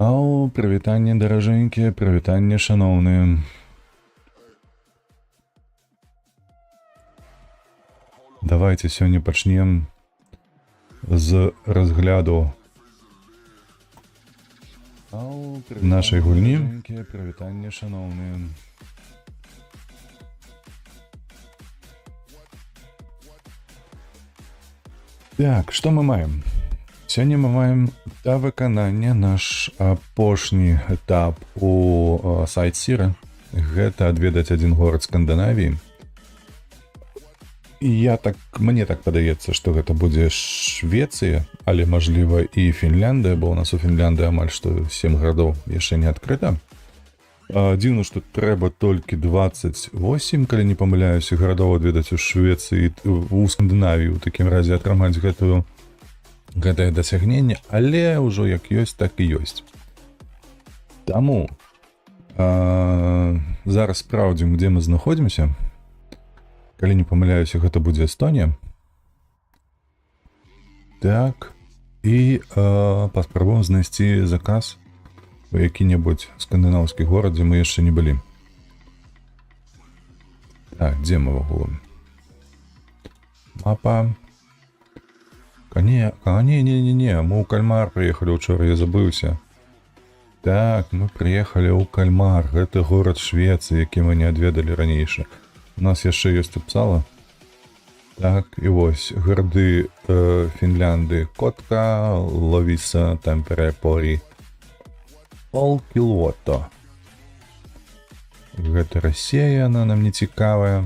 Ау, прывітанне, даражэнькія, прывітанне, шаноўныя. Давайте сёння пачнем з разгляду нашай гульні. Прывітанне, шаноўныя. Так, што мы маем? Сёння мы маем да выканання наш апошні этап у сайт-сіры. Гэта адведаць адзін горад Скандынавіі. І мне так падаецца, што гэта будзе Швецыя, але, мажліва, і Фінляндыя, бо ў нас у Фінляндыі амаль што 7 гарадоў яшчэ не адкрыта. Дзіўна, што трэба толькі 28, калі не памыляюся, гарадоў адведаць у Швецыі, у Скандынавіі, у такім разе атрымаць гэтае дасягненне, але ўжо як ёсць, так і ёсць. Таму зараз спраўдзім, дзе мы знаходзімся. Калі не памыляюся, гэта будзе Эстонія. Так, і паспрабуем знайсці заказ у які-небудзь скандынаўскі горад, дзе мы яшчэ не былі. Так, дзе мы в агулам? Мапа. Не, мы ў Кальмар прыехалі ўчора, я забыўся. Так, мы прыехалі ў Кальмар, гэта горад Швецыі, які мы не адведалі ранейшы. У нас яшчэ ёсць Упсала. Так, і вось, гарады Фінляндыі. Котка, Ловіса, Тампере, Порі. Олкілото. Гэта Расія, она нам не цікавая.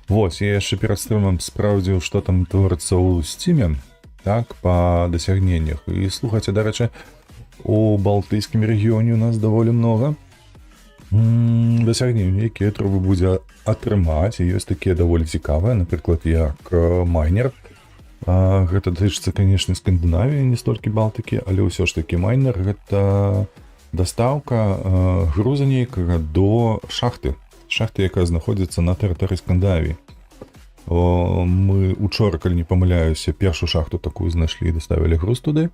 Вось, я яшчэ перад стрымам спраўдзіў, што там творыцца ў Стиме, так, па дасягненнях. І слухайце, дарэчы, у Балтыйскім рэгіёне у нас даволі много дасягненняў, якія трэба будзе атрымаць, і ёсць такія даволі цікавыя, напрыклад, як майнер. Гэта датычыцца, канешне, Скандынавіі, не столькі Балтыкі, але ўсё ж такі майнер — гэта дастаўка груза нейкага до шахты, якая знаходзіцца на тэрыторыі Скандынавіі. Мы учора, калі не памыляюся, першую шахту такую знайшлі і даставілі груз туды.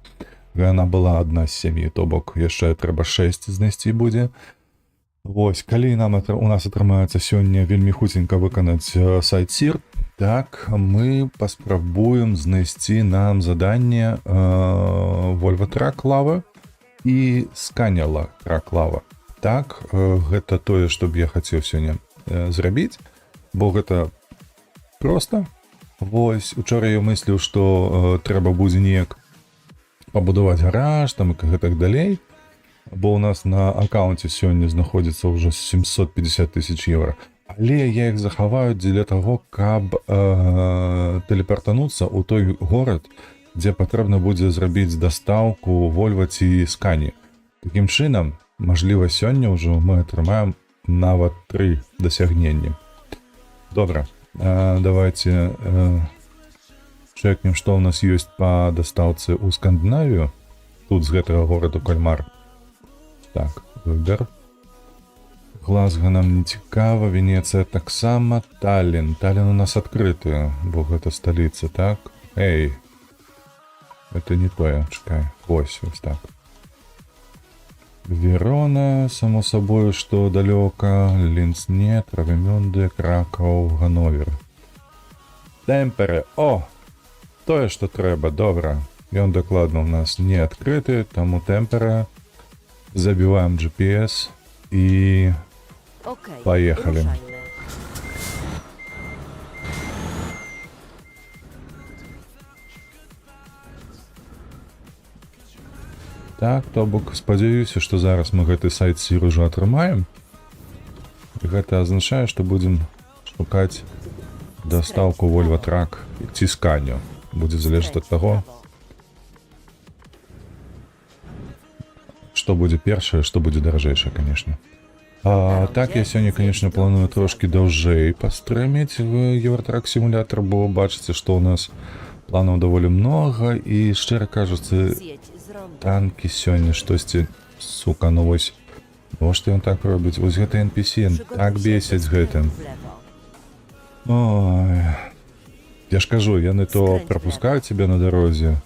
Яна была адна з 7, то бок яшчэ трэба 6 знайсці будзе. Вось, калі у нас атрымаецца сёння вельмі хуценька выканаць сайт-сір, так, мы паспрабуем знайсці нам заданне Volvo Truck Lava і Scania Truck Lava. Так, гэта тое, што б я хацеў сёння зрабіць, бо гэта проста. Вось, учора я мысліў, што трэба будзе неяк пабудаваць гараж, там і гэтак далей, бо ў нас на аккаунце сёння знаходзіцца ўжо 750 000 евро. Але я іх захаваю дзеля таго, каб тэлепартануцца ў той горад, дзе патрэбна будзе зрабіць дастаўку Volvo ці Scania. Такім чынам, мажліва, сёння ўжо мы атрымаем нават 3 дасягнення. Добра, давайте чэкнем, што ў нас ёсць па дастаўцы ў Скандынавію. Тут з гэтага гораду Кальмар. Так, выбер. Глазго нам не цікава, Венецыя таксама, Таллін. Таллін у нас адкрыты, бо гэта сталіца, так? Эй, это не тое, чакай. Ось так. Верона, само собою, што далёка, Лінц не, Травемюнде, Кракаў, Гановер. Тэмпере, о! Тое, што трэба, добра. Ён дакладна у нас не адкрыты, таму Тэмпере. Забіваем GPS і поехали. Так, то бок, спадзяюся, што зараз мы гэты сайт-сір ужо атрымаем. Гэта азначае, што будзем шукаць дастаўку Volvo Truck ці Scania. Будзе залежаць ад таго, што будзе першае, што будзе даражэйшае, канешне. Так, я сёння, канешне, планую трошкі даўжэй пастрэміць в Евротруck сімулятор, бо бачыце, што ў нас планаў даволі многа, і, шчыра кажучы, танкі сёння штосьці, сука, ну вось, што ён так робіць? Вось гэта NPC, так бесіць з гэтым. Ой, я ж кажу, яны то прапускаюць цябе на дарозе,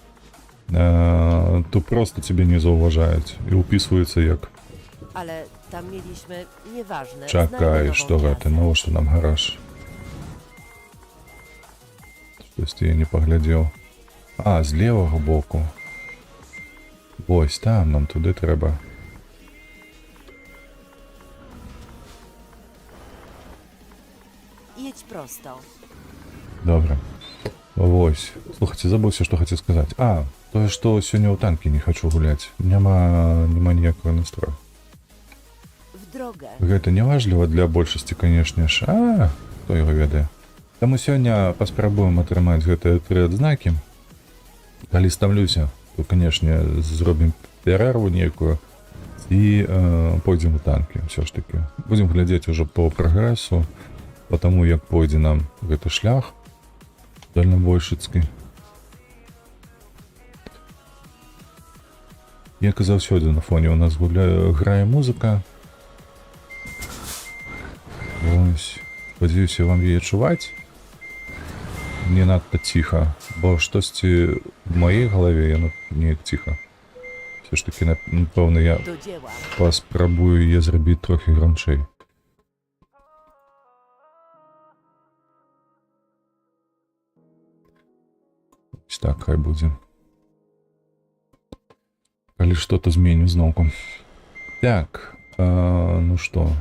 то просто ciebie nie zauważaють і уписуються як Ale tam mieliśmy nieważne. czekaj, znajdę що nową гэта, trasę. ну що нам гараж. Щось я не поглядів. А, з лівого боку. Ось там, нам туди треба. Jedź prosto. Добре. Ось. Слухайте, забувся, що хотів сказати. А, то, що сьогодні у танки не хочу гуляти. Нема ніякого настрою. W drogę. Гэта не важліва для большасці, канешне ж. А, хто його ведае. Таму сёння паспрабуем атрымаць гэтыя 3 адзнакі. Калі стамлюся, то, канешне, зробім перерву нейкую і пойдзем у танкі, ўсё ж такі. Будзем глядзець ужо по прагрэсу, по таму, як пойдзе нам гэты шлях дальнабойшыцкі. Як і заўсёды на фоне у нас грае музыка. Ось, спадзяюся, вам яе чуваць. Не надта ціха, бо штосьці в маёй галаве яно неяк ціха. Все ж таки, напэўна, я Do dzieła. паспрабую яе зрабіць трохі громчэй. Ось так, хай будзе. Калі што-то зменю зноўку. Так, ну што.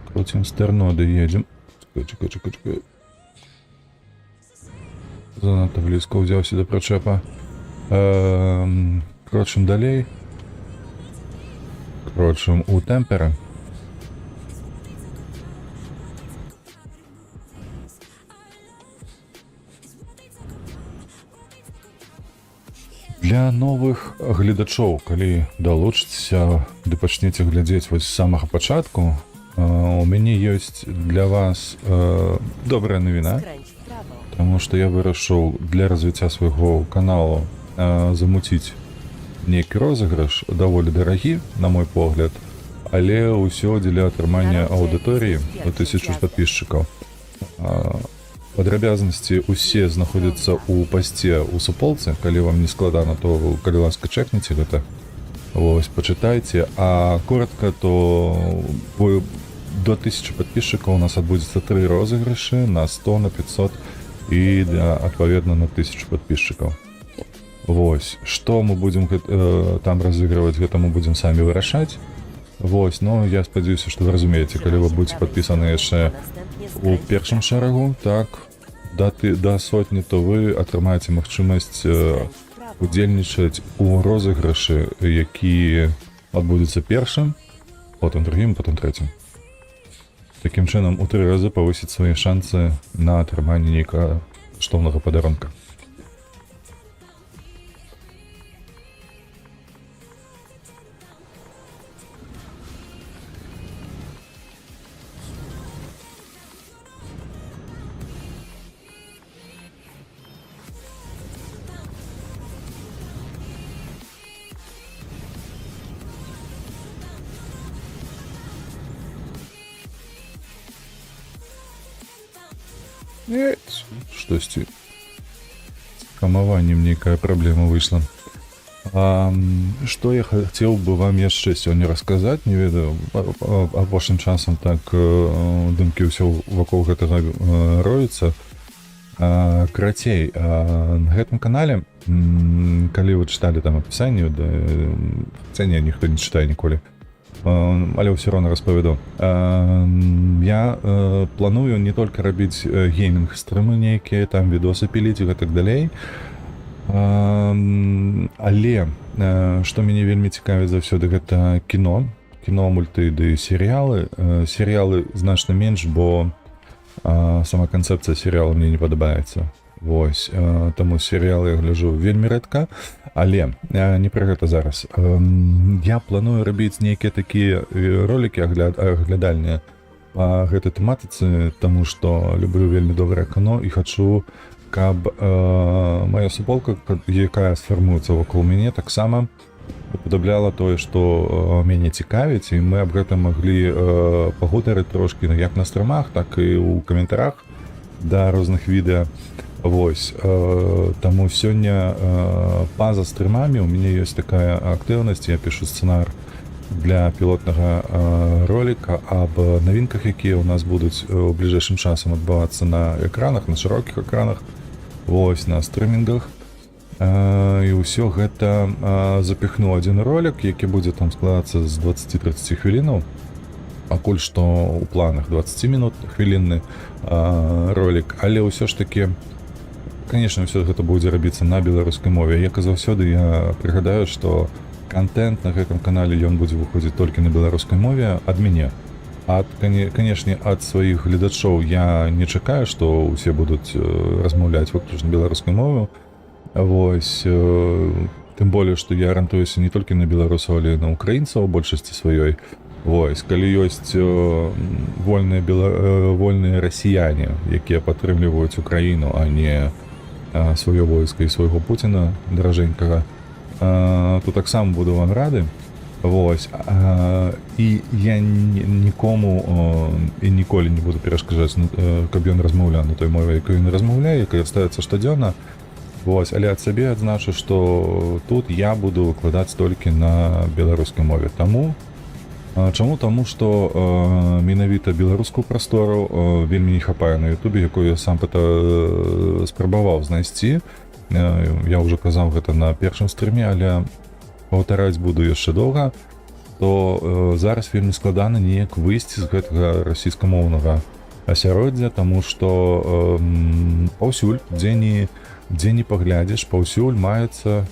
Крутим стерноды, едем. Чекай. Занадто близко взявся до причепа. Крочим далей. Крочим у темпера. Для новых гледачоў, калі далучыцеся ды пачнеце глядзець вось з самага пачатку, у мяне ёсць для вас добрая навіна. Skręć w prawo. Таму што я вырашыў для развіцця свайго каналу замуціць нейкі розыгрыш, даволі дарагі, на мой погляд, але ўсё дзеля атрымання аўдыторыі у 1000 падпісчыкаў. Падрабязнасці ўсе знаходзяцца ў пасце ў суполцы, калі вам не складана, то калі ласка чэкніце гэта. Вось, пачытайце, а коротка, то до 1000 падпісчыкаў у нас адбудзецца 3 розыгрышы на 100, на 500 і адпаведна на 1000 падпісчыкаў. Вось, што мы будзем там разыгрываць, гэта мы будзем самі вырашаць. Вось, ну я спадзяюся, што вы разумееце, калі вы будзеце падпісаны яшчэ у першым шэрагу, так, да сотні, то вы атрымаеце магчымасць удзельнічаць у розыгрышы, які адбудзецца першым, потым другім, потым трэцім. Такім чынам у 3 разы павысіць свае шансы на атрыманне нейкага каштоўнага падарунка. Штосьці з камаваннем нейкая праблема выйшла. Што я хацеў бы вам яшчэ сёння расказаць, не ведаю, апошнім часам так думкі ўсё вакол гэтага роюцца. Карацей, на гэтым канале, калі вы чыталі там апісанне, цэне ніхто не чытае ніколі, але ўсё роўна распавяду. Я планую не толькі рабіць геймінг-стрымы нейкія, там відосы піліць і гэтак далей, але што мяне вельмі цікавіць заўсёды, гэта кіно, мульты ды серыялы. Серыялы значна менш, бо сама канцэпцыя серыяла мне не падабаецца. Вось, таму серыялы я гляджу вельмі рэдка, але не пра гэта зараз. Я планую рабіць нейкія такія ролікі аглядальныя па гэтай тэматыцы, таму што люблю вельмі добрае кіно і хачу, каб мая суполка, якая сфармуецца вакол мяне, таксама уподабляла тое, што мяне цікавіць, і мы аб гэтым маглі пагутарыць трошкі як на стрымах, так і ў каментарах да розных відэа. Вось таму сёння па-за стрымамі у мяне ёсць такая актыўнасць, я пішу сцэнар для пілотнага роліка аб навінках, якія ў нас будуць у бліжэйшым часам адбывацца на экранах, на шырокіх экранах, вось на стрымінгах. І ўсё гэта запіхну адзін ролік, які будзе там складацца з 20-30 хвілінаў. Пакуль што ў планах 20 мінут хвілінны ролік, але ўсё ж такі, конечно, ўсё гэта будзе рабіцца на беларускай мове. Як і заўсёды я прыгадаю, што контент на гэтым канале ён будзе выходзіць толькі на беларускай мове ад мяне. Канешне, ад сваіх гледачоў я не чакаю, што ўсе будуць размаўляць выключна беларускай мовай. Вось тым болей, што я арыентуюся не толькі на беларусаў, але і на украінцаў у большасці сваёй. Вось калі ёсць вольныя расіяне, якія падтрымліваюць Украіну, а не сваё войска і свайго Пуціна даражэнькага, то таксама буду вам рады. Вось і я нікому і ніколі не буду перашкаджаць, каб ён размаўляў на той мове, якой ён размаўляе, якая ставіцца штодзённа. Вось, але ад сабе адзначу, што тут я буду выкладаць толькі на беларускай мове. Чаму? Таму што менавіта беларускую прастору вельмі не хапае на Ютубе, якую я сам спрабаваў знайсці. Я ўжо казаў гэта на першым стрыме, але паўтараць буду яшчэ доўга, то зараз вельмі складана неяк выйсці з гэтага расійскамоўнага асяроддзя, таму што паўсюль, дзе не паглядзіш, паўсюль маецца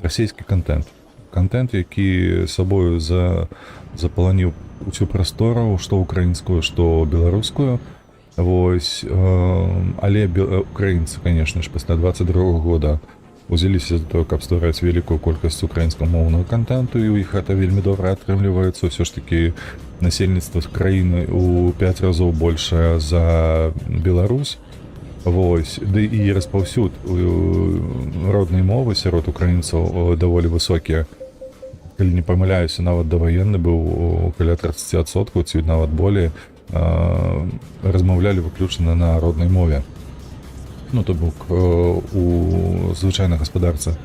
расійскі контент. Контент, які сабою запаланіў усю прастору, што украінскую, што беларускую. Вось, але украінцы, конечно ж, пасля 22-го года узяліся за тое, каб ствараць вялікую колькасць украінскамоўнага контенту, і ў іх гэта вельмі добра атрымліваецца. Ўсё ж такі насельніцтва краіны ў 5 разоў большае за Беларусь. Вось, ды і распаўсюд роднай мовы сярод украінцаў даволі высокія. Калі не памыляюся, нават даваенны быў каля 30%, ці нават болей, размаўлялі выключна на роднай мове. Ну, то бок у звычайнай гаспадарцы.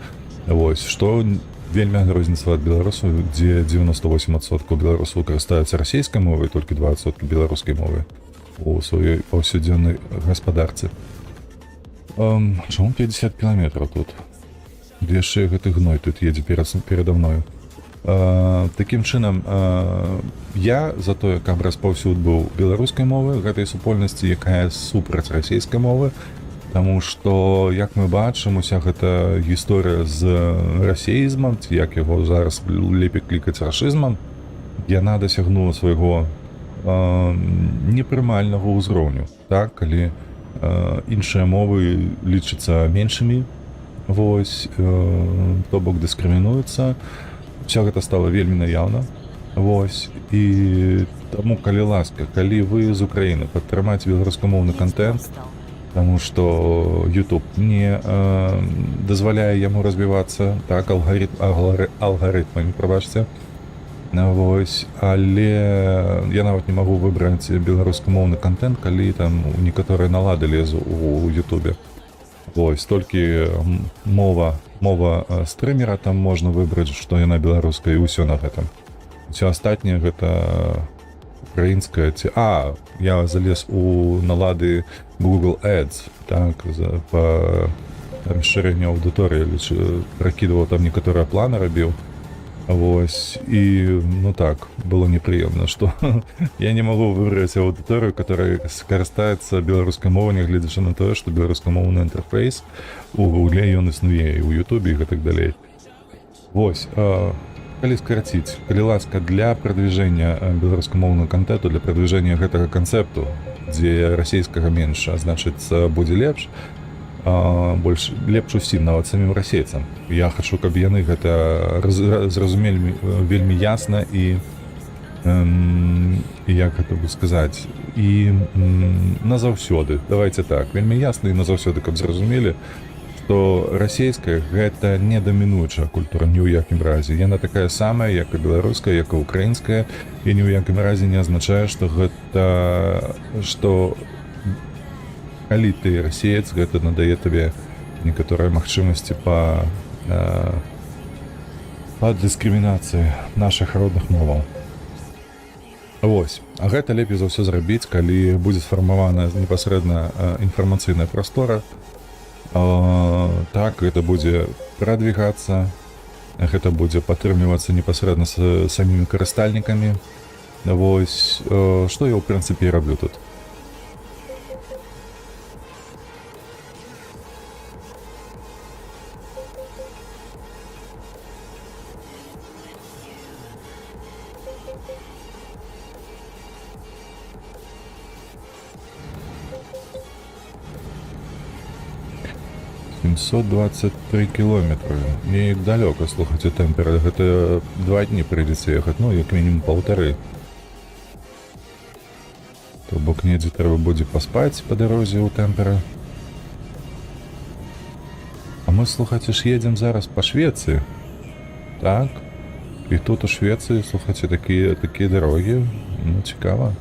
Вось, што вельмі розніца ад беларусаў, дзе 98% беларусаў карыстаюцца расійскай мовай, толькі 2% беларускай мовы у сваёй паўсядзённай гаспадарцы. Чаму 50 кіламетраў тут? Яшчэ гэты гной тут едзе перада мною. Такім чынам, я за тое, каб распаўсюд быў беларускай мовы, гэтай супольнасці, якая супраць расійскай мовы, таму што, як мы бачым, уся гэта гісторыя з расеізмам, ці як яго зараз лепей клікаць рашызмам, яна дасягнула свайго непрымальнага ўзроўню, так, калі іншыя мовы лічацца меншымі, вось, то бок дыскрымінуюцца. Усё гэта стала вельмі наяўна. Вось, і таму, калі ласка, калі вы з Украіны падтрымаць беларускамоўны контент, таму што YouTube не дазваляе яму развівацца, так, алгарытмамі, прабачце. Вось, але я нават не магу выбраць беларускамоўны контент, калі там некаторыя налады лезу у Ютубе. Вось, толькі мова стрымера там можна выбраць, што яна беларуская, і ўсё на гэтым. Усё астатняе гэта украінская. Я залез у налады Google Ads, так, па расшырэнню аўдыторыі, пракідваў там некаторыя планы, рабіў. Вось, і, ну так, было непрыемна, што я не магу выбраць аўдыторыю, которая скарыстаецца беларускай мовай, нягледзячы на тое, што беларускамоўны інтэрфейс у Гугле ён існуе, і ў Ютубе, і гэтак далей. Вось, калі скараціць, калі ласка, для прадвіжэння беларускамоўнага контенту, для прадвіжэння гэтага канцэпту, дзе расійскага менш, а значыць, будзе лепш, лепш усім, нават самім расейцам. Я хачу, каб яны гэта зразумелі вельмі ясна і, як гэта бы сказаць, і назаўсёды. Давайце так, вельмі ясна і назаўсёды, каб зразумелі, што расійская гэта не дамінуючая культура ні ў якім разе. Яна такая самая, як і беларуская, як і украінская, і ні ў якім разе не азначае, што гэта, што калі ты расеец, гэта надае табе некаторыя магчымасці па дыскрымінацыі нашых родных моваў. Вось, а гэта лепей за ўсё зрабіць, калі будзе сфармавана непасрэдна інфармацыйная прастора. Так, гэта будзе прадвігацца, гэта будзе падтрымлівацца непасрэдна з самімі карыстальнікамі. Вось, што я, ў прынцыпе, і раблю тут. «723 километра. Неяк далёка, слухайце, тэмпера. Гэта 2 дні прыйдзецца ехаць, ну, як мінімум 1,5. То бок недзе трэба будзе паспаць па дарозе ў тэмпера. А мы, слухайце, ж едзем зараз па Швецыі. Так. І тут у Швецыі, слухайце, такія дарогі. Ну, цікава.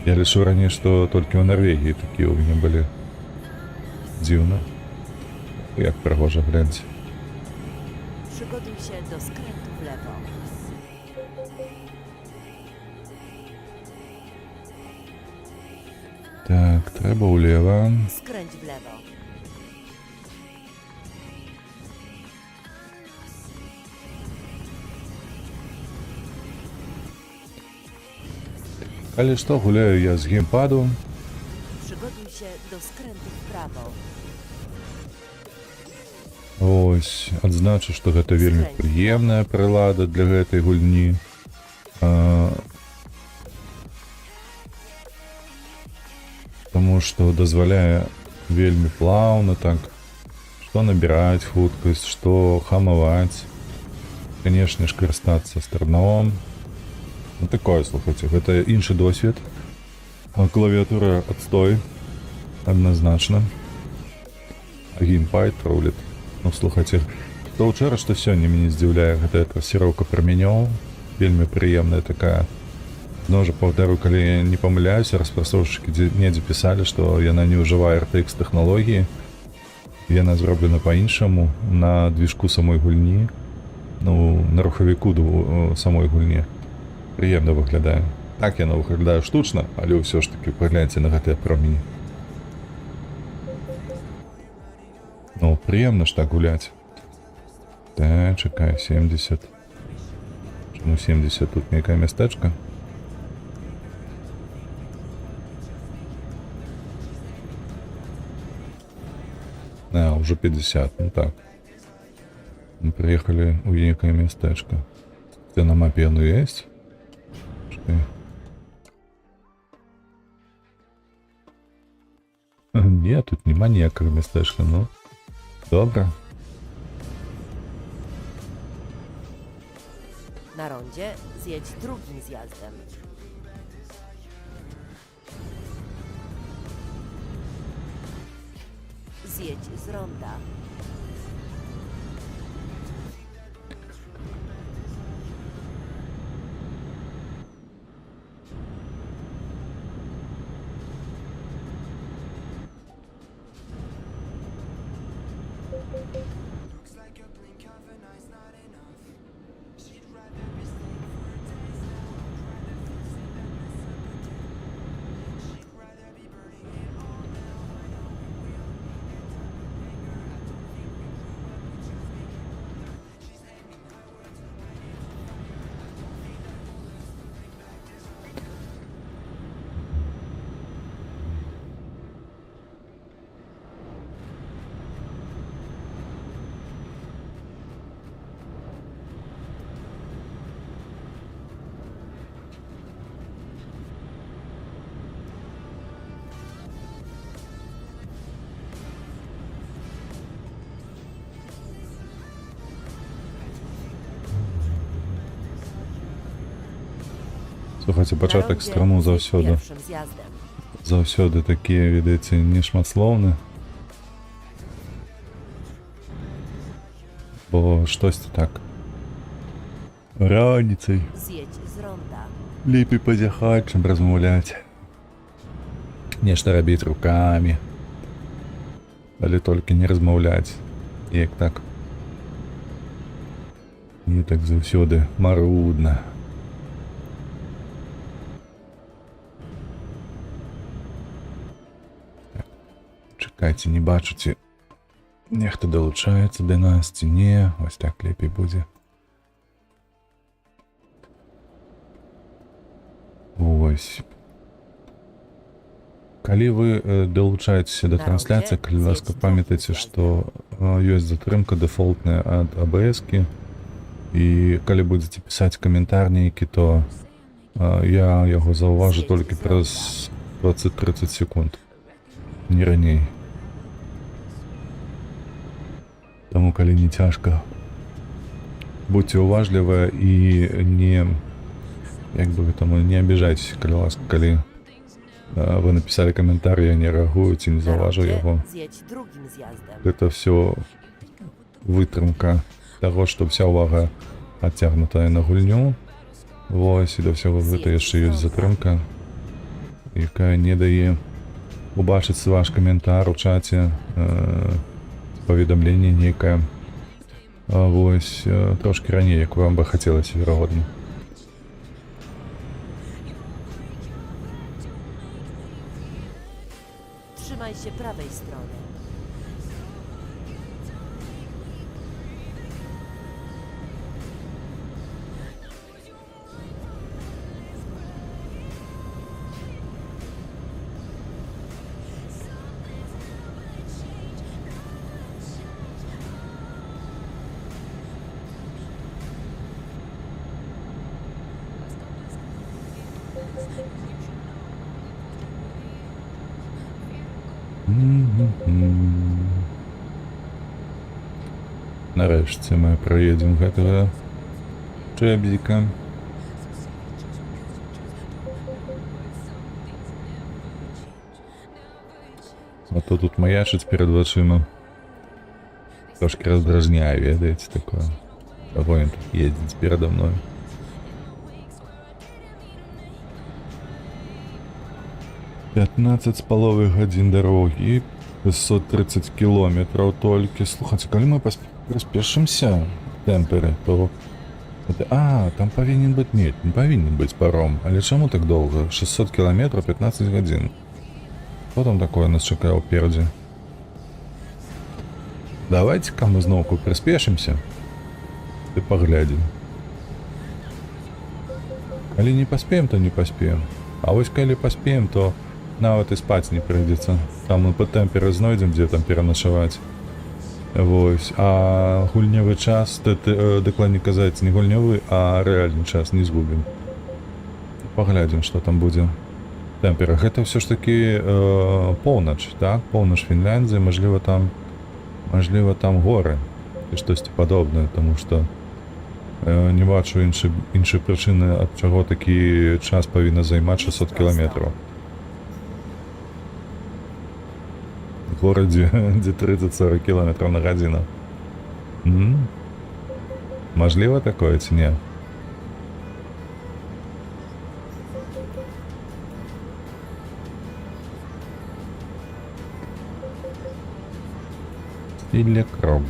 Я лічу раней, што толькі ў Нарвегіі такія ў мяне былі. Дзіўна. Jak przechodzę w ręce. Przygotuj się do skrętu w lewo. Tak, trzeba u lewa. Skręć w lewo. Ale co, гуляю я z геймпаду. Przygotuj się do skrętu w prawo. Ось, адзначу, што гэта вельмі прыемная прылада для гэтай гульні. Таму што дазваляе вельмі плаўна так, што набіраць хуткасць, што хамаваць. Канешне ж, карыстацца старном. Ну такое, слухайце, гэта іншы досвед. Клавіатура адстой, адназначна. А геймпад руліць. Ну, слухайце, то ўчора, што сёння мяне здзіўляе, гэта трасіроўка прамянёў, вельмі прыемная такая. Зноў жа паўтару, калі я не памыляюся, распрацоўшчыкі недзе пісалі, што яна не ўжывае RTX тэхналогіі, яна зроблена па-іншаму, на движку самой гульні, ну, на рухавіку самой гульні. Прыемна выглядае. Так яна выглядае штучна, але ўсё ж такі пагляньце на гэтыя промені. Ну, приемно ж так гулять. Так, чекай, 70. Чому 70? Тут некая местечко. А, уже 50, ну так. Мы приехали у некое местечко. Где на мапе оно есть? Чекай. Нет, тут нема ніякого местечка, ну. Dobra. Na rondzie zjedź drugim zjazdem. Zjedź z ronda. Слухайте, пачатак страну заўсёды. Заўсёды такія, відаеце, нешматслоўны. Бо штосьці так. Раніцай. Лепей пазяхаць, чым размаўляць. Нешта рабіць рукамі. але толькі не размаўляць, як так. Не так заўсёды марудна. Так. Чакайце, не бачу, ці нехта далучаецца да нас, ці не. Вось так лепей будзе. Вось. Калі вы далучаецеся да трансляцыі, калі ласка, памятайце, што ёсць затрымка дэфолтная ад АБС-кі, і калі будзеце пісаць каментар нейкі, то я яго заўважу толькі праз 20-30 секунд, не раней. Таму, калі не цяжка, будьце уважлівыя і не, як бы вы там, не абіжайцеся, калі ласка, калі вы написали комментарий, я не реагую, ці не заўважу яго. Это все вытрымка того, што вся ўвага адцягнутая на гульню. Вось, і да ўсяго гэта яшчэ ёсць затрымка, якая не дае убачыць ваш каментар у чаце, паведамленне нейкае. Вось, трошки раней, як вам бы хацелася, верагодна. Trzymaj się prawej strony. Нарэшце мы праедзем гэтага чэбзіка. А то тут маячыць перад вачыма. Трошки раздражняе, ведаеце, такое. Чаго ён тут ездзіць перада мной. «15 з паловай гадзін дарогі, 630 кілометраў толькі». Слухайце, калі мы прыспешымся тэмперы, то... там павінен быць... Не павінен быць паром. Але чаму так доўга? 600 кілометраў, 15 гадзін. Што там такое нас чакае ўперадзе? Давайце-ка мы зноўку прыспешымся. Ты паглядзім. Калі не паспеем, то не паспеем. А вось калі паспеем, то нават і спаць не прыйдзецца. Там мы па тэмперы знойдзем, дзе там пераначаваць. Вось. А гульнявы час, дакладней казаць, не гульнявы, а рэальны час не згубім. Паглядзім, што там будзе. Тэмпера. Гэта ўсё ж такі поўнач, так? Поўнач Фінляндыі, мажліва там горы і штосьці падобнае, таму што не бачу іншай прычыны, ад чаго такі час павінна займаць 600 кілометраў. В горадзе, дзе 30-40 кілометраў на гадзіну. Мажліва такое ці не? Стілля Крог.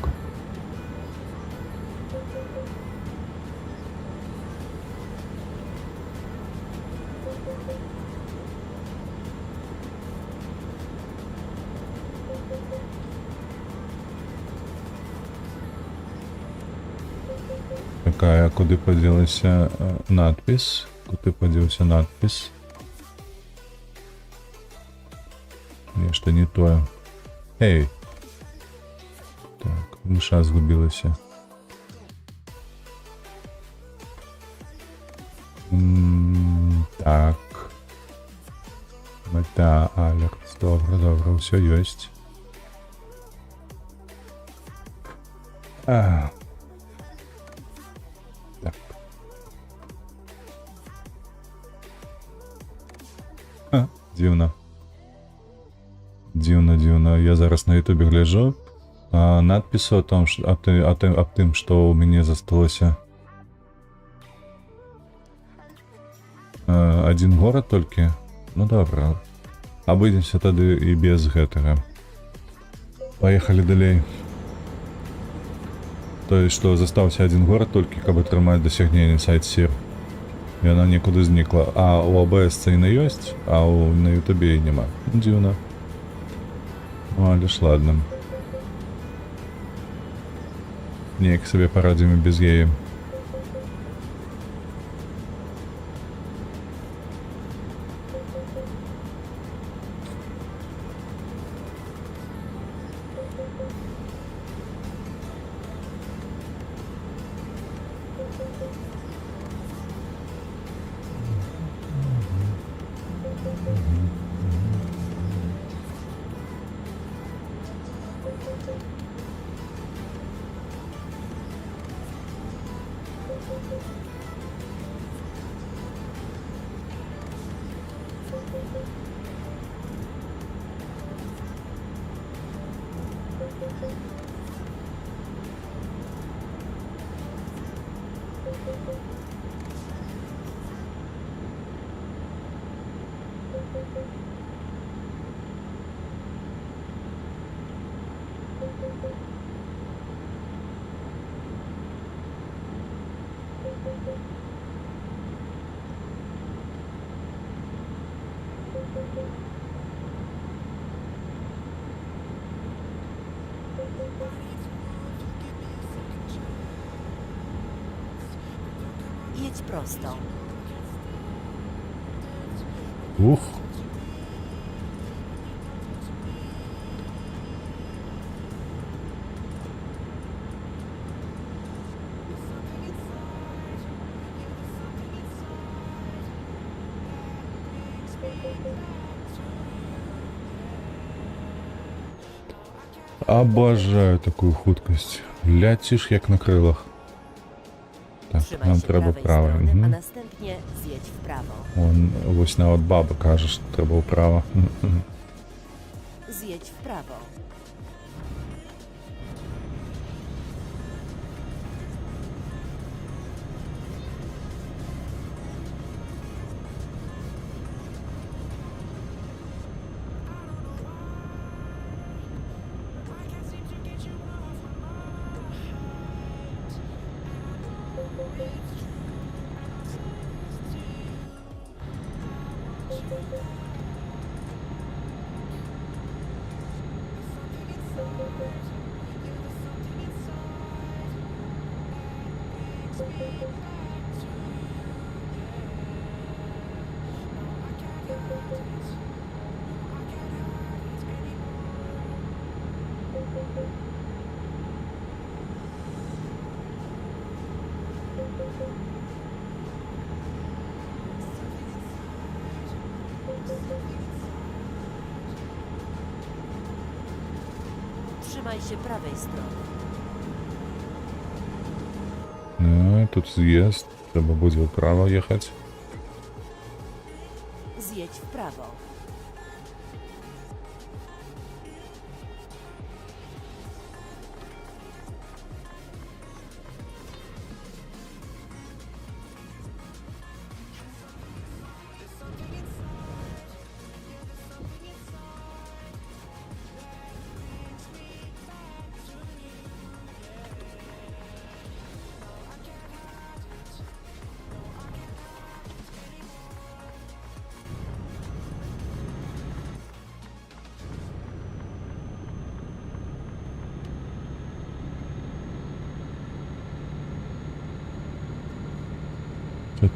Такая, куды падзелася надпіс? Куды падзелася надпіс? Нешта не тое. Эй! Так, мыша згубілася. Так. Мета, Алекс. Добра, ўсё ёсць. Так. Дзіўна. Дзіўна. Я зараз на ютубе гляджу. Надпісу аб тым, што ў мяне засталося адзін горад толькі. Ну добра. Абыдземся тады і без гэтага. Поехали далей. То есть, что застаўся один город толькі, каб атрымаць дасягненне сайт-сір. І яна нікуди зникла. А у АБС яна ёсць, а на Ютубе її нема. Дзіўна. Ну, але ж ладно. Неяк собі порадзім і без яе. Jedź prosto. Ух. Обожаю такую хуткость. Ляціш як на крилах. Так, Trzymaj нам się треба prawej право. strony, a Угу. następnie zjedź w prawo. Вон, ось навіть баба каже, що треба вправо. Zjedź w prawo. Trzymaj się prawej strony. Ну, тут з'їзд. Треба буде вправо їхати. Zjedź w prawo. —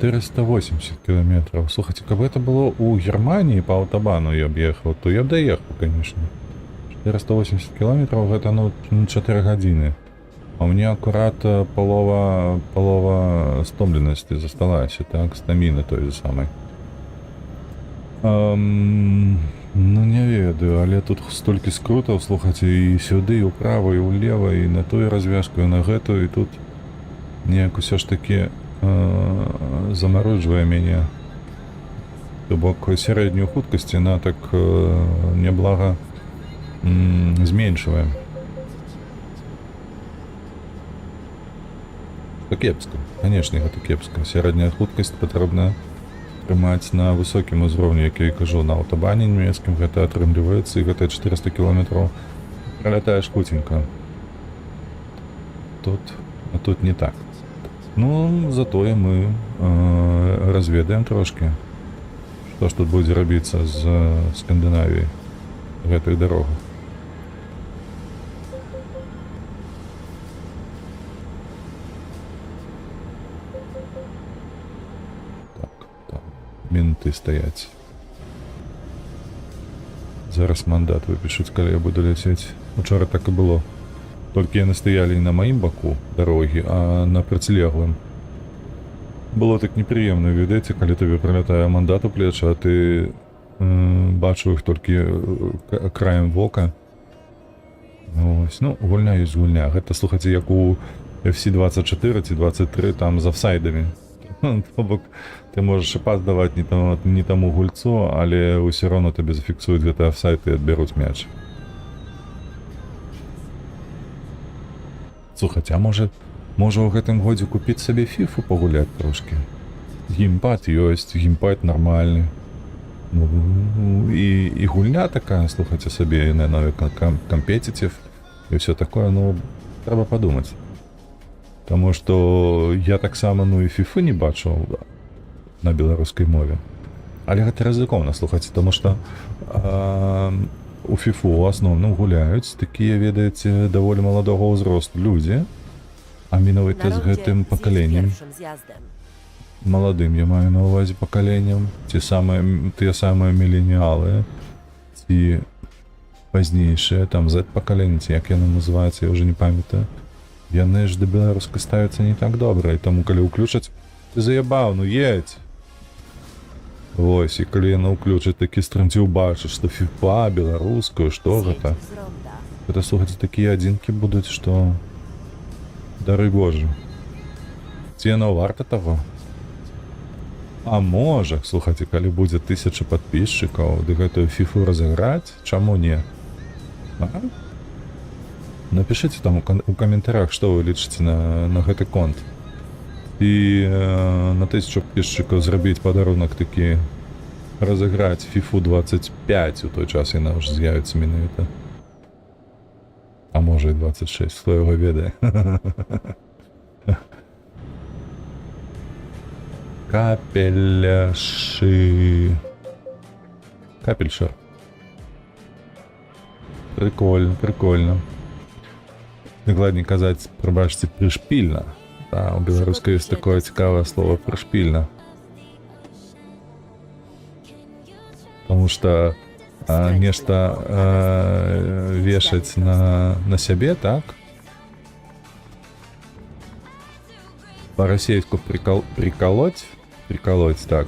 480 километров. Слухайте, как бы это было у Германии по автобану я объехал, то я доехал, конечно. 480 километров это, ну, 4 годины. А у меня аккурат полова стомленности засталась, так, стамины той же самой. Ну, не ведаю, але тут столько скрутов, слухайте, и сюды, и вправо, и влево, и на ту развязку, и на гэту, и тут неяк усё ж таки замароджвае мяне. То бок сярэднюю хуткасць яна так няблага зменшвае. То кепска, канешне, гэта кепска. Сярэдняя хуткасць патрэбна трымаць на высокім узроўні, як я і кажу, на аўтабане нямецкім гэта атрымліваецца, і гэта 400 км пролетаешь хутенько. А тут не так. Ну, затое мы разведаем трошки, што ж тут будзе рабіцца з Скандынавіяй гэтых дарогах. Так, там менты стаяць. Зараз мандат выпішуць, калі я буду ляцець. Учора так і было. Толькі яны стаялі на маім баку дарогі, а на процілеглым. Было так непрыемна, ведаеце, калі табе прылятае мандат у плечы, а ты бачыў іх толькі краем вока. Ось, ну, гульня ёсць гульня. Гэта, слухайце, як у FC24 ці 23 там з офсайдамі. То бок, ты можаш і пас даваць не таму гульцу, але ўсё роўно табе зафіксуюць гэты офсайд і адбяруць мяч. Слухайце, а можа ў гэтым годзе купіць сабе фіфу пагуляць трошкі? Геймпад ёсць, геймпад нармальны. Ну, і гульня такая, слухайце сабе, на нові компетитив і ўсё такое, ну, трэба падумаць. Таму што я таксама, ну, і фіфы не бачыў на беларускай мове. Але гэта рызыкоўна, слухайце, таму што у фіфу ў асноўным гуляюць такія, ведаеце, даволі маладога ўзросту людзі, а менавіта з гэтым пакаленнем. Маладым я маю на ўвазе пакаленнем, тыя самыя міленіалы, ці пазнейшыя, там Z-пакаленне, ці як яно называецца, я ўжо не памятаю. Яны ж да беларускай ставяцца не так добра, і таму калі ўключаць, ты заябаў, ну едь. Вось, і калі яны ўключаць такі стрым, ці ўбачыш, што фіфа, беларускую, што гэта? Гэта, слухайце, такія адзінкі будуць, што... Дары Божа. Ці яно варта таго? А можа, слухайце, калі будзе 1000 падпісчыкаў, ды гэтую фіфу разыграць, чаму не? Напішыце там у каментарях, што вы лічыце на гэты конт. І на 1000 падпісчыкаў зрабіць падарунак такі, разыграць фіфу 25, у той час яна ўжо з'явіцца менавіта. А можа і 26, хто яго ведае. Капеляшы. Капельшер. Прикольно, прикольно. Дакладней казаць, прабачце, прышпільна. Да, у беларускай ёсць такое цікавае слово прышпільна. Таму што нешта вешаць на сябе, так? Па-расейску приколоть, так.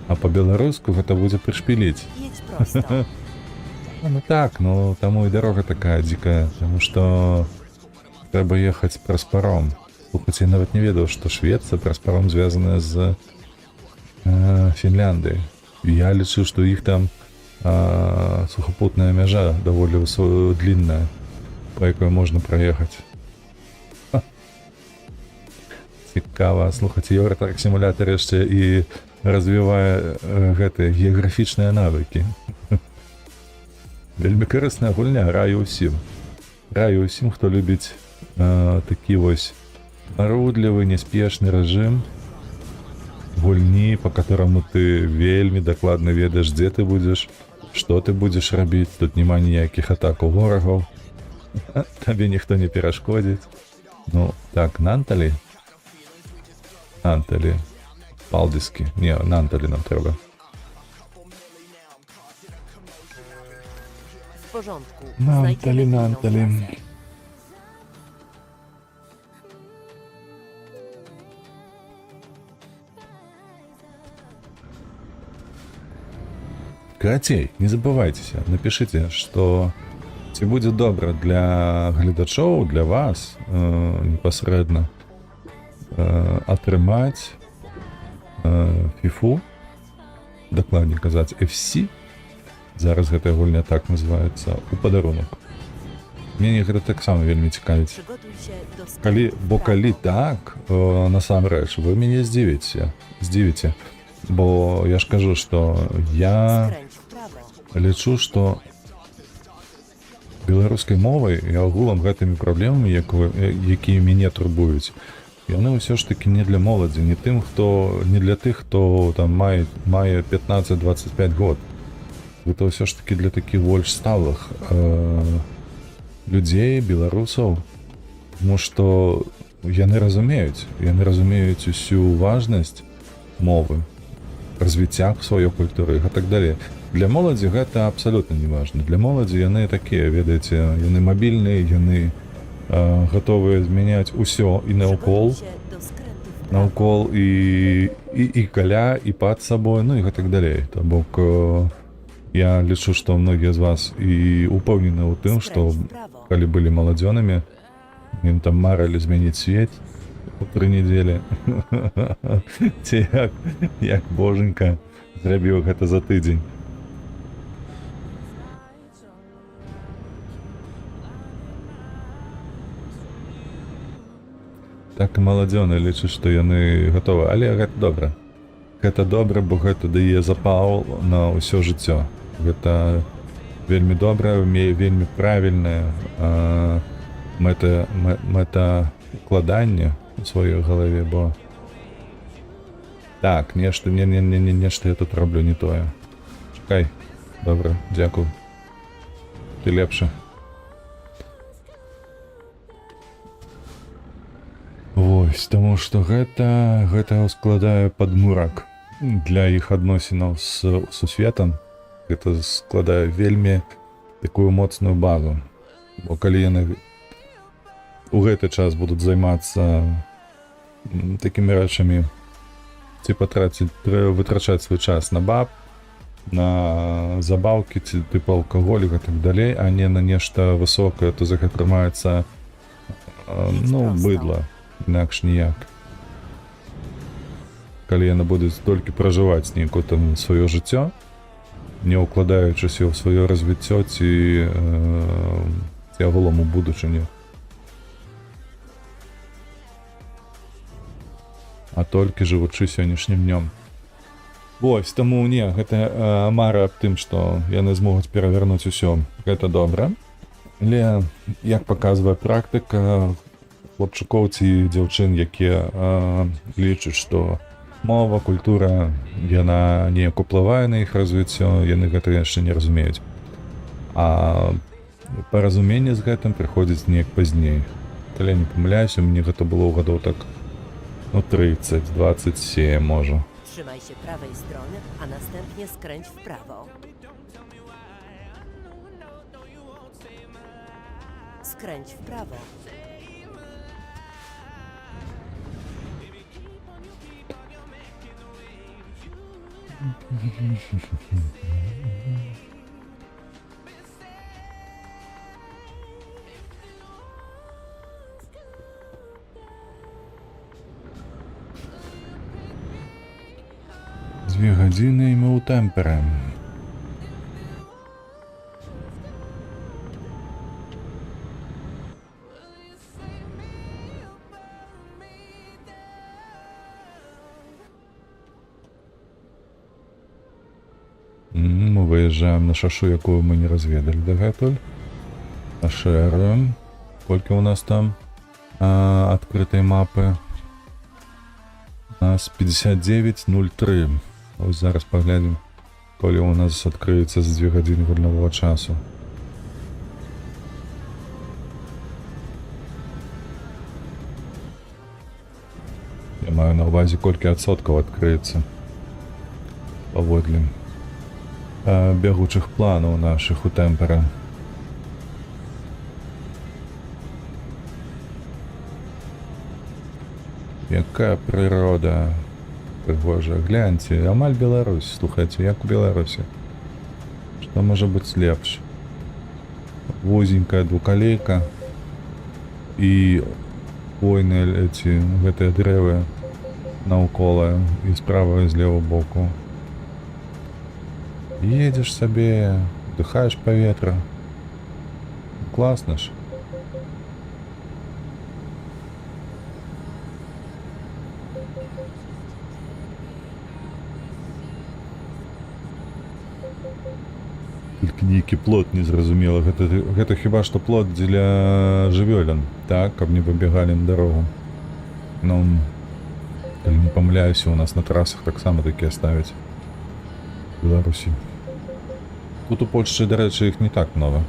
А па-беларуску гэта будзе прышпіліць. Едь просто. Ну так, ну таму і дарога такая дзікая, таму што трэба ехаць праз паром. Слухайце, я нават не ведаў, што Швецыя праз паром звязаная з Фінляндыяй. Я лічу, што іх там сухапутная мяжа даволі длинная, па якой можна праехаць. Цікава. Слухайце, Евротрак сімулятор яшчэ і развівае гэтыя геаграфічныя навыкі. Вельмі карысная гульня, раю ўсім. Раю ўсім, хто любіць такі вось нарудлівы, неспешны рэжым гульні, па которому ты вельмі дакладна ведаеш, дзе ты будзеш, што ты будзеш рабіць, тут няма ніякіх атакаў ворагаў, табе ніхто не перашкодзіць. Ну, так, Нанталі? Нанталі. Палдыскі. Не, Нанталі нам трэба. W porządku. Нанталі, Znajdziemy inną Нанталі. trasę. Карацей, не забывайцеся, напішыце, што ці будзе добра для гледачоў, для вас непасрэдна атрымаць фіфу, дакладней казаць FC, зараз гэтая гульня так называецца, у падарунак. Мяне гэта таксама вельмі цікавіць. Przygotuj się do Калі, skrętu w бо prawo. калі так, насамрэч, вы мяне здзівіце, бо я ж кажу, што я Skręć w prawo. лічу, што беларускай мовай і агулам гэтымі праблемамі, якія мяне турбуюць, яны ўсё ж такі не для моладзі, не для тых, хто там мае 15-25 год. Гэта ўсё ж такі для такіх больш сталых людзей, беларусаў, тому што яны разумеюць усю важнасць мовы, развіцця сваёй культуры і так далее. Для моладзі гэта абсалютна не важна. Для моладзі яны такія, ведаеце, яны мабільныя, яны гатовыя змяняць усё і наўкол і каля, і пад сабой, ну і гэтак далей. То бок я лічу, што многія з вас і упэўнены ў тым, што калі былі маладзёнамі, ім там марылі змяніць свет у 3 недзелі. Ці як боженька зрабіў гэта за тыдзень. Так і маладзёны лічаць, што яны гатовы, але гэта добра. Гэта добра, бо гэта дае запал на ўсё жыццё. Гэта вельмі добра, вельмі правільная мэта укладання у сваёй галаве, бо так, нешта я тут раблю не тое. Чакай, добра, дзякую. Ты лепшы. Вось, таму што гэта складае падмурак для іх адносінаў з сусветам. Гэта складае вельмі такую моцную базу. Бо калі яны у гэты час будуць займацца такімі рэчамі, ці вытрачаць свой час на баб, на забаўкі, ці тыпу алкаголю і так далей, а не на нешта высокае, то за гэта трымаецца быдла. Інакш ніяк. Калі яны будуць толькі пражываць нейкое там сваё жыццё, не ўкладаючыся ў сваё развіццё ці агулам у будучыню, а толькі жывучы сённяшнім днём. Вось, таму гэта мара аб тым, што яны змогуць перавярнуць усё. Гэта добра. Але, як паказвае практыка, хлопчукоў ці дзяўчын, якія лічаць, што мова, культура, яна неяк уплывае на іх развіццё, яны гэта яшчэ не разумеюць. А паразуменне з гэтым прыходзіць неяк пазней. Калі я не памыляюся, мне гэта было ў гадоў так 30, 27 może. Trzymaj się prawej strony, a następnie skręć w prawo. Skręć w prawo. Dwie godziny i my u temperem. Мы выезжаем на шашу, якую мы не разведали дагэтуль. Ашэруем. Колькі у нас там открытой мапы? У нас 59:03. Ось зараз паглядзім, коли у нас адкрыецца за 2 гадзіны вольнавога часу. Я маю на ўвазе, колькі адсоткаў адкрыецца паводле бягучых планаў нашых у тэмпера. Якая прырода прыгожая, гляньце, амаль Беларусь, слухайце, як у Беларусі. Што можа быць лепш? Возенькая двукалейка і хвойныя гэтыя дрэвы наўкола і справа і злева боку. Едзеш сабе, вдыхаеш паветра. Класна ж. Толькі нейкі плот незразумелы. Гэта хіба што плот дзеля жывёлін, так, каб не выбегалі на дарогу. Ну, калі не памыляюся, у нас на трасах таксама такія ставяць. Беларусі. Тут у Польшчы, дарэчы, іх не так много.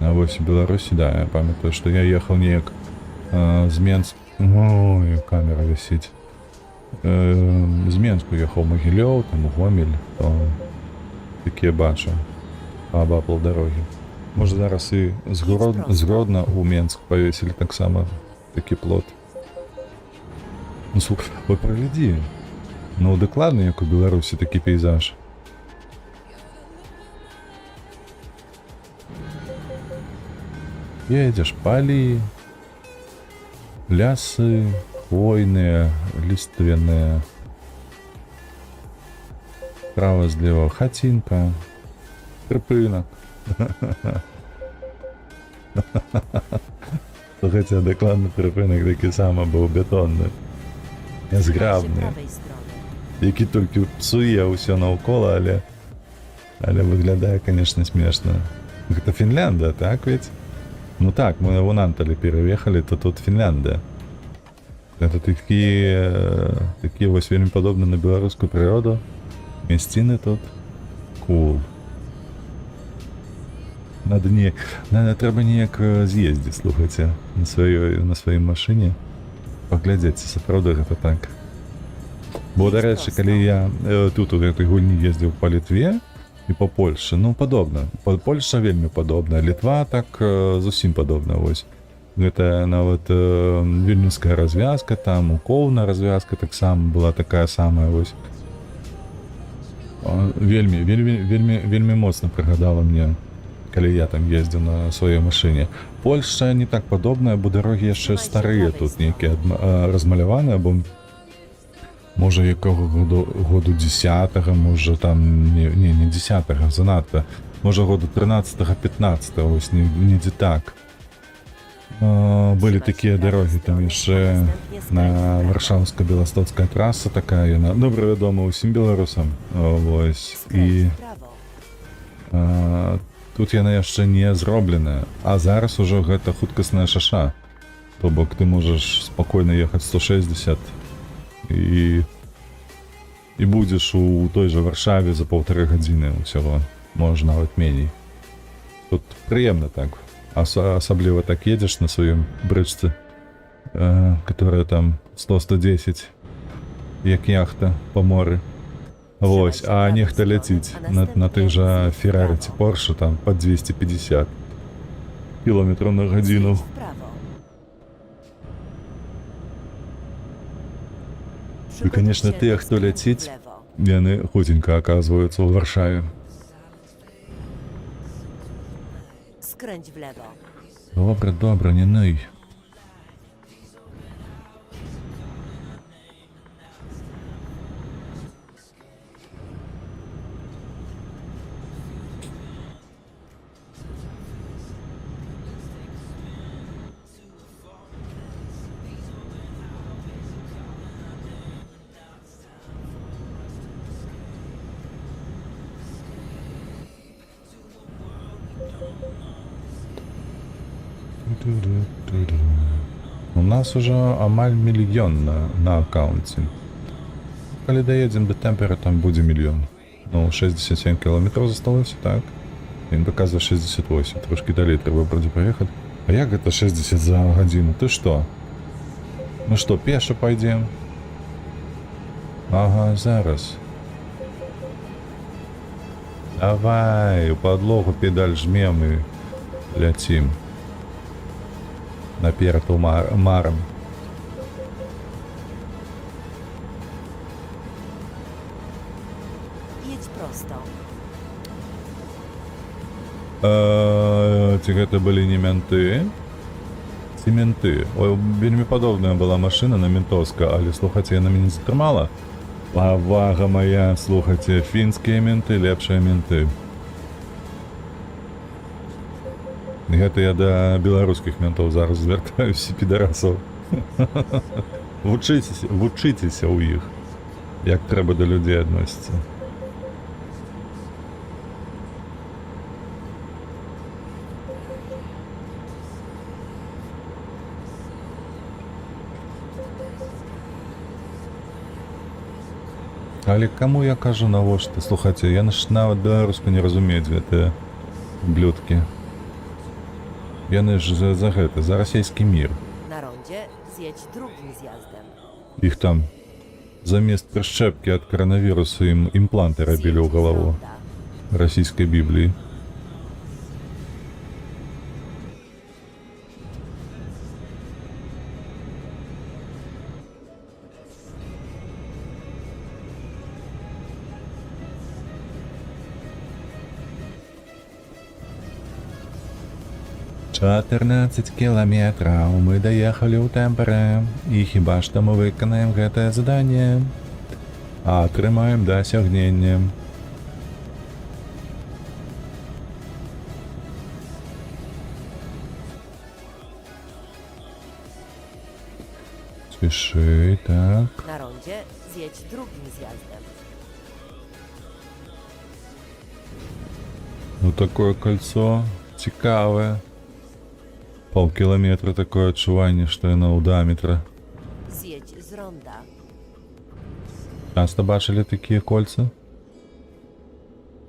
А вось у Беларусі, да, я памятаю, што я ехаў неяк з Менск... Ой, камера вісіць. З Менску ехаў у Магілёў, там у Гомель, то такія бачу абапал дарогі. Можа зараз і з Гродна ў Менск павесілі таксама такі плот. Ну слухай, ой, праглядзі. Ну дакладна, як у Беларусі такі пейзаж. Едзеш палі, лясы, хвойныя, ліственныя. Справа-злева хацінка, трыпынак. Хаця дакладны трыпынак такі сама быў бетонны, нязграбны, які толькі псуе ўсё наўкола, але выглядае, конечно, смешна. Гэта Фінляндыя, так ведь? Ну так, мы в Нантале переехали, то тут Финляндия. Это такие вось вельмі падобны на беларускую прыроду. Мясціны тут. Cool. Трэба неяк з'ездзіць, слухайце, на сваёй машыне. Паглядзець, сапраўды гэта так. Бо, дарэчы, калі я тут у гэтай гульні ездзіў па Літве, і по Польшчы, ну падобна. Польшча вельмі падобна, Літва так зусім падобна, вось. Гэта нават вільнюская развязка, там Укоўна развязка таксама была такая самая, вось. Вельмі моцна прыгадала мне, калі я там ездзіў на сваёй машыне. Польшча не так падобная, бо дарогі яшчэ старыя тут, нейкія размаляваныя, бо можа якога году 10-го, можа там, не 10-го, занадта, можа году 13-го, 15-го, ось недзе так. Былі такія дарогі, там яшчэ на Варшаўска-Беластоцкая траса такая, яна добра вядома ўсім беларусам, вось, і тут яна яшчэ не зробленая, а зараз ужо гэта хуткасная шаша, то бок ты можаш спакойна ехаць 160 і будзеш у той жа Варшаве за 1,5 гадзіны ўсяго, можа нават меней. Тут прыемна так, асабліва так едзеш на сваём брычцы, которая там 100-110, як яхта па моры. Вось, а нехта ляціць на тых жа Феррарі ці Порше там па 250 кілометраў на гадзіну. І, конечно, тыя, хто ляціць, яны хутенька аказваюцца ў Варшаве. Skręć w lewo. Добра, не ной. У нас уже амаль мільён на аккаунте. Калі даедзем до Тэмпера, там будзе мільён. Ну, 67 кілометраў засталося, так? Він показывае 68, трошки далей трэба будзе паехаць. А як гэта 60 за гадзіну? Ты што? Ну што, пеша пойдзем? Ага, зараз. Давай, у подлогу педаль жмем і ляцім. Наперад маром. Jedź prosto. Ці гэта былі не менты? Ці менты? Ой, вельмі падобная была машына на ментовска, але, слухайце, яна мяне затрымала. Павага моя, слухайце, фінскія менты, лепшыя менты. Гэта я да беларускіх ментоў зараз звяртаюся, підарасаў. Вучыцеся ў іх, як трэба да людзей адносіцца. Але каму я кажу навошта? Слухайце, я нават беларуску не разумеюць гэтыя блюдкі. Яны ж за гэта, за расійскі мір. Na rondzie zjedź drugim zjazdem. Іх там замест прышчэпкі ад каранавірусу ім імпланты рабілі ў Zjedź z галаву ronda. расійскай бібліі. «14 кіламетраў мы даехалі ў тэмпере, і хіба што мы выканаем гэтае заданне, а атрымаем дасягненне». Спеши, так. Na rondzie zjedź drugim zjazdem. Ну такое кольцо цікаве. Паўкіламетра такое адчуванне, што яно ў дыаметра. Zjedź z ronda. Часто бачылі такія кольца?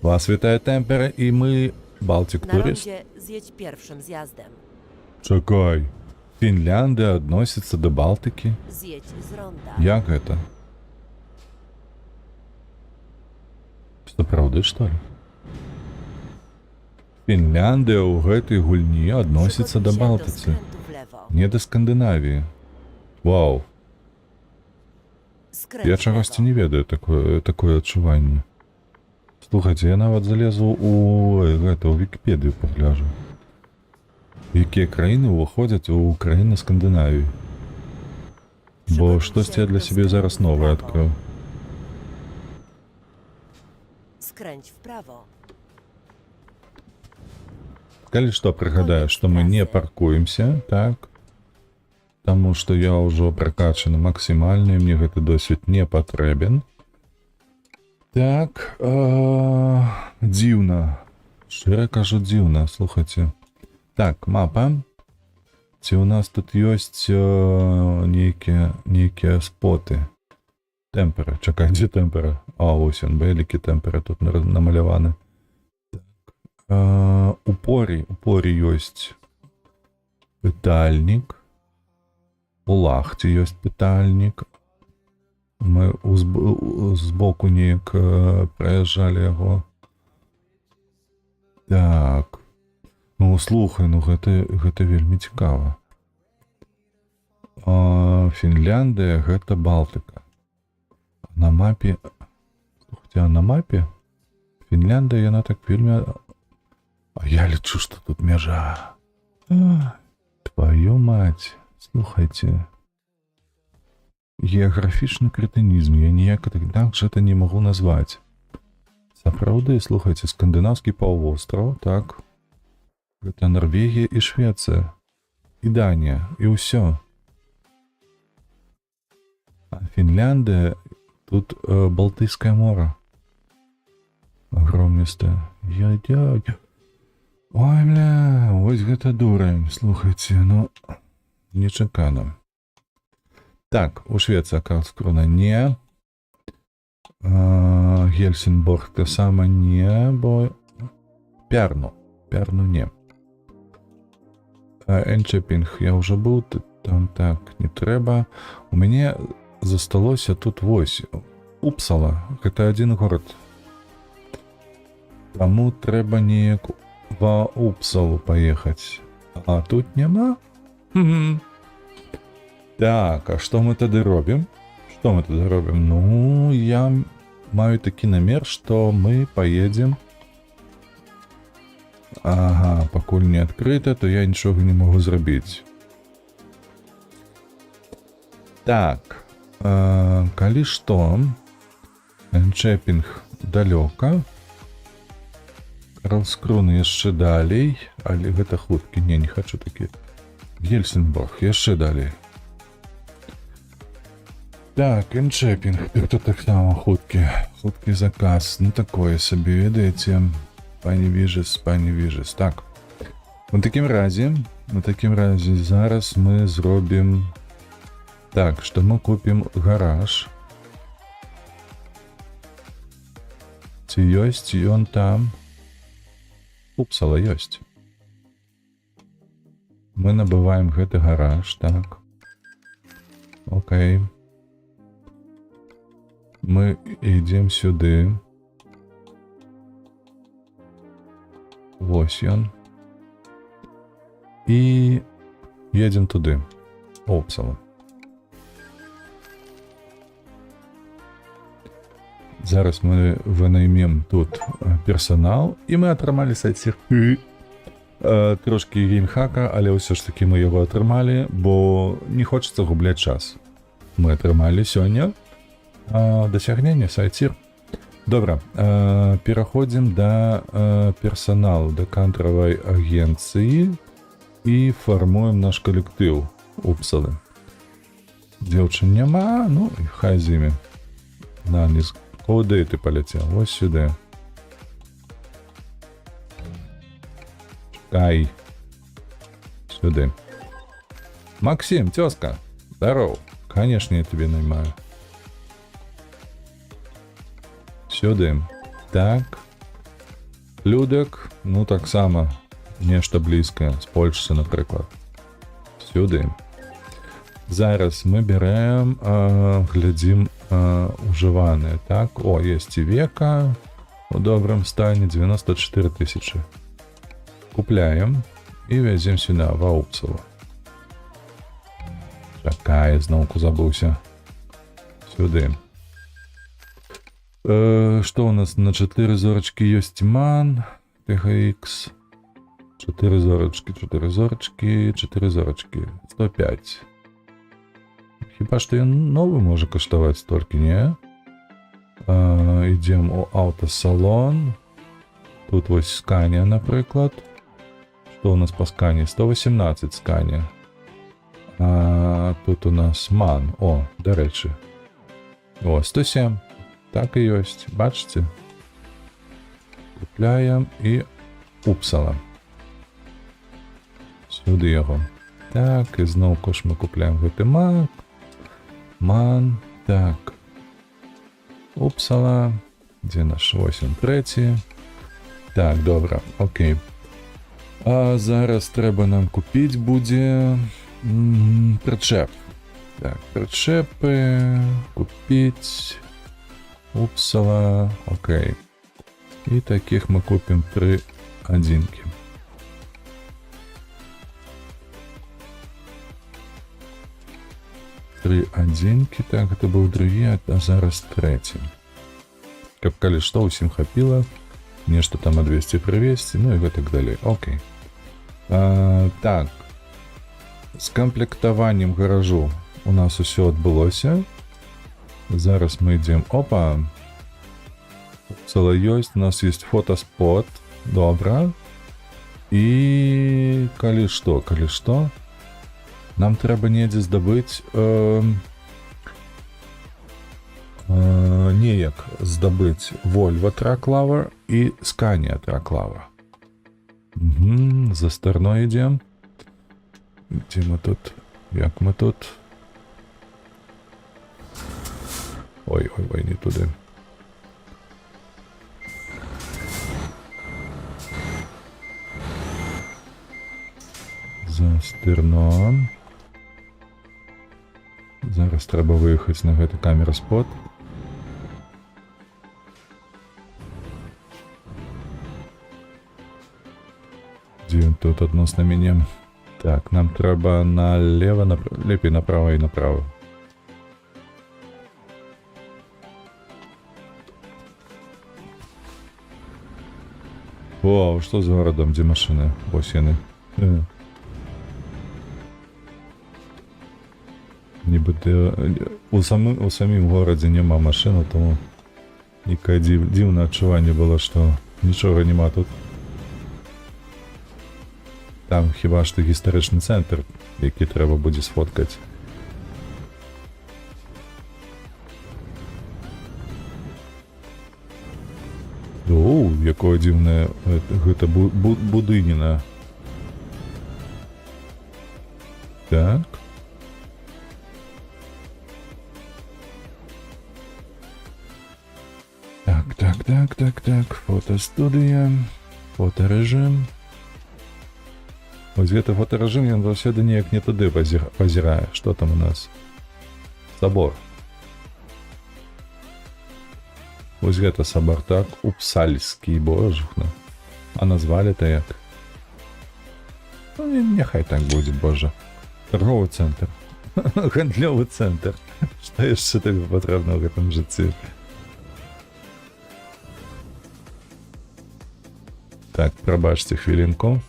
Вас вітае тэмпера, і мы Балтик Na турыст. rondzie zjedź pierwszym zjazdem. Чакай, Фінляндыя адносіцца да Балтыкі? Zjedź z ronda. Як гэта? Сапраўды, што ли? Фінляндыя ў гэтай гульні адносіцца да Przygotuj się do Балтыцы, skrętu w lewo. не да Скандынавіі. Вау, Skręć я w чагосьці lewo. не ведаю такое адчуванне. Слухайце, я нават залезу ў Вікіпедыю пагляжу. Якія краіны ўваходзяць у краіны Скандынавіі? Бо штосьці я для сябе зараз новае адкрыў. Skręć w prawo. Калі што, прыгадаю, што мы не паркуемся, так? Таму што я ўжо пракачаны максімальна, і мне гэты досвед не патрэбен. Так, дзіўна. Шчыра кажу, дзіўна, слухайце. Так, мапа. Ці ў нас тут ёсць нейкія споты? Тэмпера, чакай, дзе тэмпера? А, ось ён, вялікі тэмпера тут намаляваны. У порі ёсць пытальнік. У лахце ёсць пытальнік. Мы збоку неяк праязджалі яго. Так. Ну, слухай, ну гэта вельмі цікава. Фінляндыя гэта Балтыка. На мапе... Слухайце, а на мапе Фінляндыя, яна так вельмі... А я лічу, што тут мяжа. Твою мать, слухайце. Геаграфічны крэтынізм, я ніяк так жа это не магу назваць. Сапраўды, слухайце, скандынаўскі паўвостраў, так. Гэта Норвегія і Швецыя. І Данія, і ўсё. А Фінляндыя, тут Балтыйскае мора. Агромністае. Ой, бля, вось гэта дурань, слухайце, ну, нечакана. Так, у Швеція Карлскруна не. Гельсінборг те саме не, бо... Пярну не. Енчепінг я вже був, там так, не треба. У мяне засталося тут вось, Упсала, гэта один город. Таму трэба неяк ва Упсалу паехаць. А тут няма? Так, а што мы тады робім? Ну, я маю такі намер, што мы поедем. Ага, пакуль не адкрыта, то я нічога не магу зрабіць. Так, калі што, Енчепінг далёка. Карлскруна яшчэ далей, але гэта хуткі, не хачу такі. Гельсінборг яшчэ далей. Так, Енчепінг, гэта таксама хуткі заказ, ну такое сабе, ведаеце, пані Віжес, так. На такім разе зараз мы зробім так, што мы купім гараж. Ці ёсць ён там? Упсала ёсць. Мы набываем гэты гараж, так. Окей. Мы ідзем сюды. Вось ён. І едзем туды. Упсала. Зараз мы вынаймем тут персонал, і мы атрымалі сайт трошки геймхака, але ўсё ж таки мы яго атрымалі, бо не хочацца губляць час. Мы атрымалі сёння дасягненне сайт-сір. Добра, пераходзім да персоналу, да кантравай агенцыі і фармуем наш калектыў Упсалы. Дзеўчын няма, ну і хай з імі. На, не куды ты паляцеў? Вось сюды. Чакай. Сюды. Максим, тёзка, здоров. Конечно, я тебе наймаю. Сюды. Так. Людок, ну так само. Нешта блізкае. З Польшчы, напрыклад. Сюды. Зараз мы берем, глядзім ужываныя. Так, о, есть і века у добрым стане, 94 тысячи. Купляем і вязем сюда, в Упсалу. Чакай, зноўку забыўся. Сюды. Што у нас на 4 зорачкі ёсць Ман, THX. 4 зорачкі, 4 зорачкі, 4 зорачкі. 105. Хіба што ён новы можа каштаваць толькі, не? Ідзем у аўтасалон. Тут вось Сканія, напрыклад. Што у нас па Скані? 118 Сканія. Тут у нас Ман. О, дарэчы. О, 107. Так і ёсць. Бачыце? Купляем і Упсала. Сюды яго. Так, і зноўку ж мы купляем гэты Ман. Так. Упсала. Дзе наш 8-3? Так, добра, окей. А зараз трэба нам купіць будзе прычэп. Так, прычэпы. Купіць. Упсала. Окей. І такіх мы купім 3 адзінкі. Три адзінкі, так, гэта быў другі, а зараз трэці. Каб калі што, усім хапіла, нешта там адвесці прывесці, ну і гэтак далей. Окей. Так. З камплектаваннем гаражу у нас усё адбылося. Зараз мы ідзем. Опа! Цела ёсць, у нас ёсць фотаспот. Добра. І калі што, нам трэба недзе здабыць неяк здабыць Volvo Truck Lover і Scania Truck Lover. За старной ідзем. Дзе мы тут? Як мы тут? Ой, не туды. За Стерном. Зараз трэба выехаць на гэты камера-спот. Дзе ён тут адносна мяне? Так, нам трэба налево, лепей направо і направо. О, што з горадам, дзе машыны? Вось яны. Нібыта у самім горадзе няма машыны, тому нейкае дзіўнае адчуванне было, што нічога няма тут. Там хіба што гістарычны цэнтр, які трэба будзе сфоткаць. О, якое дзіўнае гэта будыніна. Так. Так. Фотостудія. Фоторежим. Ось гэты фоторежим, ён заўсёды неяк не туды пазірае. Што там у нас? Сабор. Ось гэта сабор, так? Упсальскі, божухна. А назвалі-то як? Ну, няхай так будзе, божа. Торговы цэнтр. Гандлёвы цэнтр. Што яшчэ табе патрэбна ў гэтым жыцці? Так, прабачце хвілінку.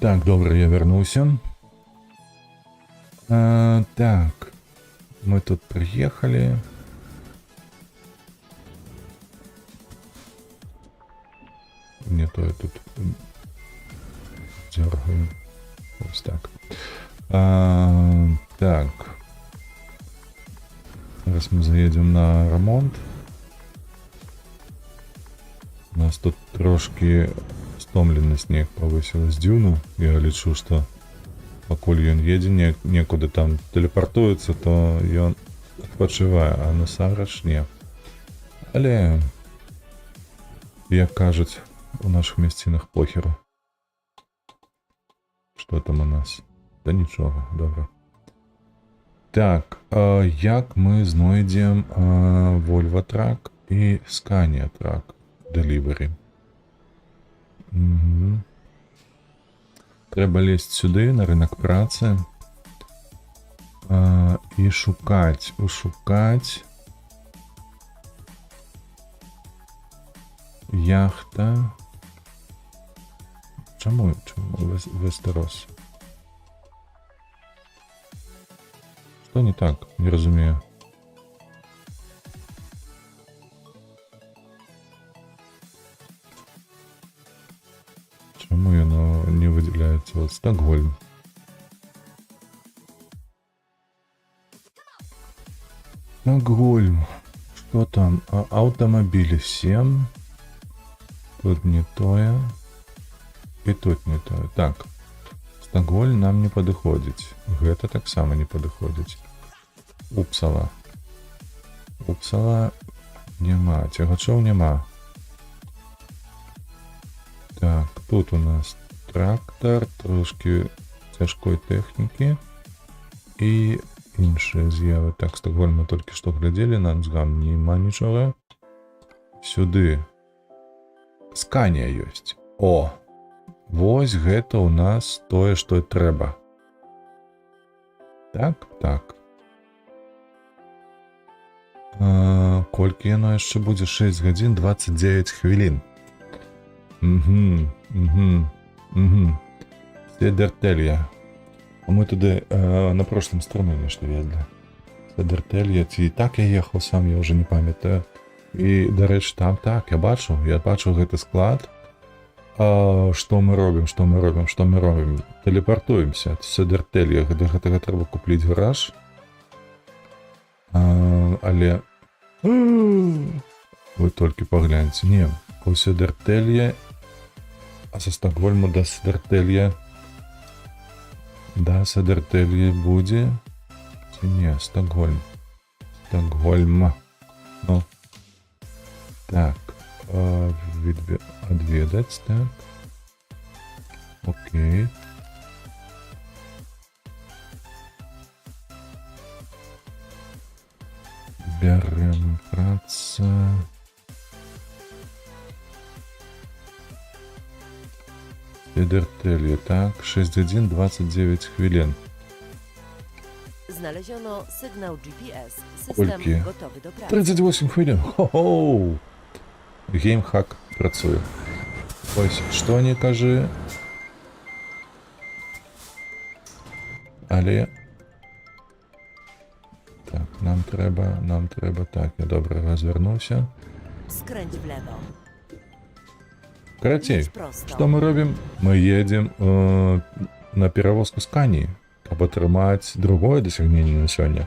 Так, добре, я вернуся. Так, мы тут приехали. Не то я тут дергаю. Вот так. Так. Зараз мы заедем на ремонт. У нас тут трошки стомлены снег повысилась дюну. Я лічу, что пакуль ён едзе некуды там телепортуецца, то ён адпачывае, а насамрэч не. Але, як кажуць у наших мясцінах, похеру. Что там у нас? Да нічога, добра. Так, як мы знойдзем Volvo Truck і Scania Truck Delivery? Угу. Трэба лезть сюды, на рынок працы, і шукаць яхта. Чаму Вестерос? Что не так? Не разумею. Чому оно не выделяется? Вот Стокгольм. Стокгольм. Что там? Автомобили 7. Тут не тое. И тут не тое. Так. Стокгольм нам не падыходзіць. Гэта таксама не падыходзіць. Упсала. Упсала няма. Цягачоў няма. Так, тут у нас трактор, трошки цяжкой тэхнікі і іншыя з'явы. Так, Стокгольм мы толькі што глядзелі, на Ансгам няма нічога. Сюды Сканія ёсць. О! Вось гэта у нас тое, што і трэба. Так, так. Колькі яно яшчэ будзе? 6 гадзін 29 хвілін. Седертелья. Мы туды на прошлом стороне нешта везли. Седертелья. Ці так я ехаў сам, я уже не памятаю. І, дарэчы, там так, я бачу гэты склад. Што мы робім? Телепортуемся. Седертелья. Для гэтага трэба купліць гараж. Але... Вы толькі пагляньце. Не, у Седертелья... А со Стокгольма до Седертелья... Да, Седертелья будзе... Ці не, Стокгольм. Стокгольм. Ну. Так. Адведаць, так. Окей. Бярем праца. Федертелі, так, 6:29 хвилин. Znaleziono sygnał GPS. Колькі? System gotowy do pracy. 38 хвилин. Хо-хоу! Геймхак працює. Ось, що не кажи. Але... Так, нам треба, так, я добре розвернувся. Skręć w lewo. Короче, Idź prosto. что мы робим? Мы едем на перевозку скані, каб атрымаць другое дасягненне на сёння.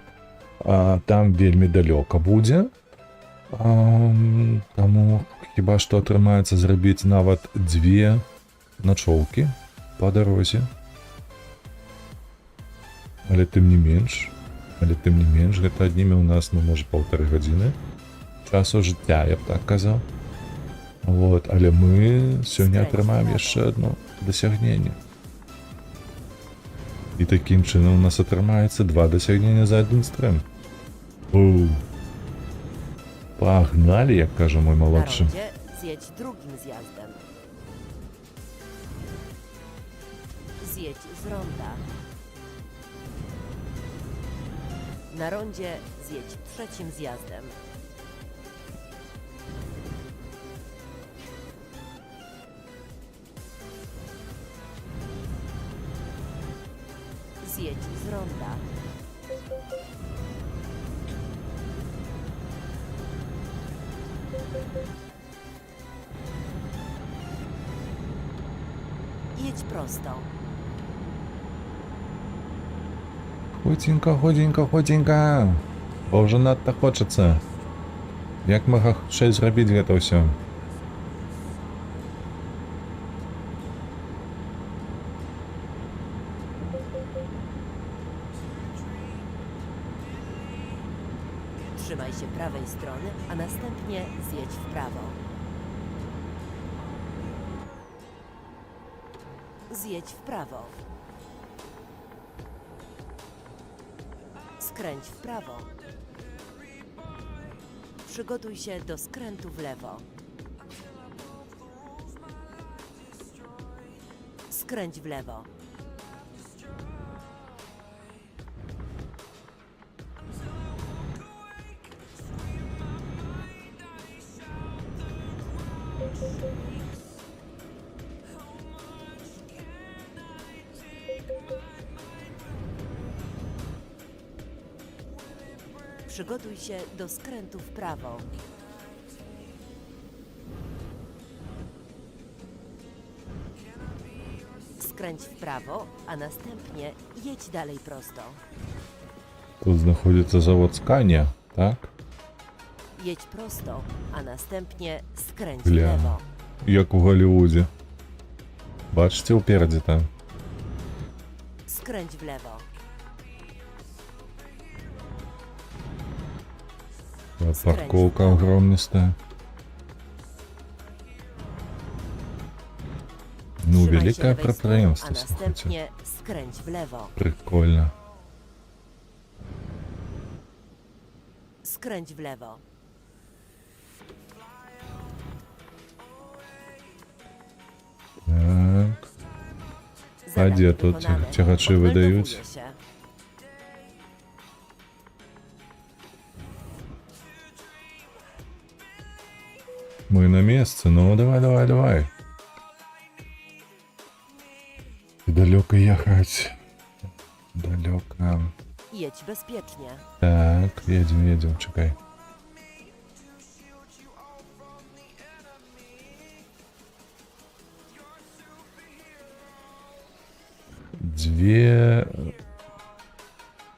А там вельмі далёка будзе. Таму хіба што атрымаецца зрабіць нават 2 начоўкі па дарозе. Але тым не менш, гэта адніме у нас, ну, можа, 1,5 гадзіны часу жыцця, я б так казаў. Вот, але мы сёння атрымаем яшчэ одно дасягненне. І такім чынам у нас атрымаецца 2 дасягнення за один стрим. Оу. Погнали, як каже мой Na молодший. rondzie zjedź drugim zjazdem. Zjedź z ronda. Na rondzie zjedź trzecim zjazdem. Zjedź z ronda. Jedź prosto. Худзенька. Бо вже надта хочацца. Як мага хутчэй зрабіць гэта ўсё? Trzymaj się prawej strony, a następnie zjedź w prawo. Zjedź w prawo. Skręć w prawo. Przygotuj się do skrętu w lewo. Skręć w lewo. Przygotuj się do skrętu w prawo. Skręć w prawo, a następnie jedź dalej prosto. Тут знаходиться завод Сканія, так? Jedź prosto, a następnie skręć w Бля. lewo. Як у Голлівуді. Бачите упереді там? Skręć w lewo. Парковка огромністая. Ну, Trzymaj się велике lewej strony, a підприємство, слухайте. następnie skręć w lewo. Прикольно. Skręć w lewo. Так. Zadanie gdzie to wykonane. ciachaczy wydają? Odmeldowuję się. Мы на месте, ну давай. Далеко ехать. Далеко. Jedź bezpiecznie. Так, едем, чекай. Две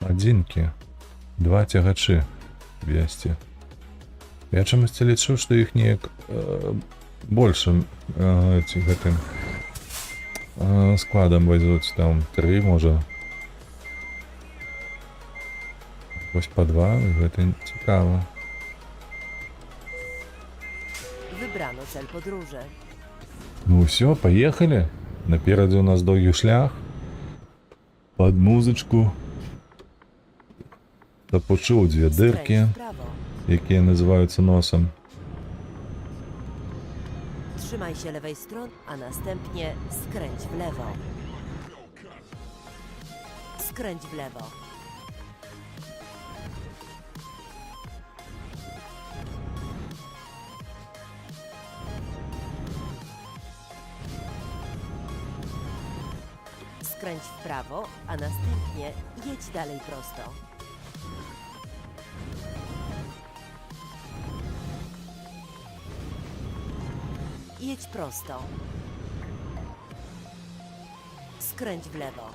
адзінкі, 2 цягачы весці. Я чамусьці лічу, што іх неяк большым гэтым складам везуць, там 3 можа. Вось па 2, гэта цікава. Wybrano cel podróży. Ну все, поехали. Напереди у нас долгий шлях. Под музычку. Запушил 2 Skręć дырки. w prawo. якія называюцца носам. Trzymaj się lewej strony, a następnie skręć w lewo. Skręć w lewo. Skręć w prawo, a następnie jedź dalej prosto. Jedź prosto. Skręć w lewo.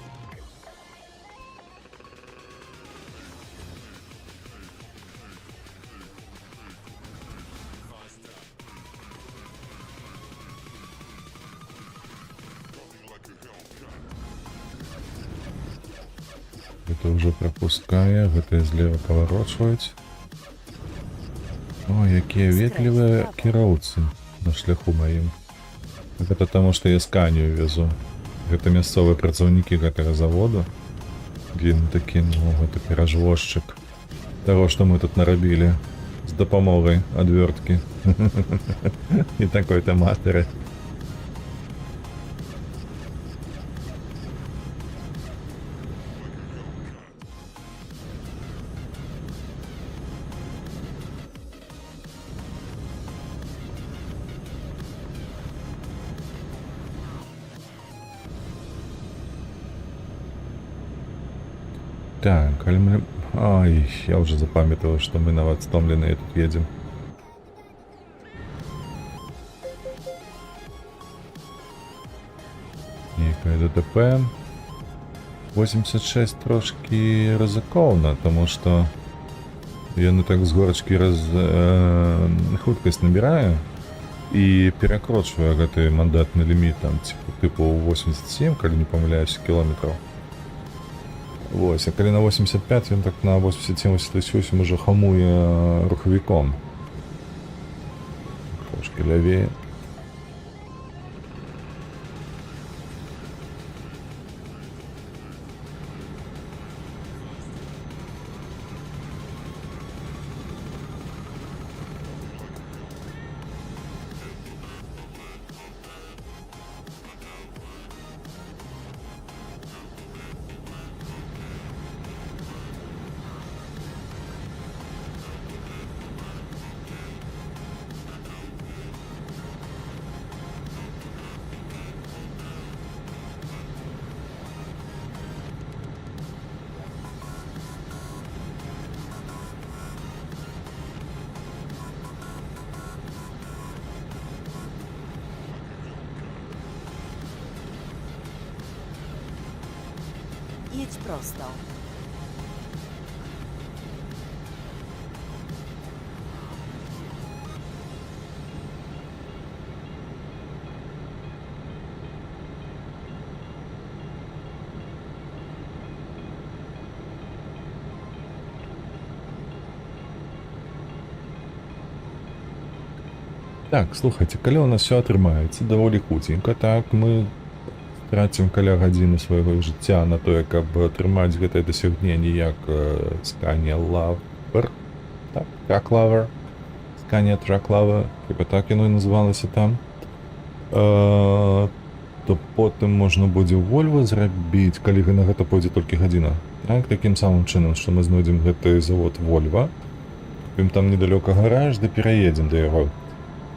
Гэта ўжо прапускае, гэта злева паварочваюць. О, якія ветлівыя кіроўцы на шляху маім. Гэта таму, што я сканію везу. Гэта мясцовыя працаўнікі гэтага заводу. Він такі, ну, гэта перажвозчык таго, што мы тут нарабілі з дапамогай адвёрткі. І такой-то матары. Так, але мы... Ай, я уже запамятовал, что мы нават стомленные тут едем. Некое ДТП. 86 трошки рызыкоўна, тому что яны так з горачкі хуткасць набірае і перакрочвае гэты мандатны ліміт, там, типу 87, калі не памыляюсь, кілометраў. Вось, а калі на 85, ён так на 87-88 уже хамуе рухавіком. Трошки лявее. Jedź prosto. Так, слухайте, калі у нас все атрымаецца даволі хутенька, так мы трацім каля гадзіны свайго жыцця на тое, каб атрымаць гэтае дасягненне як Scania Lover, так, Truck Lover, Scania Truck Lover, хіба так яно і называлася там, то потым можна будзе Volvo зрабіць, калі на гэта пойдзе толькі гадзіна. Так, такім самым чынам, што мы знойдзем гэты завод Volvo, купім там недалёка гараж, да пераедзем да яго.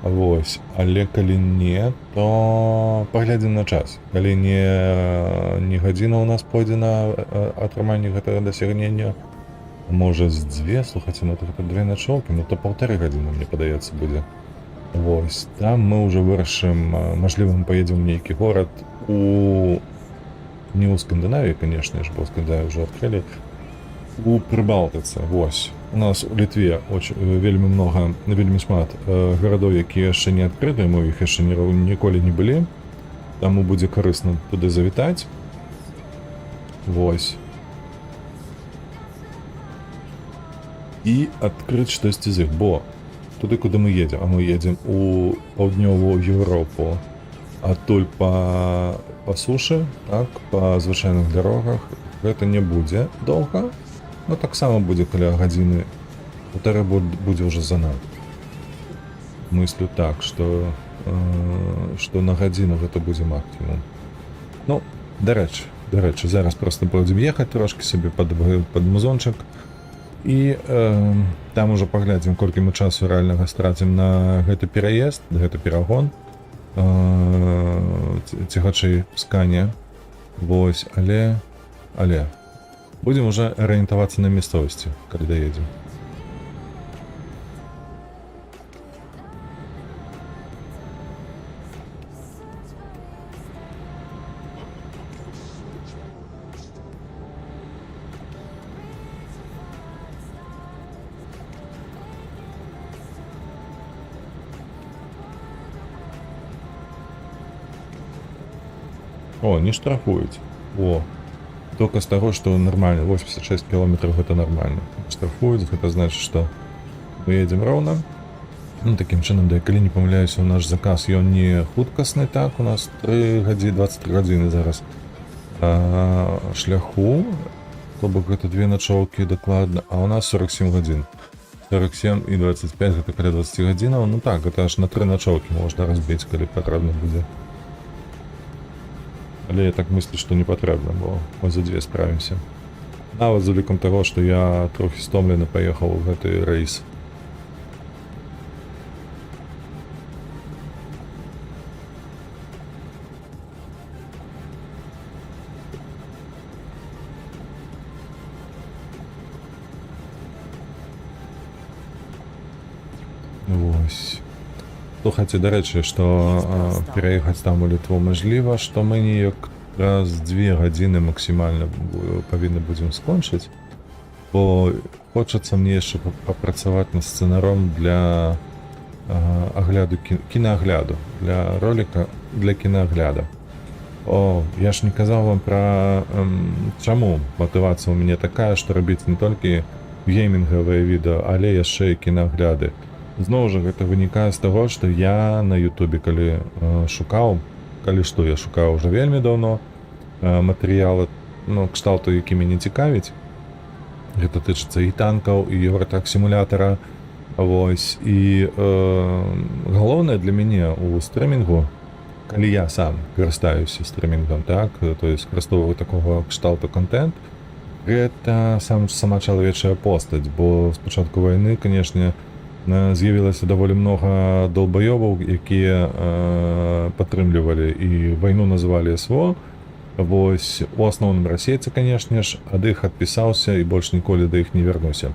Вось, але калі не, то паглядзім на час. Калі не гадзіна у нас пойдзе на атрыманне гэтага дасягнення, можа з дзве, слухайце, ну гэта 2 начоўкі, ну то 1,5 гадзіны, мне падаецца, будзе. Вось, там мы ўжо вырашым, мажліва, мы паедзем у нейкі горад не ў Скандынавіі, канешне ж, бо Скандынавію ўжо адкрылі, у Прыбалтыцы, вось. У нас у Літве вельмі шмат гарадоў, якія яшчэ не адкрыты, мы іх яшчэ ніколі не былі, таму будзе карысна туды завітаць. Вось. І адкрыць штосьці з іх, бо туды, куды мы едзем, а мы едзем у паўднёвую Еўропу, адтуль па сушы, так, па звычайных дарогах, гэта не будзе доўга, но таксама будзе каля гадзіны полтора будзе ўжо занадта. Мыслю так, што на гадзіну гэта будзе максімум. Ну, дарэчы, зараз просто будзем ехаць трошки сабе пад музончык і там ужо паглядзім, колькі мы часу рэальнага страцім на гэты пераезд, гэты перагон, цягачэй скане. Вось, але будзем уже арыентавацца на мясцовасці, калі даедзем. О, не штрафуюць. О, только з таго, што нармальна, 86 кілометраў гэта нармальна. Штрафуюць, гэта значыць, што мы едзем роўна. Ну, такім чынам, да, калі не памыляюся, у наш заказ, ён не хуткасны, так, у нас 23 гадзіны зараз шляху, то бок гэта 2 начоўкі дакладна, а у нас 47 гадзін. 47 і 25, гэта каля 20 гадзінаў, ну так, гэта аж на 3 начоўкі можна разбіць, калі патрэбна будзе. Але я так мыслю, што не патрэбна, бо мы за 2 справімся. Нават з улікам таго, што я трохі стомлены паехаў у гэты рэйс. Вось. Слухайце, дарэчы, што пераехаць там у Літву мажліва, што мы неяк раз 2 гадзіны максімальна павінны будзем скончыць, бо хочацца мне яшчэ папрацаваць над сцэнаром для агляду кінаагляду, для роліка для кінаагляда. О, я ж не казаў вам пра чаму матывацыя ў мяне такая, што рабіць не толькі геймінгавыя відэо, але яшчэ і кінаагляды. Зноў жа, гэта вынікае з таго, што я на Ютубе, калі шукаў, я шукаў уже вельмі даўно матэрыялы, ну, кшталту, які мяне цікавіць. Гэта тычыцца і танкаў, і Евротак сімулятара. Вось, і галоўнае для мяне ў стрымінгу, калі я сам карыстаюся стрымінгам, так, то есть выкарыстоўваю такога кшталту контент, гэта сама чалавечая постаць, бо з пачатку вайны, канешне, з'явілася даволі многа долбаёбаў, якія падтрымлівалі і вайну назвалі СВО. Вось, у асноўным расейцы, канешне ж, ад іх адпісаўся і больш ніколі да іх не вярнуся.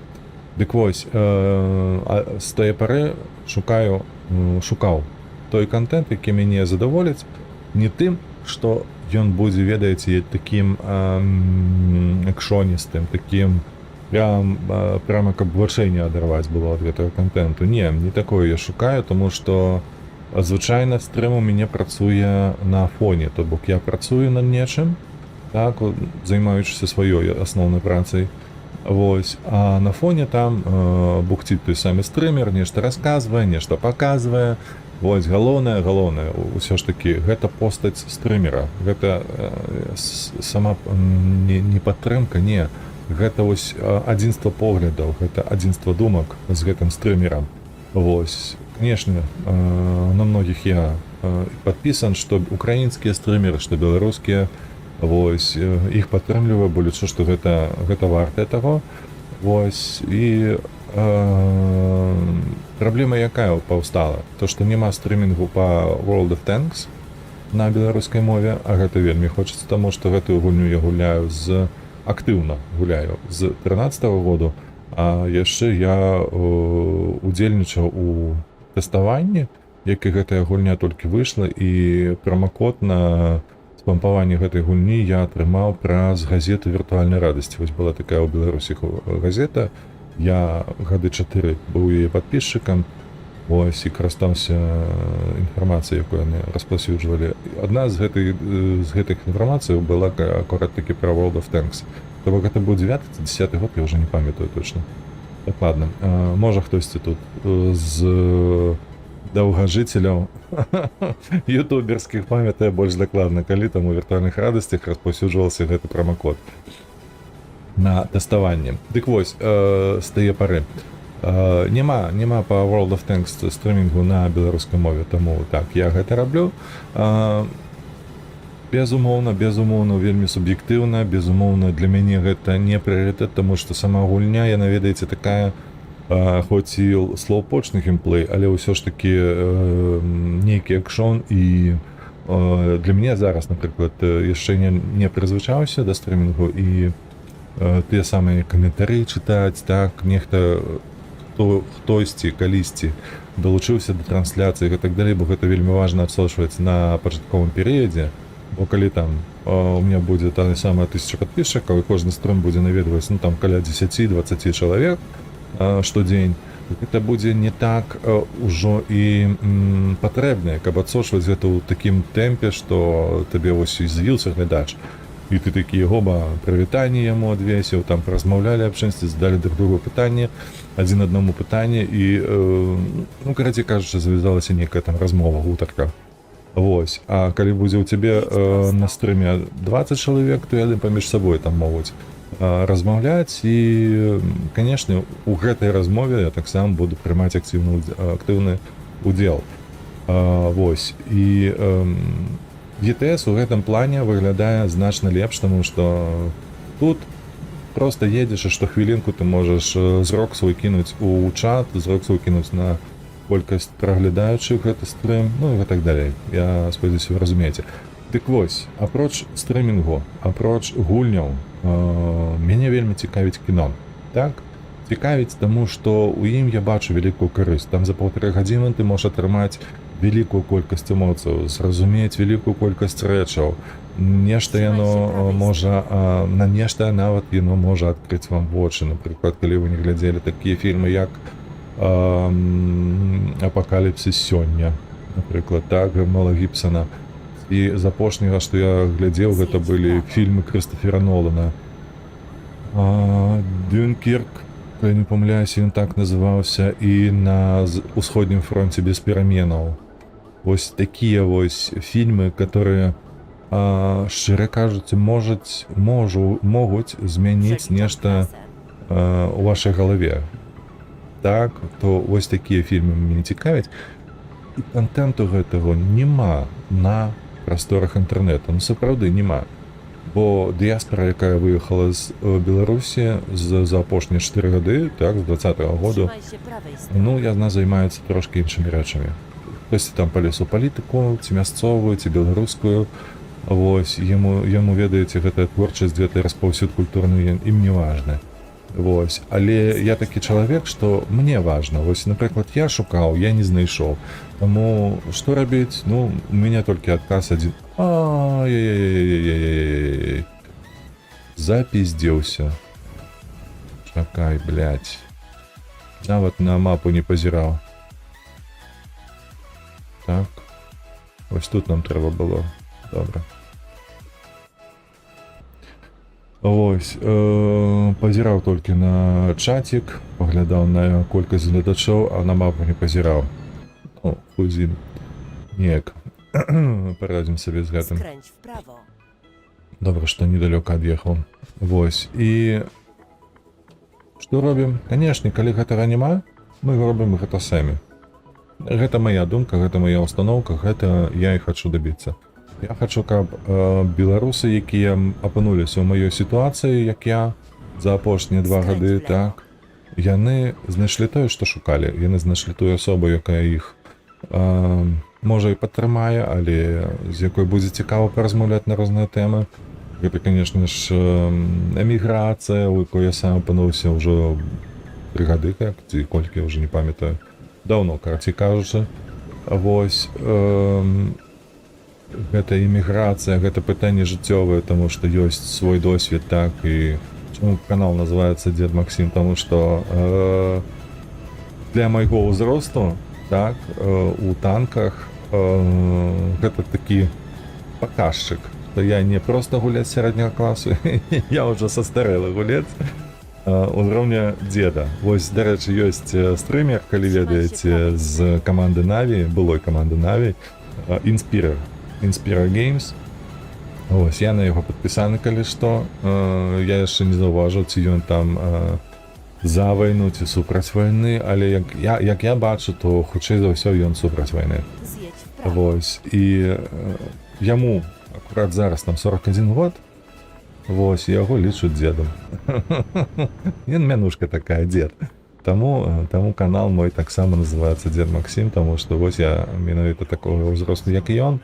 Дык вось, з тае пары шукаў той контент, які мяне задаволіць, не тым, што ён будзе, ведаеце, такім экшоністым, такім прямо каб вачэнне адарваць было ад гэтага контенту. Не такое я шукаю, тому што звычайна стрым у мяне працуе на фоне, то бок я працую над нечым, так, займаючыся сваёй асноўнай працай. Вось, а на фоне там бухціць той самы стрымер, нешта расказвае, нешта паказвае. Вось, галоўнае, ўсё ж такі, гэта постаць стрымера, гэта сама не падтрымка, не. Гэта вось адзінства поглядаў, гэта адзінства думак з гэтым стрымерам. Вось, канешне, на многіх я падпісан, што украінскія стрымеры, што беларускія, вось, іх падтрымліваю, бо лічу, што гэта вартае таго. Вось, і праблема якая паўстала? То, што няма стрымінгу па World of Tanks на беларускай мове, а гэта вельмі хочацца, таму што гэтую гульню я гуляю актыўна гуляю з 13-го году, а яшчэ я удзельнічаў у тэставанні, як і гэтая гульня толькі выйшла, і промакод на спампаванне гэтай гульні я атрымаў праз газету «Віртуальнай радасці». Вось была такая ў Беларусі газета, я гады 4 быў яе падпісчыкам, ось, і карыстаўся інфармацыяй, якую яны распаўсюджвалі. Адна з гэтых інфармацый была акурат такі пра World of Tanks. То бок гэта быў 9-10 год, я ўжо не памятаю точна. Дакладна. Можа хтосьці тут з даўгажыцеляў ютуберскіх памятае больш дакладна, калі там у «Віртуальных радасцях» распаўсюджваўся гэты промакод на тэставанне. Дык вось, з тае пары Няма па World of Tanks стрымінгу на беларускай мове, таму так, я гэта раблю. Безумоўна, вельмі суб'ектыўна, безумоўна, для мяне гэта не прыярытэт, таму што сама гульня, яна, ведаеце, такая, хоць і слоўпочны геймплей, але ўсё ж такі нейкі экшон, і для мяне зараз, напрыклад, яшчэ не прызвычаўся да стрымінгу, і тыя самыя каментары чытаць, так, нехта хтосьці, калісьці далучыўся да трансляцыі і так далей, бо гэта вельмі важна адсочваць на пачатковым перыядзе, бо калі там у меня будзе тая самая 1000 падпісчыкаў і кожны стрым будзе наведваць, ну там каля 10-20 чалавек штодзень, гэта будзе не так ужо і патрэбна, каб адсочваць гэта ў такім тэмпе, што табе вось і з'явіўся глядач, і ты такі гоба прывітанне яму адвесіў, там паразмаўлялі аб чымсьці, задалі друг другу пытанне, адзін аднаму пытанне, і ну, карацей кажучы, завязалася нейкая там размова, гутарка. Вось, а калі будзе ў цябе на стрыме 20 чалавек, то яны паміж сабой там могуць размаўляць, і, канешне, у гэтай размове я таксама буду прымаць актыўны удзел. Вось, і ETS у гэтым плане выглядае значна лепш, таму што тут проста едзеш, і штохвілінку ты можаш зрок свой кінуць у чат, зрок свой кінуць на колькасць праглядаючых гэты стрым, ну і так далей. Я спадзяюся, вы разумееце. Дык вось, апроч стрымінгу, апроч гульняў, мяне вельмі цікавіць кіно. Так? Цікавіць, таму што ў ім я бачу вялікую карысць. Там за 1,5 гадзіны ты можаш атрымаць вялікую колькасць эмоцыяў, зразумець вялікую колькасць рэчаў. Нешта яно можа, на нешта нават яно можа адкрыць вам вочы. Напрыклад, калі вы не глядзелі такія фільмы, як «Апакаліпсіс сёння», напрыклад, так, Мела Гібсона. І з апошняга, што я глядзеў, гэта былі фільмы Крыстофера Нолана. «Дюнкерк», калі не памыляюся, ён так называўся, і на ўсходнім фронце без пераменаў. Вось такія вось фільмы, которые, шчыра кажучы, могуць змяніць нешта у вашай галаве. Так, то вось такія фільмы мяне цікавяць. І контенту гэтага няма на прасторах інтэрнэта. Ну, сапраўды, няма. Бо дыяспара, якая выехала з Беларусі за апошнія 4 гады, так, з 20-го году, ну, яна займаецца трошкі іншымі рэчамі. Хтосьці там палез у палітыку, ці мясцовую, ці беларускую. Вось, яму, ведаеце, гэтая творчасць, гэты распаўсюд культурны, ім не важна. Вось, але я такі чалавек, што мне важна. Вось, напрыклад, я шукаў, я не знайшоў. Таму што рабіць? Ну, у мяне толькі адказ адзін. Ай-яй-яй-яй-яй-яй-яй. Запиздзеўся. Чакай, блядь. Нават на мапу не пазіраў. Так. Вось тут нам трэба было. Добра. Вось, пазіраў толькі на чатик, паглядаў на колькасць гледачоў, а на мапу не пазіраў. Ну, хуй неяк. Парадзім сабе з гэтым. Добра, што недалёка ад'ехаў. Вось, і што робім? Канешне, калі гэтага няма, мы робім гэта самі. Гэта мая думка, гэта мая установка, гэта я і хачу дабіцца. Я хачу, каб беларусы, якія апынуліся ў маёй сітуацыі, як я за апошнія 2 гады, так, яны знайшлі тое, што шукалі. Яны знайшлі тую асобу, якая іх можа і падтрымае, але з якой будзе цікава паразмаўляць на розныя тэмы. Гэта, канешне ж, эміграцыя, у якой я сам апынуўся ўжо 3 гады, як, ці колькі, ўжо не памятаю. Даўно, карацей кажучы. Вось, гэта эміграцыя, гэта пытанне жыццёвае, таму што ёсць свой досвед, так, і чаму канал называецца Дзед Максім, таму што для майго ўзросту, так, у танках гэта такі паказчык, што я не проста гулец сярэдняга класу, я ўжо састарэлы гулец узроўня дзеда. Вось, дарэчы, ёсць стрымер, калі ведаеце, з каманды Na'Vi, былой каманды Na'Vi, Inspira Games. Ось, я на яго падпісаны, калі што. Я яшчэ не заўважыў, ці ён там за вайну ці супраць вайны, але як я бачу, то хутчэй за ўсё ён супраць вайны. З'едź w prawo. Вось, і яму акурат зараз там 41 год, вось, яго лічуць дзедам. Ён мянушка такая, дзед. Таму канал мой таксама называецца Дзед Максім, таму што вось я менавіта такога ўзросту, як і ён.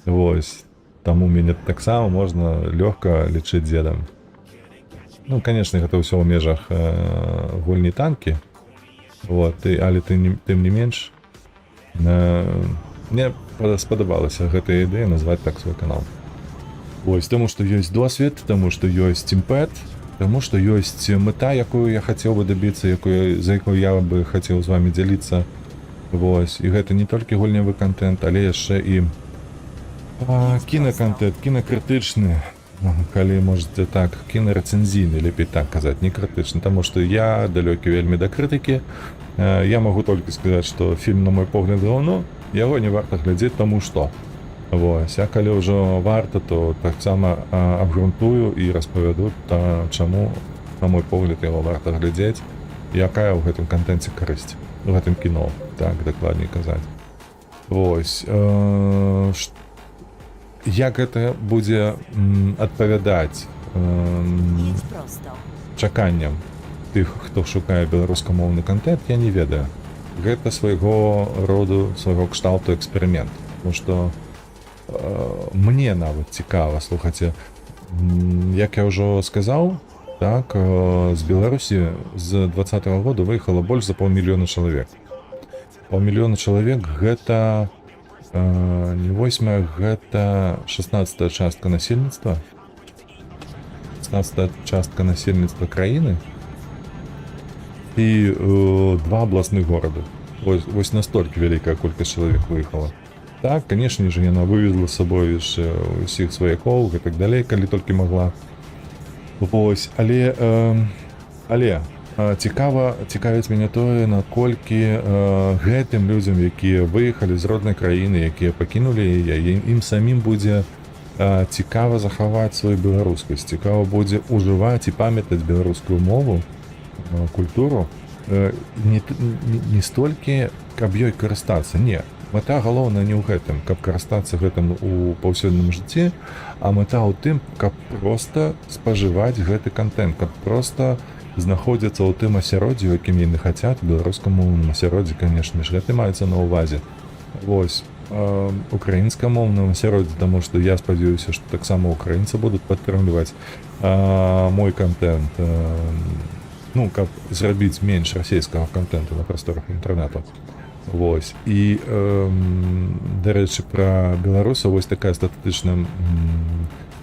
Вось, таму мяне таксама можна лёгка лічыць дзедам. Ну, конечно, гэта ўсё ў межах гульні танкі. Вот, але тым не менш, мне спадабалася гэтая ідэя назваць так свой канал. Вось, таму што ёсць досвед, таму што ёсць імпэт, таму што ёсць мэта, якую я хацеў бы дабіцца, за якую я бы хацеў з вами дзяліцца. Вось, і гэта не толькі гульнявы контент, але яшчэ і кінаконтент, кінакрытычны, калі можете так, кінарэцэнзійны, лепей так казаць, не крытычны, таму што я далёкі вельмі да крытыкі. Я магу толькі сказаць, што фільм, на мой погляд, гаўно, яго не варта глядзець, таму што. Вось, а калі ўжо варта, то таксама абгрунтую і распавяду, чаму, на мой погляд, яго варта глядзець, якая ў гэтым контенце карысць, у гэтым кіно, так дакладней казаць. Вось, як гэта будзе адпавядаць Idź prosto. чаканням тых, хто шукае беларускамоўны контент, я не ведаю. Гэта свайго роду, свайго кшталту эксперымент. Тому што мне нават цікава, слухайце, як я ўжо сказаў, так, з Беларусі з 2020 года выехала больш за 500 000 чалавек. 500 000 чалавек гэта не 8, гэта 16-та частка насельніцтва. 16-та частка насельніцтва краіны і 2 абласных горады. Вось настолькі вялікая колькасць чалавек выехала. Так, конечно же, яна вывезла з сабой яшчэ ўсіх сваякоў і так далей, калі толькі магла. Вось, але цікавіць мяне тое, наколькі гэтым людзям, якія выехалі з роднай краіны, якія пакінулі яе, ім самім будзе цікава захаваць сваю беларускасць, цікава будзе ўжываць і памятаць беларускую мову, культуру, не столькі, каб ёй карыстацца, не. Мэта галоўная не ў гэтым, каб карыстацца гэтым у паўсёдным жыцці, а мэта ў тым, каб проста спажываць гэты контент, каб проста знаходзіцца ў тым асяроддзі, у якім яны хацяць, беларускамоўным асяроддзі, канешне ж, гэта маецца на ўвазе. Вось, украінскамоўным асяроддзі, таму што я спадзяюся, што таксама украінцы будуць падтрымліваць мой контент, ну, каб зрабіць менш расійскага контенту на прасторах інтэрнэту. Вось, і, дарэчы, пра беларусаў вось такая статыстычная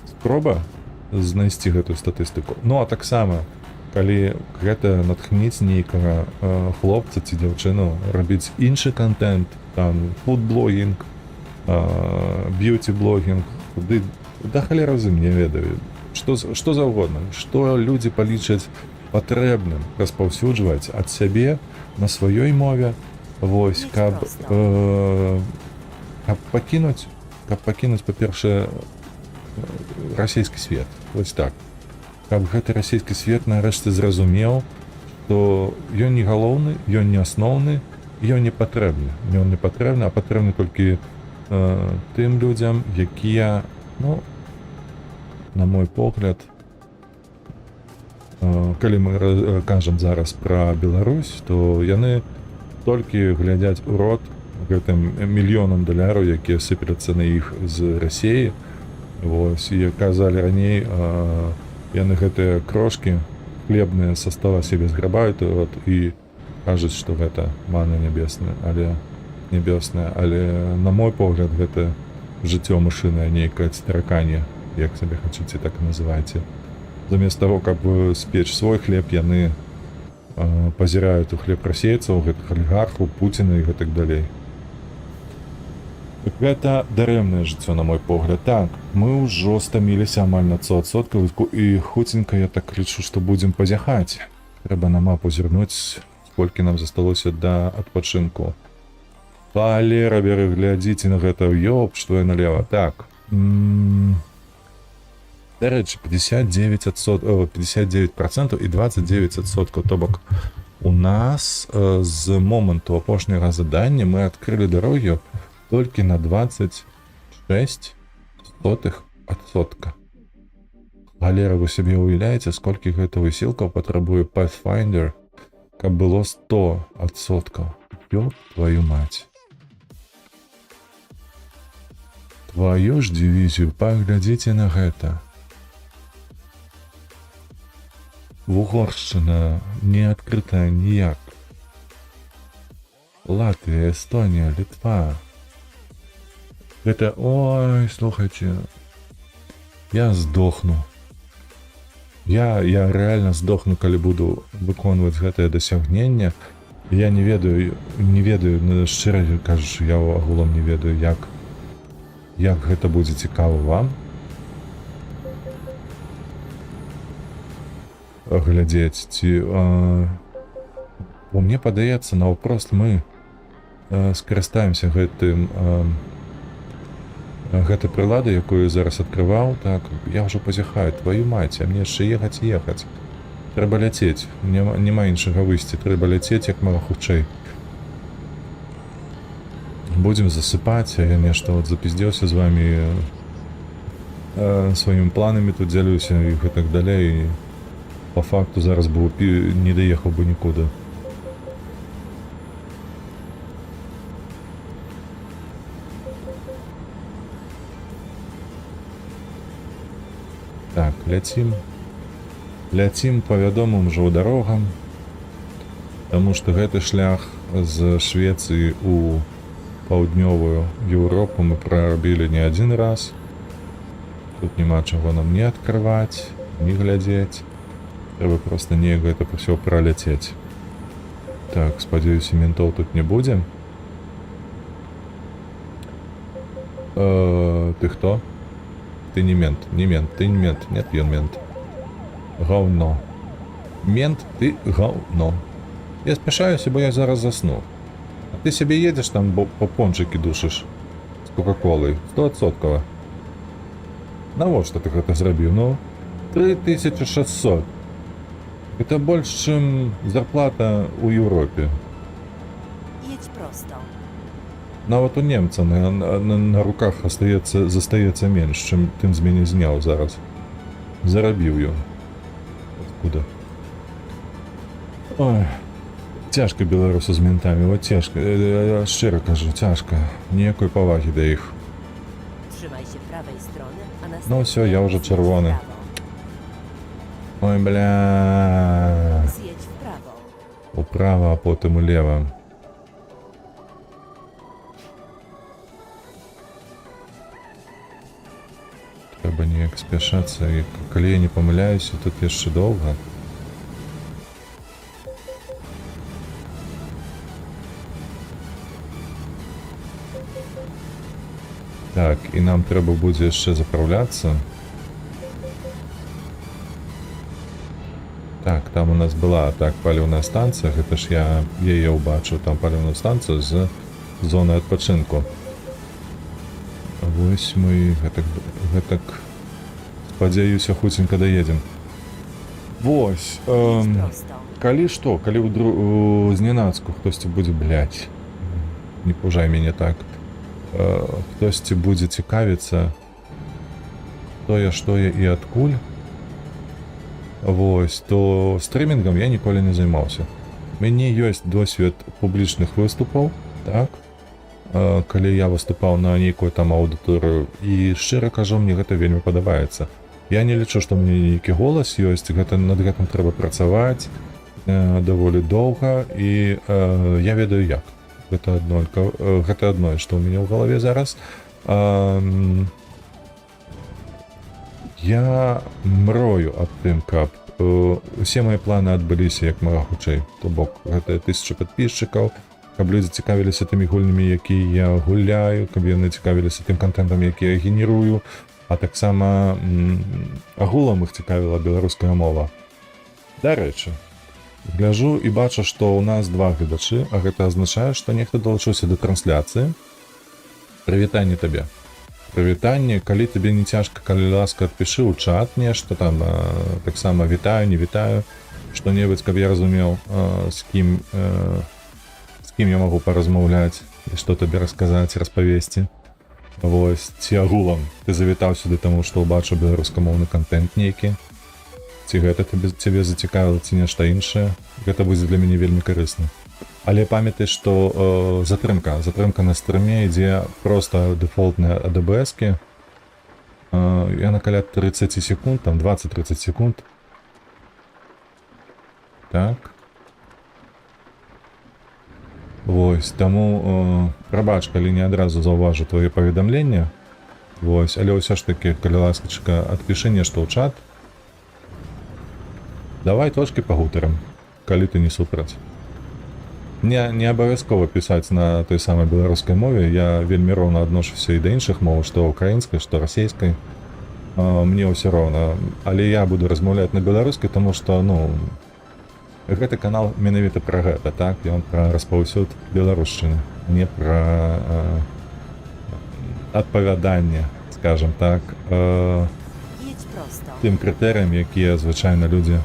спроба знайсці гэтую статыстыку. Ну, а таксама, калі гэта натхніць нейкага хлопца ці дзяўчыну рабіць іншы контент, там, фуд-блогінг, б'юті-блогінг, да халера разум не ведаю, што заўгодна, што людзі палічаць патрэбным распаўсюджваць ад сябе на сваёй мове, вось, каб пакінуць, па-першае, расійскі свет, вось так. Каб гэты расійскі свет нарэшце зразумеў, што ён не галоўны, ён не асноўны, ён не патрэбны. Ён не патрэбны, а патрэбны толькі тым людзям, якія, ну, на мой погляд, калі мы кажам зараз пра Беларусь, то яны толькі глядяць у рот гэтым мільёнам даляраў, якія сыпляцца на іх з Расіі. Вось, і казалі раней, яны гэтыя крошкі хлебныя са стола себе зграбаюць і кажуць, што гэта мана нябесная, але на мой погляд гэта жыццё мышынае нейкае тараканне, як сабе хачыце, так і называйце. Замест таго, каб спеч свой хлеб, яны пазіраюць у хлеб расейцаў, гэтых алігархаў, Пуціна і гэтак далей. Гэта дарэмнае жыццё, на мой погляд. Так, мы ўжо стаміліся амаль на 100%, і хуценька я так лічу, што будзем пазяхаць. Трэба на мапу зірнуць, сколькі нам засталося да адпачынку. Валера, глядзіце на гэта, ёп, што я налева. Так. Дарэчы, 59% і 29%, то бок у нас з моманту апошняга задання мы адкрылі дарогу толькі на 26%. Галера, вы сабе уяўляеце, сколькі гэта высілкаў патрабуе Pathfinder, каб было 100%. Ёб твою мать. Твою ж дивізію, паглядзіце на гэта. Угоршчына не адкрытая ніяк. Латвія, Эстонія, Літва. Гэта, ой, слухайце, я здохну. Я реально здохну, калі буду выконваць гэтае дасягненне. Я не ведаю, шчыра кажучы, я агулам не ведаю, як гэта будзе цікава вам. Глядзець, ці... Мне падаецца, наўпрост мы скарыстаемся гэтай прыладай, якую зараз адкрываў. Так, я ўжо пазяхаю, твою мать, а мне яшчэ ехаць. Трэба ляцець, няма іншага выйсця, трэба ляцець як мага хутчэй. Будзем засыпаць, а я нешта запиздзеўся з вамі, сваімі планамі тут дзялюся і гэтак далей. По факту зараз бы не доехал бы никуда. Так, ляцім по вядомым жа дарогам, таму што гэты шлях з Швецыі у паўднёвую Еўропу мы прарабілі не адзін раз. Тут няма чаго нам не адкрываць, не глядзець. Трэба проста неяк гэта ўсё праляцець. Так, спадзяюся, ментоў тут не будзе. Ты хто? Ты не мент, ты не мент. Нет, ён мент. Говно. Мент, ты говно. Я спяшаюся, бо я зараз засну. А ты сябе едзеш там, бо пончыкі душыш з кока-колай. 100%. Навошта ты гэта зрабіў? Ну, 3600. Это больше, чем зарплата у Европе. Едь просто. Нават у немца на руках застаецца менш, чым тым з мяне зняў зараз. Зарабіў ён. Откуда? Ой, цяжка беларусу з ментамі, вот цяжка. Я шчыра кажу, цяжка. Ніякой павагі да іх. Trzymaj się prawej strony, a następnie... Ну все, я уже czerwony. Ой, бля. Zjedź w prawo. Управа, а потым улева. Трэба неяк спяшацца, і калі я не памыляюся, тут яшчэ доўга. Так, і нам трэба будзе яшчэ заправляцца. Так, там у нас была так паліўная станцыя, гэта ж я яе ўбачыў, там паліўную станцыю з зоны адпачынку. Вось мы гэтак спадзяюся, хуценька даедзем. Вось, калі што, калі знянацку хтосьці будзе, блядь, не пужай мяне так, хтосьці будзе цікавіцца, хто я, што я і адкуль, вось, то стрымінгам я ніколі не займаўся. У мяне ёсць досвед публічных выступаў, так, калі я выступаў на нейкую там аўдыторыю, і шчыра кажу, мне гэта вельмі падабаецца. Я не лічу, што мне нейкі голас ёсць, над гэтым трэба працаваць даволі доўга, і я ведаю як. Гэта адно, што ў мяне ў галаве зараз. Я мрою аб тым, каб усе мае планы адбыліся як мага хутчэй. То бок, гэта 1000 падпісчыкаў, каб людзі цікавіліся тымі гульнямі, якія я гуляю, каб яны цікавіліся тым кантэнтам, які я генерую, а таксама агулам іх цікавіла беларуская мова. Дарэчы, гляжу і бачу, што ў нас 2 гледачы, а гэта азначае, што нехта далучыўся да трансляцыі. Прывітанне табе. прывітанне, калі табе не цяжка, калі ласка, адпішы ў чат нешта там, таксама вітаю, не вітаю, што-небудзь, каб я разумеў, з кім я магу паразмаўляць і што табе расказаць, распавесці. Вось, ці агулам ты завітаў сюды таму, што ўбачыў беларускамоўны контент нейкі, ці гэта цябе зацікавіла, ці нешта іншае, гэта будзе для мяне вельмі карысна. Але памятай, што затрымка на стрыме ідзе проста дэфолтныя ADBS-кі, яна каля 30 секунд, там 20-30 секунд. Так. Вось, таму прабач, калі не адразу заўважу твоje паведамленне. Вось, але ўсё ж такі, калі ласкачка, адпішы нешта ў чат. Давай трошкі пагутарым, калі ты не супраць. Не абавязкова пісаць на той самай беларускай мове, я вельмі роўна адношуся і да іншых моў, што украінскай, што расейскай. Мне ўсё роўна, але я буду размаўляць на беларускай, таму што, гэты канал менавіта пра гэта, так? Ён пра распаўсюд беларушчыны, не пра адпавяданне, скажам так, тым крытэрыям, якія звычайна людзі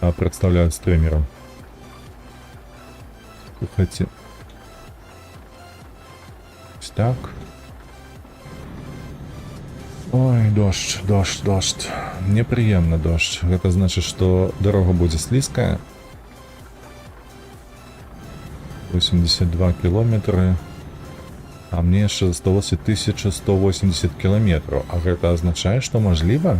прадстаўляюць стрымерам. Слухайце. Так. Ой, дождь. Непрыемна дождь. Гэта значыць, што дарога будзе слізкая. 82 кілометры. А мне яшчэ засталося 1180 кілометраў. А гэта азначае, што мажліва?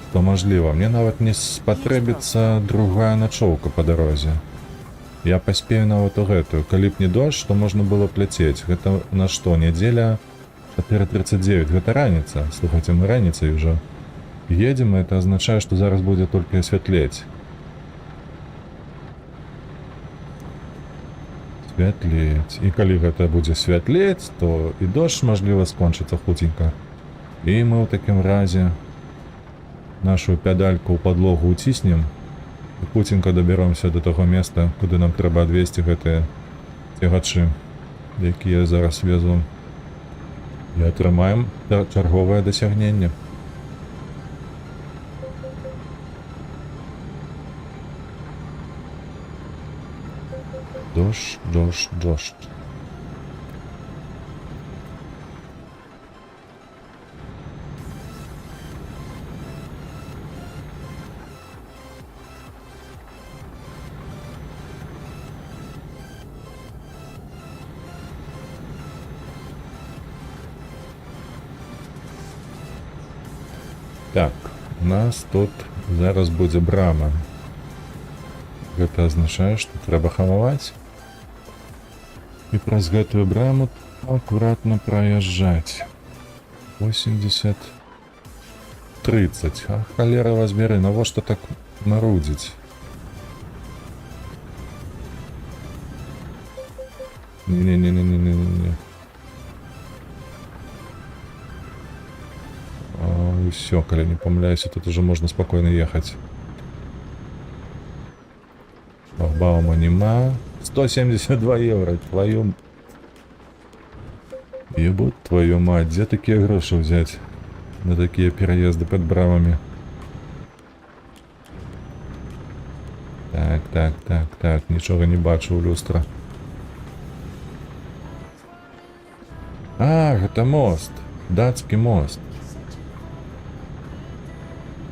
Што мажліва. Мне нават не спатрэбіцца другая начоўка па дарозе. Я паспею нават у гэтую. Калі б не дождь, то можна было б ляцець. Гэта на што? Нядзеля 4:39. Гэта раніца. Слухайце, мы раніцай ўжо едзем, і это азначае, што зараз будзе толькі святлець. Святлець. І калі гэта будзе святлець, то і дождж, мажліва, скончыцца хуценька. І мы ў такім разе нашу пядальку ў падлогу ўціснем і хуценька дабяромся да таго места, куды нам трэба адвесці гэтыя цягачы, якія зараз везу. І атрымаем чарговае дасягненне. Дождь. Так, у нас тут зараз будзе брама. Гэта азначае, што трэба хамаваць. І праз гэтую браму акуратна праязджаць. 80-30. А халера возьмеры, навошта так марудзіць? Не. Все, коли не помиляюсь, тут уже можно спокойно ехать. Шлагбаума нема. 172 евро, твою... Ебут твою мать, где такие гроши взять на такие переезды под брамами? Так, ничего не бачу у люстра. А, это мост. Датский мост.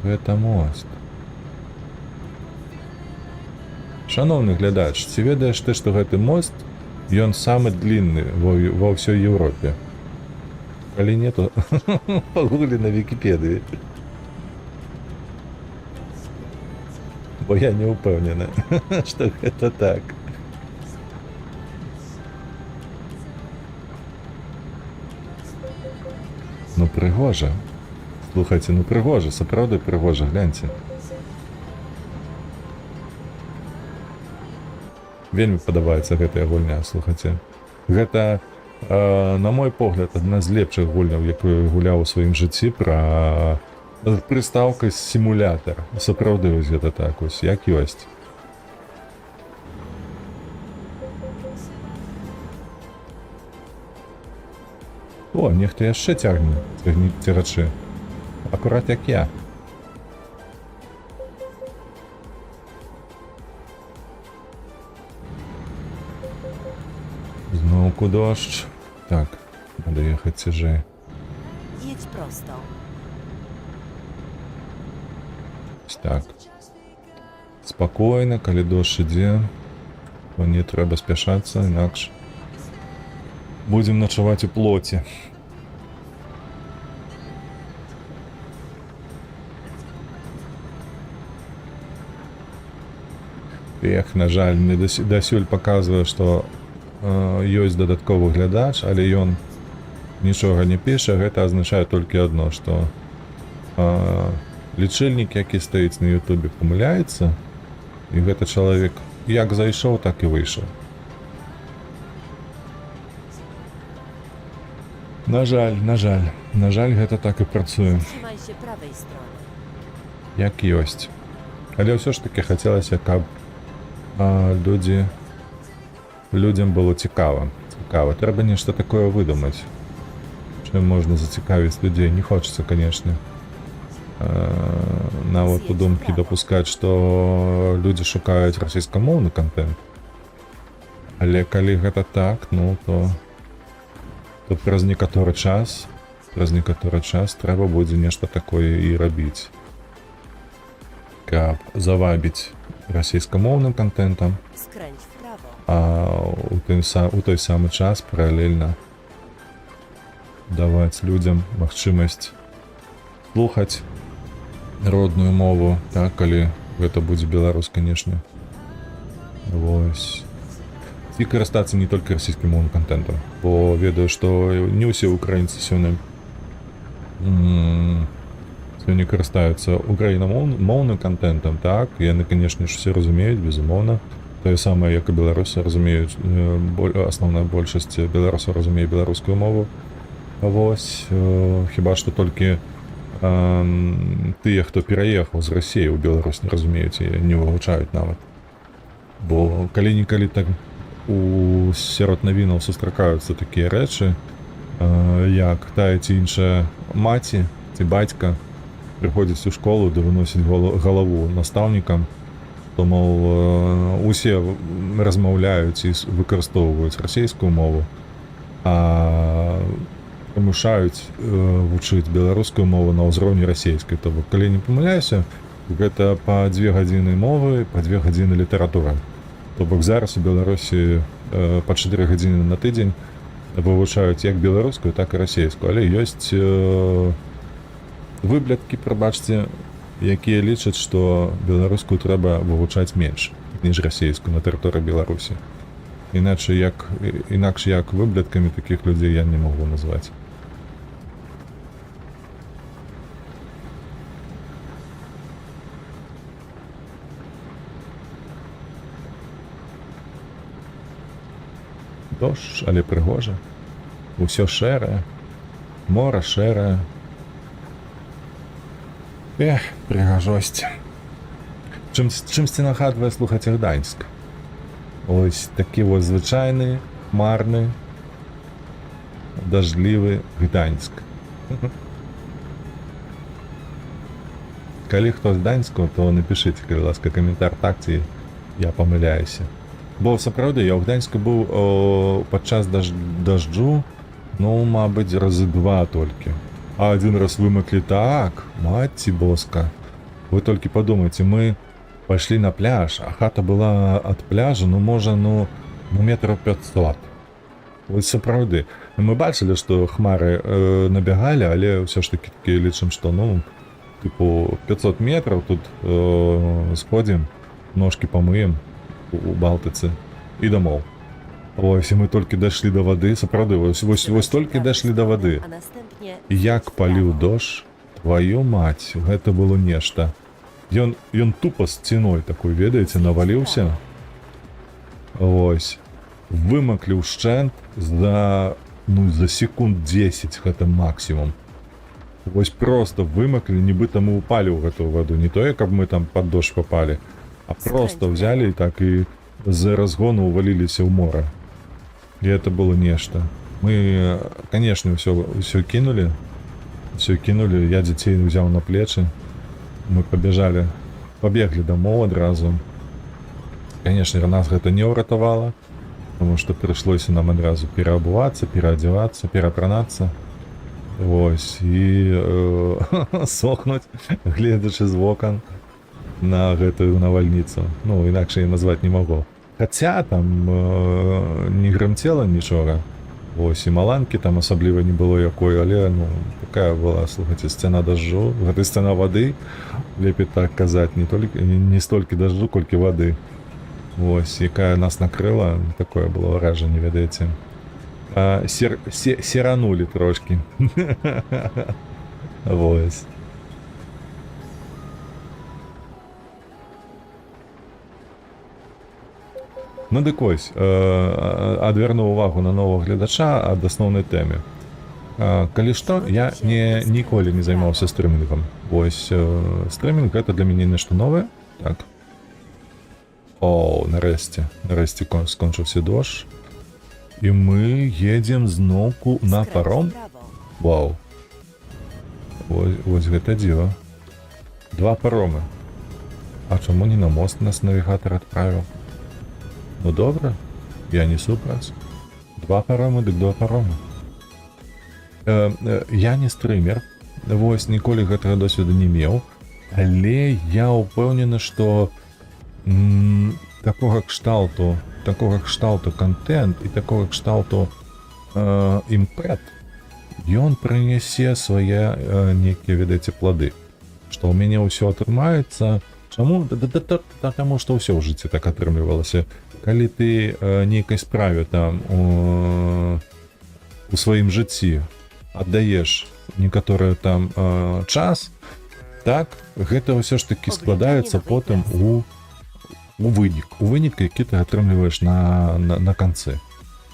Это мост. Шановны глядач, ці ведаеш ты, што гэты мост, ён самы длинны ва ўсёй Европе? Калі не, то пагуглі на Вікіпедыі. Бо я не ўпэўнены, што гэта так. Ну прыгожа. Слухайце, ну прыгожа, сапраўды прыгожа, гляньце. Вельмі падабаецца гэтая гульня, слухайце. Гэта, на мой погляд, адна з лепшых гульняў, якую гуляў у сваім жыцці пра прыстаўкай сімулятар. Сапраўды вось гэта так вось, як ёсць. О, нехта яшчэ цягне цягачы. Акурат як я. Зноўку дождж. Так, надо ехаць цяжэй. Jedź prosto. Так. Спакойна, калі дождж ідзе, то не трэба спяшацца, інакш будзем начаваць у плоце. Эх, на жаль, мне дасюль паказвае, што ёсць дадатковы глядач, але ён нічога не піша. Гэта азначае толькі адно, што лічыльнік, які стаіць на Ютубе, памыляецца, і гэта чалавек як зайшоў, так і выйшаў. На жаль, гэта так і працуе. Trzymaj się prawej strony. Як ёсць. Але ўсё ж таки хацелася, каб людзям было цікава. Трэба нешта такое выдумаць. Чым можна зацікавіць людзей. Не хочацца, канешне, нават у думкі дапускаць, што людзі шукаюць расійскамоўны контент. Але калі гэта так, ну то праз некаторы час трэба будзе нешта такое і рабіць, каб завабіць расійскамоўным контентам, Skręć w prawo. а у той самы час паралельна даваць людзям магчымасць слухаць родную мову, так, калі гэта будзе беларус, канешне. Вось. І карыстацца не толькі расійскамоўным контентам, бо ведаю, што не ўсе украінцы сёння карыстаюцца украінамоўным контентам, так, яны, канешне ж, все разумеюць, безумоўна. Тое самае, як і беларусы разумеюць, асноўная большасць беларусаў разумее беларускую мову. Вось, хіба што толькі тыя, хто пераехаў з Расіі ў Беларусь, не разумеюць і не вывучаюць нават. Бо калі-нікалі так сярод навінаў сустракаюцца такія рэчы, як тая ці іншая маці ці бацька прыходзіць у школу ды выносіць галаву настаўнікам, то, мол, усе размаўляюць і выкарыстоўваюць расійскую мову, а прымушаюць вучыць беларускую мову на ўзроўні расійскай. То бок, калі не памыляюся, гэта па 2 гадзіны мовы, па 2 гадзіны літаратуры. То бок зараз у Беларусі па 4 гадзіны на тыдзень вывучаюць як беларускую, так і расійскую. Але ёсць выблядкі, прабачце, якія лічаць, што беларускую трэба вывучаць менш, ніж расійскую на тэрыторыі Беларусі. Інакш як выблядкамі такіх людзей я не магу назваць. Дождж, але прыгожа. Усё шэрае, мора шэрае. Эх, прыгажосць. Чымсьці нагадвае, слухаць, Гданьск. Ось такі вось звычайны, хмарны, дажджлівы Гданьск. Калі хто з Гданьску, то напішыце, калі ласка, каментар, так ці я памыляюся. Бо сапраўды я ў Гданьску быў падчас дажджу, ну, мабыць, разы 2 толькі. А адзін раз вымаклі так, маці боска. Вы толькі падумайце, мы пайшлі на пляж, а хата была ад пляжа, ну, можа, метраў 500. Вось сапраўды. Мы бачылі, што хмары набягалі, але ўсё ж такі лічым, што, тыпу 500 метраў тут сходзім, ножкі памыем у Балтыцы і дамоў. Ось, і мы толькі дайшлі да вады, сапраўды, вось толькі дайшлі да вады. Як паліў дождж, тваю маць, гэта было нешта. Ён тупа сцяной такой, ведаеце, наваліўся. Ось, вымаклі ўшчэнт за секунд 10, гэта максімум. Вось просто вымаклі, нібыта мы упалі ў гэтую ваду, не тое, каб мы там пад дождж папалі, а просто взяли и так и з разгону уваліліся ў мора. І это было нешта. Мы, конечно, все кинули. Все кинули, я детей взял на плечи. Мы побегли домой одразу. Конечно, нас это не уратавало, потому что пришлось нам одразу переобуваться, переодеваться, переапранаться. Вось, і сохнуть, гледачы з вокон на гэтую навальніцу. Ну, інакше я назваць не магу. Хаця там не грымцела нічога. Вось, і маланкі там асабліва не было якой, але, ну, такая была, слухайце, сцена дажджу. Гэта сцена вады, лепей так казаць, не столькі дажджу, колькі вады. Вось, якая нас накрыла, такое было ўражанне, ведаеце. Серанули трошки. Вось. Ну дык вось, адвярну увагу на нового гледача ад асноўнай тэмы. Калі што, я ніколі не займаўся стрымінгам. Вось, стрымінг гэта для мяне нешта новае. Так. О, нарэшце скончыўся дождж. І мы едзем зноўку на паром. Вау. Вось гэта дзіва. 2 паромы. А чаму не на мост нас навігатар адправіў? Ну добра, я не супраць. 2 паромы, дык 2 паромы. Я не стрымер. Вось, ніколі гэтага досведу не меў. Але я ўпэўнены, што такога кшталту контент і такога кшталту імпэт, ён прынясе свае некія, ведаеце, плады. Што ў мяне ўсё атрымаецца. Чаму? Таму што ўсё ў жыцці так атрымлівалася. Калі ты нейкай справе там у сваім жыцці аддаеш некаторы там час, так, гэта ўсё ж такі складаецца потым у вынік, які ты атрымліваеш на канцы.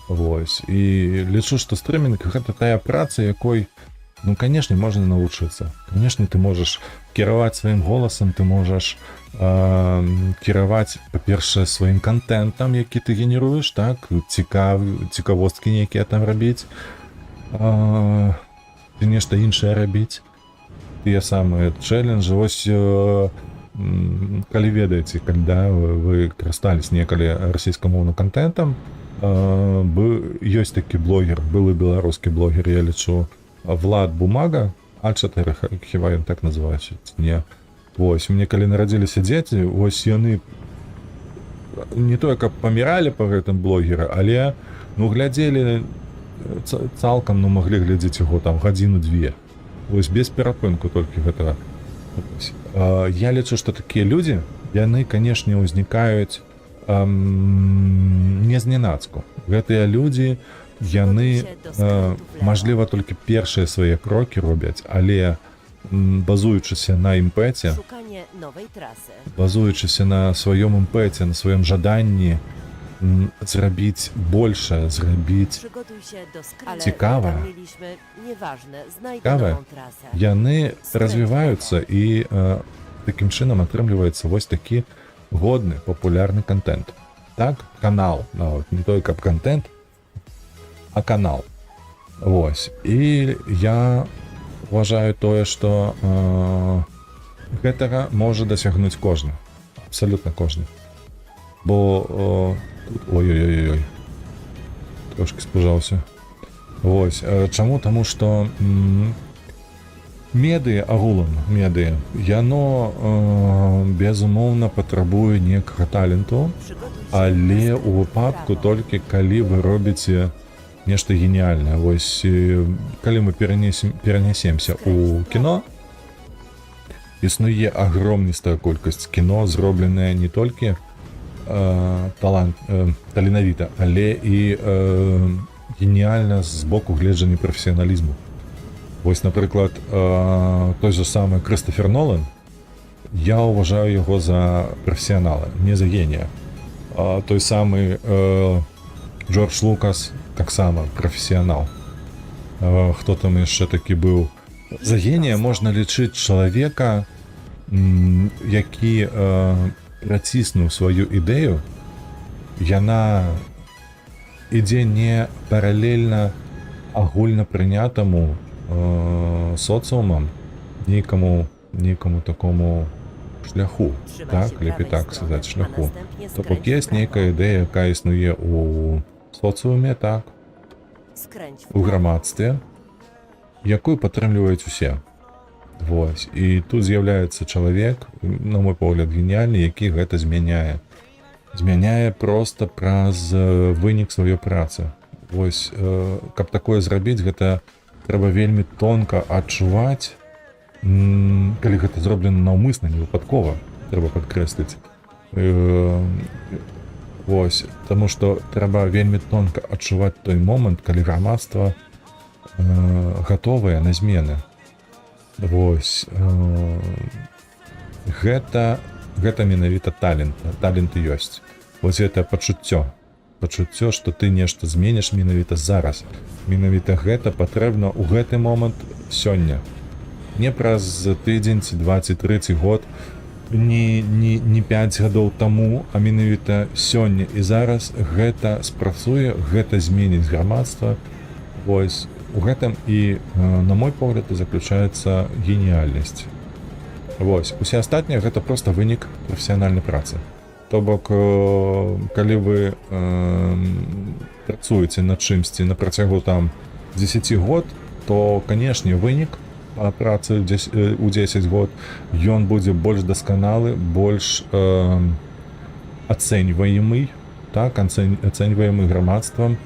Вось. І лічу, што стрымінг гэта тая праца, якой, ну, канешне, можна навучыцца. Канешне, ты можаш кіраваць сваім голасам, ты можаш кіраваць, па-першае, сваім контентам, які ты генеруеш, так, цікавосткі нейкія там рабіць, ці нешта іншае рабіць. Тыя самыя чэлленджы, вось, калі ведаеце, калі вы карыстались некалі расійскамоўным контентам, ёсць такі блогер, былы беларускі блогер, я лічу, Влад Бумага, А4, хіба ён так называецца, не. Вось, мне калі нарадзіліся дзеці, вось яны не тое, каб паміралі па гэтым блогера, але, ну, глядзелі цалкам, ну, маглі глядзець яго там гадзіну-2. Вось, без перапынку толькі гэтага. Я лічу, што такія людзі, яны, канешне, ўзнікаюць не зненацку. Гэтыя людзі, яны, мажліва, толькі першыя свае крокі робяць, але базуючыся на імпэце, базуючыся на сваём імпэце, на сваём жаданні зрабіць большае, зрабіць цікавае, яны развіваюцца і такім чынам атрымліваецца вось такі годны, папулярны контент. Так, канал, нават не той, каб контент, а канал. Вось. І я уважаю тое, што гэтага можа дасягнуць кожны. Абсалютна кожны. Бо ой-ой-ой, трошки спужаўся. Вось. Чаму? Таму што медыа, агулам медыа, яно безумоўна патрабуе некага таленту, але ў выпадку толькі калі вы робіце нешта геніальнае. Вось, калі мы перанесемся ў кіно, існуе агромністая колькасць кіно, зробленае не толькі таленавіта, але і геніальна з боку гледжання прафесіяналізму. Вось, напрыклад, той же самы Крыстофер Нолан, я уважаю яго за прафесіянала, не за генія. Той самы Джордж Лукас таксама прафесіянал. Хто там яшчэ такі быў? За генія можна лічыць чалавека, які праціснуў сваю ідэю, яна ідзе не паралельна агульнапрынятаму соцыумам нейкаму такому шляху, Trzymaj так, się лепей prawej так strony, сказаць, a шляху. następnie То бок skręć есть w prawo. нейкая ідэя, якая існуе ў соцыуме, так, Skręć w у prawo. грамадстве, якую падтрымліваюць усе. Вось. І тут з'яўляецца чалавек, на мой погляд, геніальны, які гэта змяняе. Змяняе проста праз вынік сваёй працы. Вось, каб такое зрабіць, гэта трэба вельмі тонка адчуваць, калі гэта зроблена наўмысна, не выпадкова, трэба падкрэсліць. Вось, таму што трэба вельмі тонка адчуваць той момант, калі грамадства гатовае на змены. Вось, гэта менавіта талент. Талент ёсць. Вось гэта пачуццё, што ты нешта зменіш менавіта зараз. Менавіта гэта патрэбна ў гэты момант сёння. Не праз тыдзень, ці 20-30 год, не 5 гадоў таму, а менавіта сёння. І зараз гэта спрацуе, гэта зменіць грамадства. Вось, у гэтым і, на мой погляд, і заключаецца геніяльнасць. Вось, усе астатнія гэта проста вынік прафесіянальнай працы. То бок, калі вы працуеце над чымсьці на працягу там 10 год, то, канешне, вынік працы у 10 год, ён будзе больш дасканалы, больш ацэньваемы, так, ацэньваемы грамадствам,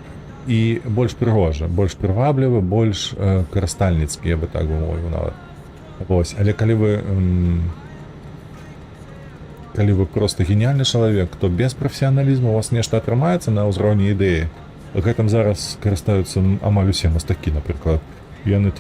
і больш прыгожа, больш прываблівы, больш карыстальніцкі, я бы так бы мовіў нават. Вось, але калі вы проста геніальны чалавек, то без прафесіяналізму у вас нешта атрымаецца на ўзроўні ідэі. Гэтым зараз карыстаюцца амаль усе мастакі, напрыклад. Яны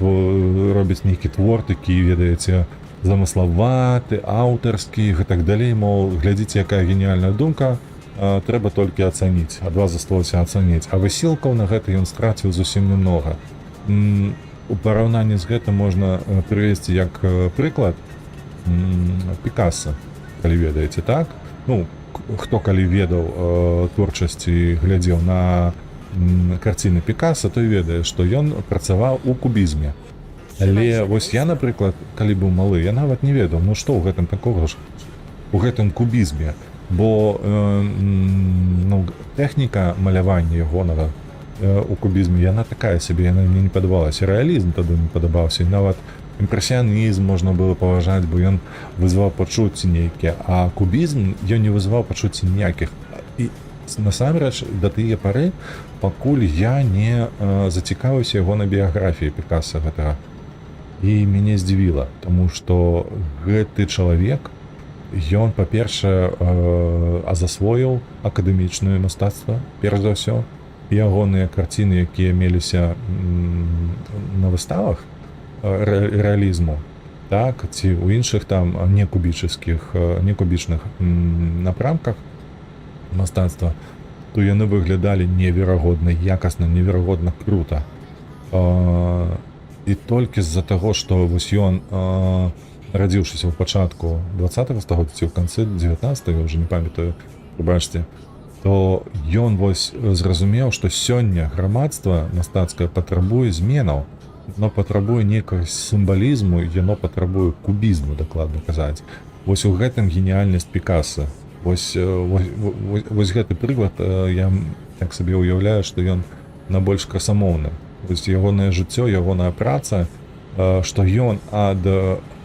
робяць нейкі твор, такі, ведаеце, замыславаты, аўтарскі, і так далей, мол, глядзіце, якая геніальная думка, трэба толькі ацаніць, ад вас засталося ацаніць. А высілкаў на гэта ён страціў зусім немнога. У параўнанні з гэтым можна прывесці як прыклад Пікаса, калі ведаеце, так? Ну, хто калі ведаў творчасці, глядзеў на карціны Пікаса, той ведае, што ён працаваў у кубізме. Але вось я, напрыклад, калі быў малы, я нават не ведаў, ну што ў гэтым такога ж, у гэтым кубізме. Бо тэхніка малявання ягонага у кубізме, яна такая сабе, яна мне не падабалася. Рэалізм тады не падабаўся, і нават імпрэсіянізм можна было паважаць, бо ён вызваў пачуцці нейкія, а кубізм ён не вызваў пачуцці ніякіх. І насамрэч, да тыя пары, пакуль я не зацікавіўся ягонай біяграфіяй Пікаса гэтага. І мяне здзівіла, таму што гэты чалавек, ён, па-першае, засвоіў акадэмічнае мастацтва, перш за ўсё. Ягоныя карціны, якія меліся на выставах рэалізму, так, ці ў іншых там некубічных напрамках мастацтва, то яны выглядалі неверагодна якасна, неверагодна крута. І толькі з-за таго, што вось ён, радзіўшыся ў пачатку 20-го стагоддзя ці ў канцы 19-го, ўжо не памятаю, прабачце, то ён вось зразумеў, што сёння грамадства мастацкае патрабуе зменаў, яно патрабуе нейкага сімвалізму, яно патрабуе кубізму, дакладна казаць. Вось у гэтым геніяльнасць Пікаса. Вось гэты прыклад, я так сабе ўяўляю, што ён найбольш красамоўны. Вось ягонае жыццё, ягоная праца, што ён ад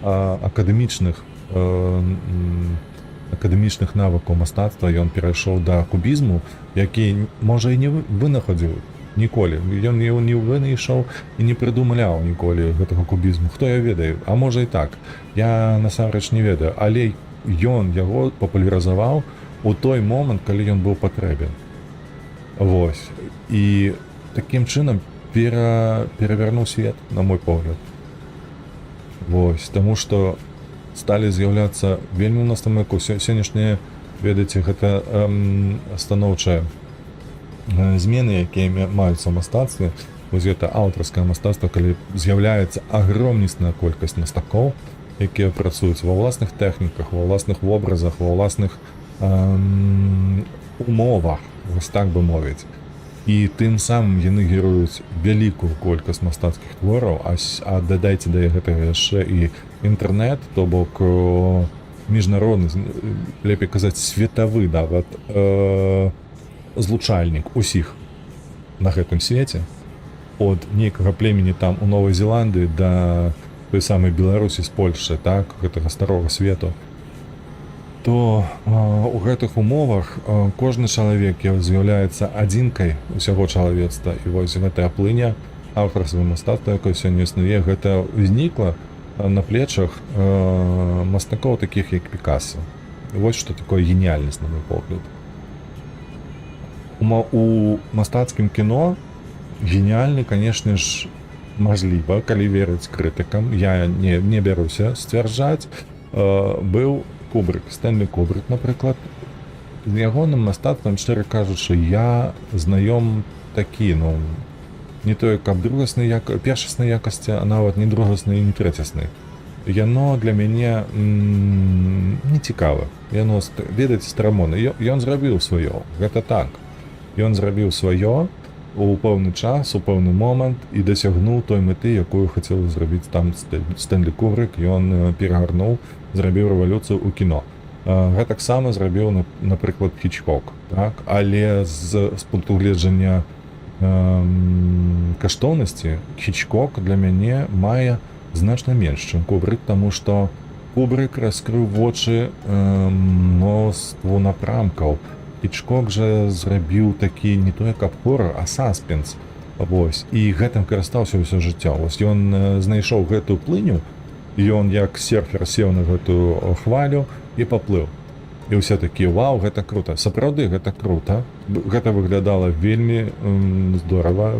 акадэмічных навыкаў мастацтва ён перайшоў да кубізму, які, можа, і не вынаходзіў ніколі. Ён не вынайшаў і не прыдумляў ніколі гэтага кубізму. Хто я ведаю? А можа і так. Я насамрэч не ведаю. Але ён яго папулярызаваў у той момант, калі ён быў патрэбен. Вось. І такім чынам перавярнуў свет, на мой погляд. Вось, таму што сталі з'яўляцца вельмі ў нас там сённяшнія, ведаеце, гэта станоўчыя змены, якія маюцца ў мастацтве. Вось гэта аўтарскае мастацтва, калі з'яўляецца агромнісная колькасць мастакоў, якія працуюць ва ўласных тэхніках, ва ўласных вобразах, ва ўласных умовах, вось так бы мовіць. і тым самым яны геруюць вялікую колькасць мастацкіх твораў, а дадайце да гэтага яшчэ і інтэрнэт, то бок міжнародны, лепей казаць светавы нават злучальнік усіх на гэтым свеце, ад нейкага племені там у Новай Зеландыі да той самай Беларусі з Польшчы, так, гэтага старога свету, то у гэтых умовах кожны чалавек з'яўляецца адзінкай усяго чалавецтва, і вось гэтая плыня аўтарства мастацтва, якое сёння існуе, гэта ўзнікла на плечах мастакоў такіх як Пікассо. Вось што такое геніяльнасць, на мой погляд. У мастацкім кіно геніальны, канешне ж, мажліва, калі верыць крытыкам, я не бяруся сцвярджаць, быў Кубрык, Стэнлі Кубрык, напрыклад. З ягоным мастацтвам, шчыра кажучы, я знаём такі, ну, не тое, каб першаснай якасці, а нават не другаснай і не трэцяснай. Яно для мяне не цікава. Яно, ведаеце, старамонна. Ён зрабіў сваё, гэта так. Ён зрабіў сваё у пэўны час, у пэўны момант і дасягнуў той мэты, якую хацеў зрабіць там Стэнлі Кубрык. Ён перагарнуў, зрабіў рэвалюцыю ў кіно. Гэтаксама зрабіў, напрыклад, Хічкок, так? Але з пункту гледжання каштоўнасці Хічкок для мяне мае значна менш, чым Кубрык, таму што Кубрык раскрыў вочы мноству напрамкаў. Хічкок жа зрабіў такі не тое каб хорар, а саспенс. Вось. І гэтым карыстаўся ўсё жыццё. Вось ён знайшоў гэтую плыню, і ён як серфер сеў на гэтую хвалю і паплыў. І ўсе такі, вау, гэта крута. Сапраўды, гэта крута. Гэта выглядала вельмі здорава.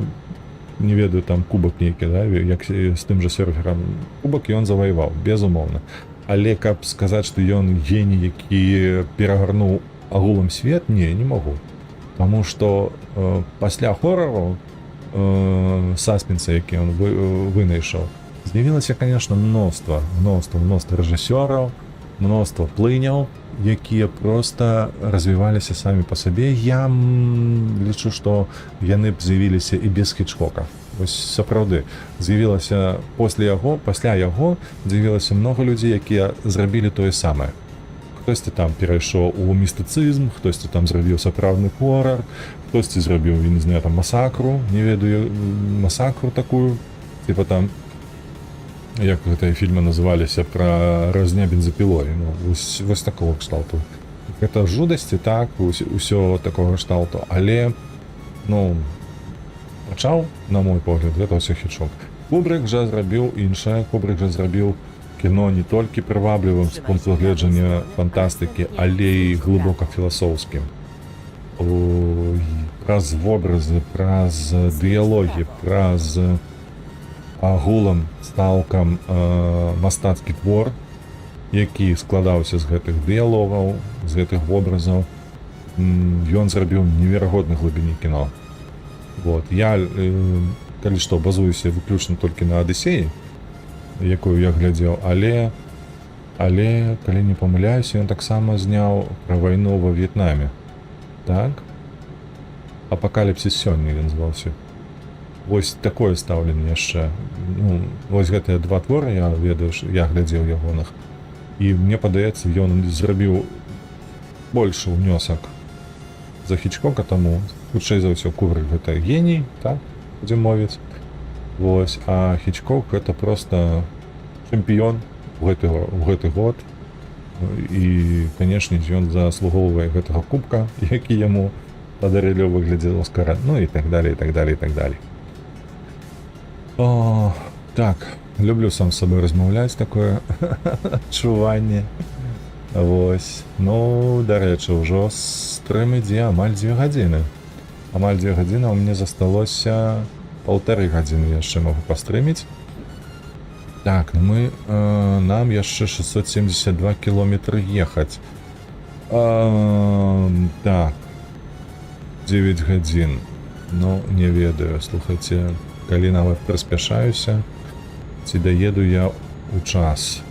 Не ведаю, там кубак нейкі, да, як з тым жа серферам. Кубак ён заваяваў, безумоўна. Але каб сказаць, што ён геній, які перагарнуў агулам свет, не магу. Таму што пасля хорараў саспенса, які ён вынайшаў, з'явілася, конечно, мноства рэжысёраў, мноства плыняў, якія проста развіваліся самі па сабе. Я лічу, што яны б з'явіліся і без Хічкока. Вось сапраўды, з'явілася пасля яго з'явілася многа людзей, якія зрабілі тое самае. Хтосьці там перайшоў у містыцызм, хтосьці там зрабіў сапраўдны хорар, хтосьці зрабіў, не знаю, там масакру, не ведаю, масакру такую, типа там, як гэтыя фільмы называліся, пра разня бензапілой, ну, вось такого кшталту. Гэта жудасці, так, усё такого кшталту, але, ну, пачаў, на мой погляд, гэта ўсё Хічкок. Кубрык жа зрабіў іншае, Кубрык жа зрабіў кіно не толькі прываблівым з пункту гледжання фантастыкі, але і глыбока філасофскім. Праз вобразы, праз дыялогі, праз агулам, сталкам мастацкі твор, які складаўся з гэтых дыялогаў, з гэтых вобразаў. Ён зрабіў неверагодны глыбіні кіно. Вот. Я, калі што, базуюся выключна толькі на Адысеі, якую я глядзеў, але, калі не памыляюся, ён таксама зняў пра вайну ва В'етнаме. Так? Апакаліпсіс сёння ён зваўся. Вось такое стаўленне яшчэ. Ну, вось гэтыя два творы, я ведаю, я глядзеў ягоных. І мне падаецца, ён зрабіў большы ўнёсак за Хічкока, таму хутчэй за ўсё Кубрык гэта геній, так, будзем мовіць. Вось, а Хічкок гэта проста чэмпіён у гэты год. І, канешне, ён заслугоўвае гэтага кубка, які яму падарылі ў выглядзе Оскара, ну і так далее, і так далее, і так далее. О, так, люблю сам з сабой размаўляць, такое адчуванне. Вось, ну, дарэчы, ўжо стрым ідзе амаль 2 гадзіны. Амаль 2 гадзіны, у мне засталося 1,5 гадзіны яшчэ магу пастрыміць. Так, ну нам яшчэ 672 кілометры ехаць. Так, 9 гадзін. Ну, не ведаю, слухайце, калі нават прыспяшаюся, ці даеду я у час.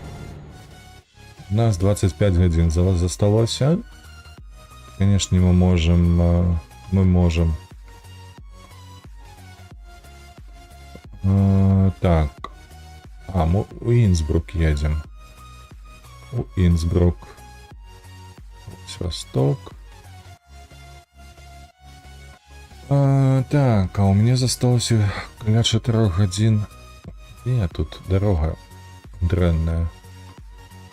У нас 25 гадзін засталося. Канешне, мы можам Так. Мы у Инсбрук едем. У Инсбрук. Восток. Так, а у меня засталося каля 4 гадзін. Не, тут дорога дрэнная.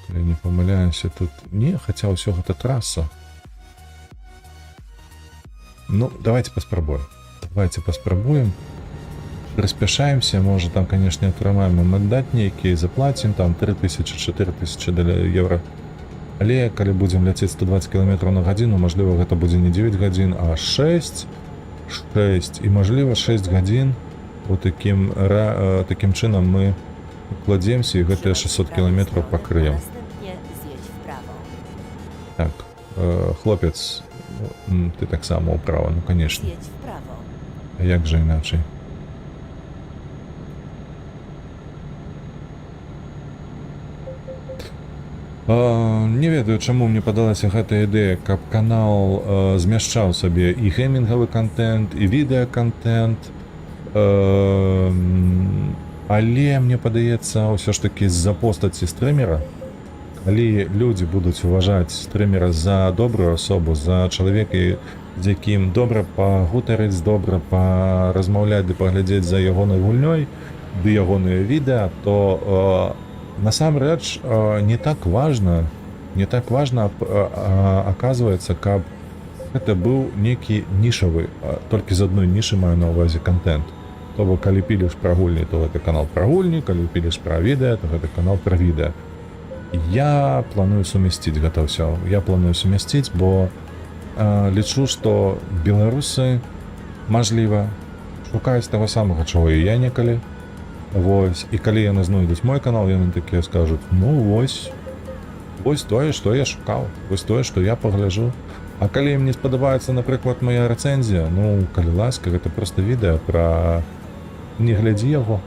Я не помыляюся тут. Не, хотя ўсё гэта трасса. Ну, давайте паспрабуем. Распяшаемся, может там, конечно, атрымаем мандат нейкі, заплатим там 3000-4000 евро. Але калі будзем ляцець 120 км на гадзіну, мажліва, гэта будзе не 9 гадзін, а 6, і мажліва 6 гадзін. Вот таким чынам мы укладземся і гэтыя 600 км пакрыем. Następnie zjedź w prawo. Так, хлопец, ты таксама ўправа, ну конечно. Zjedź w prawo. А як жа іначай? Не ведаю, чаму мне падалася гэтая ідэя, каб канал змяшчаў сабе і геймінгавы контент, і відэаконтент. Але мне падаецца, ўсё ж такі з-за постаці стрымера, калі людзі будуць уважаць стрымера за добрую асобу, за чалавека, з якім добра пагутарыць, добра паразмаўляць ды паглядзець за ягонай гульнёй, ды ягоныя відэа, то насамрэч не так важна, оказывается, каб гэта быў некі нішавы, толькі з адной нішы маю на ўвазе контент. То бок, калі піліш пра гульні, то гэта канал пра гульні, калі піліш пра відэа, то гэта канал пра відэа. Я планую сумясціць гэта ўсё. Бо лічу, што беларусы, мажліва, шукаюць таго самага, чаго і я некалі. Вось, і калі яны знойдуць мой канал, яны такія скажуць: ну вось тое, што я шукаў, вось тое, што я пагляджу. А калі ім не спадабаецца, напрыклад, моя рэцэнзія, ну, калі ласка, гэта проста відэа пра... Не глядзі яго.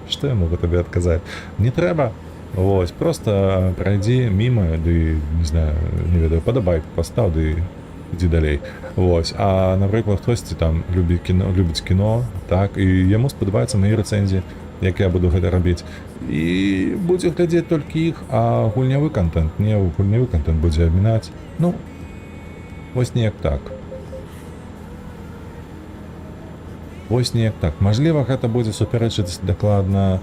Што я могу табе адказаць? Не трэба. Вось, проста прайдзі міма, ды, не знаю, не ведаю, падабайку пастаў, ды ідзі далей. Вось, а, напрыклад, хтосьці там любіць кіно, так, і яму спадабаюцца мае рэцэнзіі, як я буду гэта рабіць. І будзе глядзець толькі іх, а гульнявы контент будзе абмінаць. Ну, вось неяк так. Мажліва, гэта будзе супярэчыць дакладна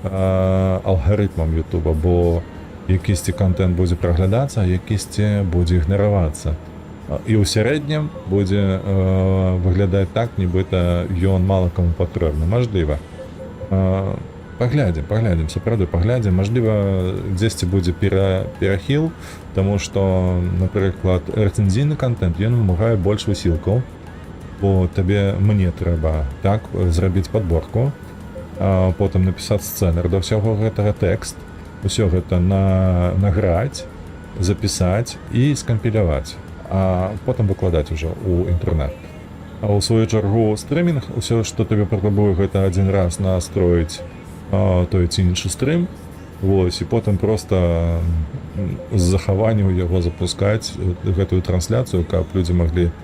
алгарытмам Ютуба, бо якісьці контент будзе праглядацца, а якісьці будзе ігнаравацца. І ў сярэднім будзе выглядаць так, нібыта ён мала каму патрэбны. Мажліва. Паглядзім, сапраўды паглядзім. Мажліва, дзесьці будзе перахіл, таму што, напрыклад, рэцэнзійны контент, ён вымагае больш высілкаў, бо мне трэба так зрабіць падборку, потым напісаць сцэнар да ўсяго гэтага, тэкст, усё гэта награць, запісаць і скампіляваць, а потым выкладаць ужо ў інтэрнэт. А ў сваю чаргу стрымінг, усё, што табе патрабуе, гэта адзін раз настроіць той ці іншы стрым, вось, і потым проста з захаванню яго запускаць, гэтую трансляцыю, каб людзі маглі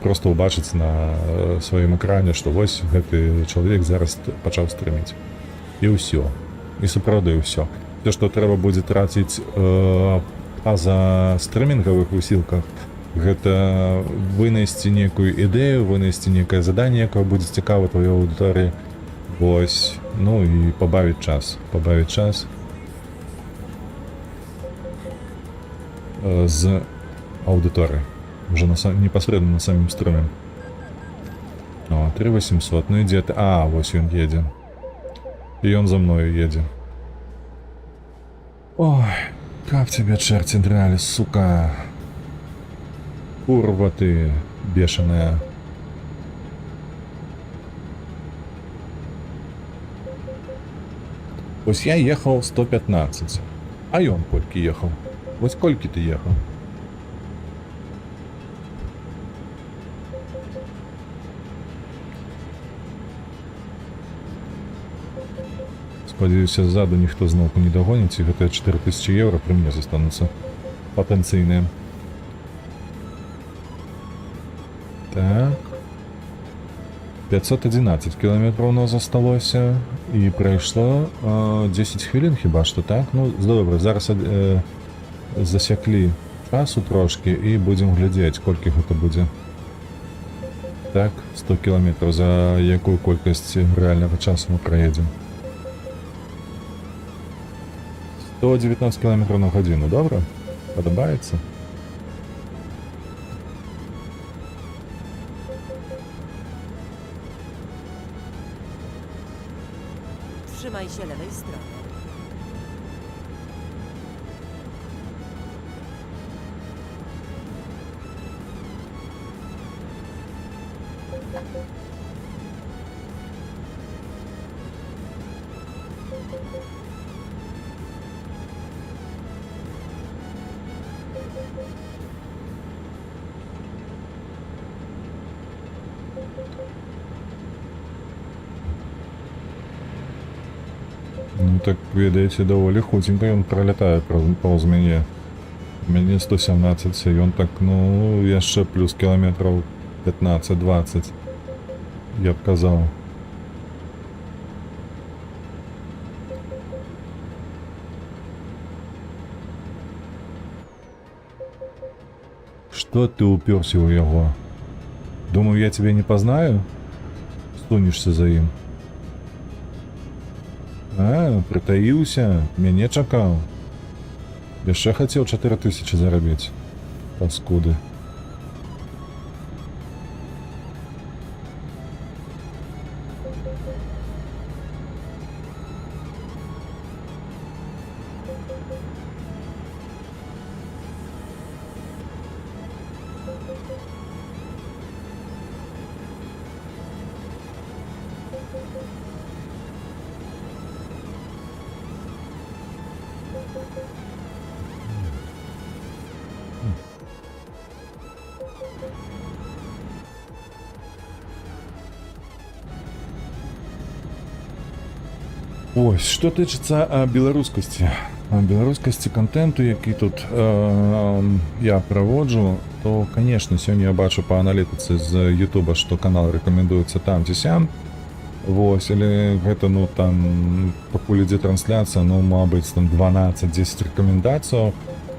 просто ўбачыць на сваім экране, што вось гэты чалавек зараз пачаў стрыміць. І ўсё. І сапраўды ўсё. Все, што трэба будзе траціць па-за стрымінгавых высілках, гэта вынайсці некую ідэю, вынайсці некае заданне, якое будзе цікава тваёй аўдыторыі. Вось, ну і пабавіць час. З аўдыторыяй. Уже непосредственно на самим стриме. 3800, ну ідзе ты. Вось ён едзе. І ён за мною едзе. Ой, как тебе чэрці дралі, сука. Курва ты бешаная. Вось я ехаў 115. А ён колькі ехаў? Вось колькі ты ехаў? Спадзяюся, ззаду ніхто зноўку не дагоніць, і гэтыя 4000 евро пры мне застануцца патэнцыйныя. Так. 511 кілометраў у нас засталося і прайшло 10 хвілін хіба што, так? Ну, добра, зараз засяклі часу трошки і будзем глядзець, колькі гэта будзе. Так, 100 кілометраў, за якую колькасць рэальнага часу мы праедзем. 119 кілометраў на гадзіну, добра? Падабаецца? Trzymaj się lewej strony. Ну так, ведаеце, даволі хутенька ён пролятае паўз мяне. Мяне 117, ён так, ну, яшчэ плюс кіламетраў 15-20, я б казаў. Што ты ўпёрся ў яго? Думаю, я цябе не пазнаю? Сунешся за ім. Прытаіўся, мяне чакаў. Яшчэ хацеў 4000 зарабіць. Паскуды. Ось, што тычыцца беларускасці. Беларускасці контенту, які тут я праводжу, то, конечно, сёння я бачу па аналітыцы з Ютуба, што канал рэкамендуецца там ці сям. Вось, але гэта, ну, там, пакуль ідзе трансляцыя, ну, мабыць, там 12-10 рэкамендацыяў,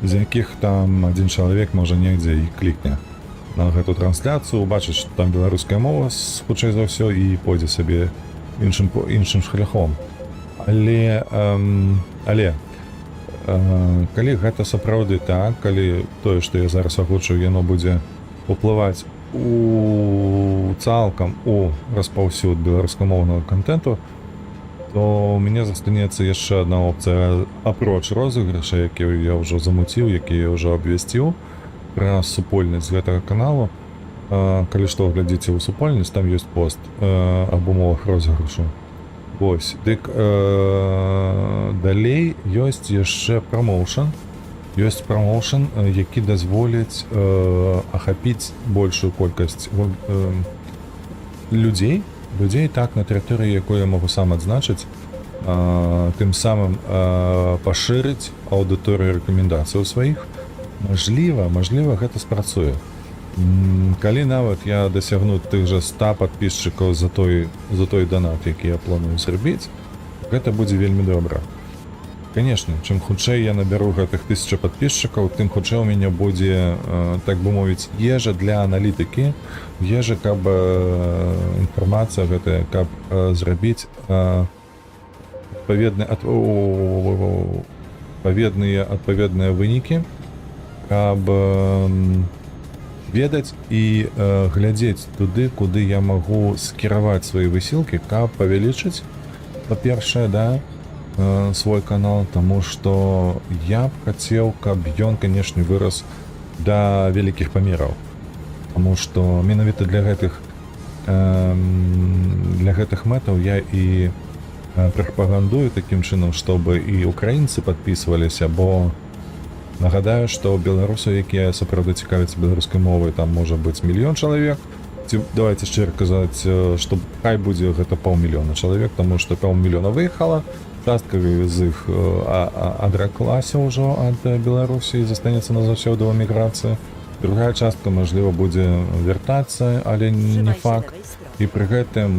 з якіх там адзін чалавек можа негдзе і клікне на гэту трансляцыю, убачыць, што там беларуская мова, хутчэй за ўсё, і пойдзе сабе іншым шляхом. Але калі гэта сапраўды так, калі тое, што я зараз агучу, яно будзе уплываць цалкам у распаўсюд беларускамоўнага контенту, то у мяне застанецца яшчэ адна опцыя апроч розыгрыша, які я ўжо замуціў, які я ўжо абвясціў пра супольнасць гэтага каналу. Калі што, глядзіце ў супольнасць, там ёсць пост аб умовах розыгрышу. Вось, дык далей ёсць яшчэ прамоушн. Ёсць прамоушн, які дазволіць ахапіць большую колькасць людзей, так, на тэрыторыі, якую я магу сам адзначыць, тым самым пашырыць аўдыторыю рэкамендацыяў сваіх. Мажліва, гэта спрацуе. Калі нават я дасягну тых жа 100 падпісчыкаў за той донат, які я планую зрабіць, гэта будзе вельмі добра. Конечно, чым хутчэй я набяру гэтых 1000 падпісчыкаў, тым хутчэй у мяне будзе, так бы мовіць, ежа для аналітыкі, ежа, каб інфармацыя гэтая, каб зрабіць адпаведныя вынікі, каб ведаць і глядзець туды, куды я магу скіраваць свае высілкі, каб павялічыць, па-першае, да, свой канал, таму што я б хацеў, каб ён, канешне, вырас да вялікіх памераў. Таму што менавіта для гэтых мэтаў я і прапагандую такім чынам, чтобы і украінцы падпісваліся, бо нагадаю, што беларусаў, якія сапраўды цікавяцца беларускай мовай, там можа быць 1 000 000 чалавек. Давайте шчыра казаць, што хай будзе гэта 500 000 чалавек, таму што 500 000 выехала, частка з іх адраклася ўжо ад Беларусі і застанецца назаўсёды ў эміграцыі. другая частка, мажліва, будзе вяртацца, але не Trzymaj się факт. lewej strony. І пры гэтым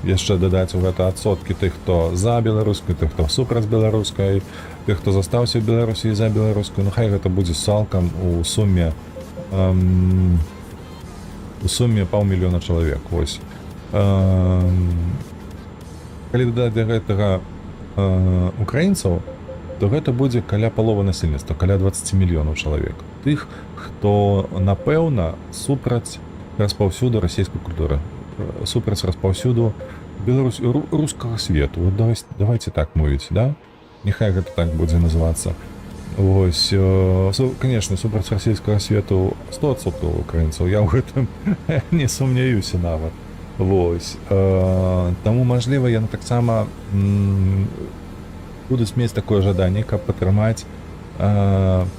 яшчэ дадаць у гэта адсоткі тых, хто за беларускай, тых, хто супраць беларускай, тых, хто застаўся ў Беларусі за беларускую. Ну хай гэта будзе цалкам у суме 500 000 чалавек. Вось. Калі дадаць да гэтага украінцаў, то гэта будзе каля паловы насельніцтва, каля 20 мільёнаў чалавек. Тых, хто, напэўна, супраць распаўсюду расійскай культуры, супраць распаўсюду рускага свету. Вот давайте так мовіць, да? Няхай гэта так будзе называцца. Вось, конечно, супраць расійскага свету 100% украінцаў, я ў гэтым не сумняюся нават. Вось, таму, мажліва, яны таксама будуць мець такое жаданне, каб падтрымаць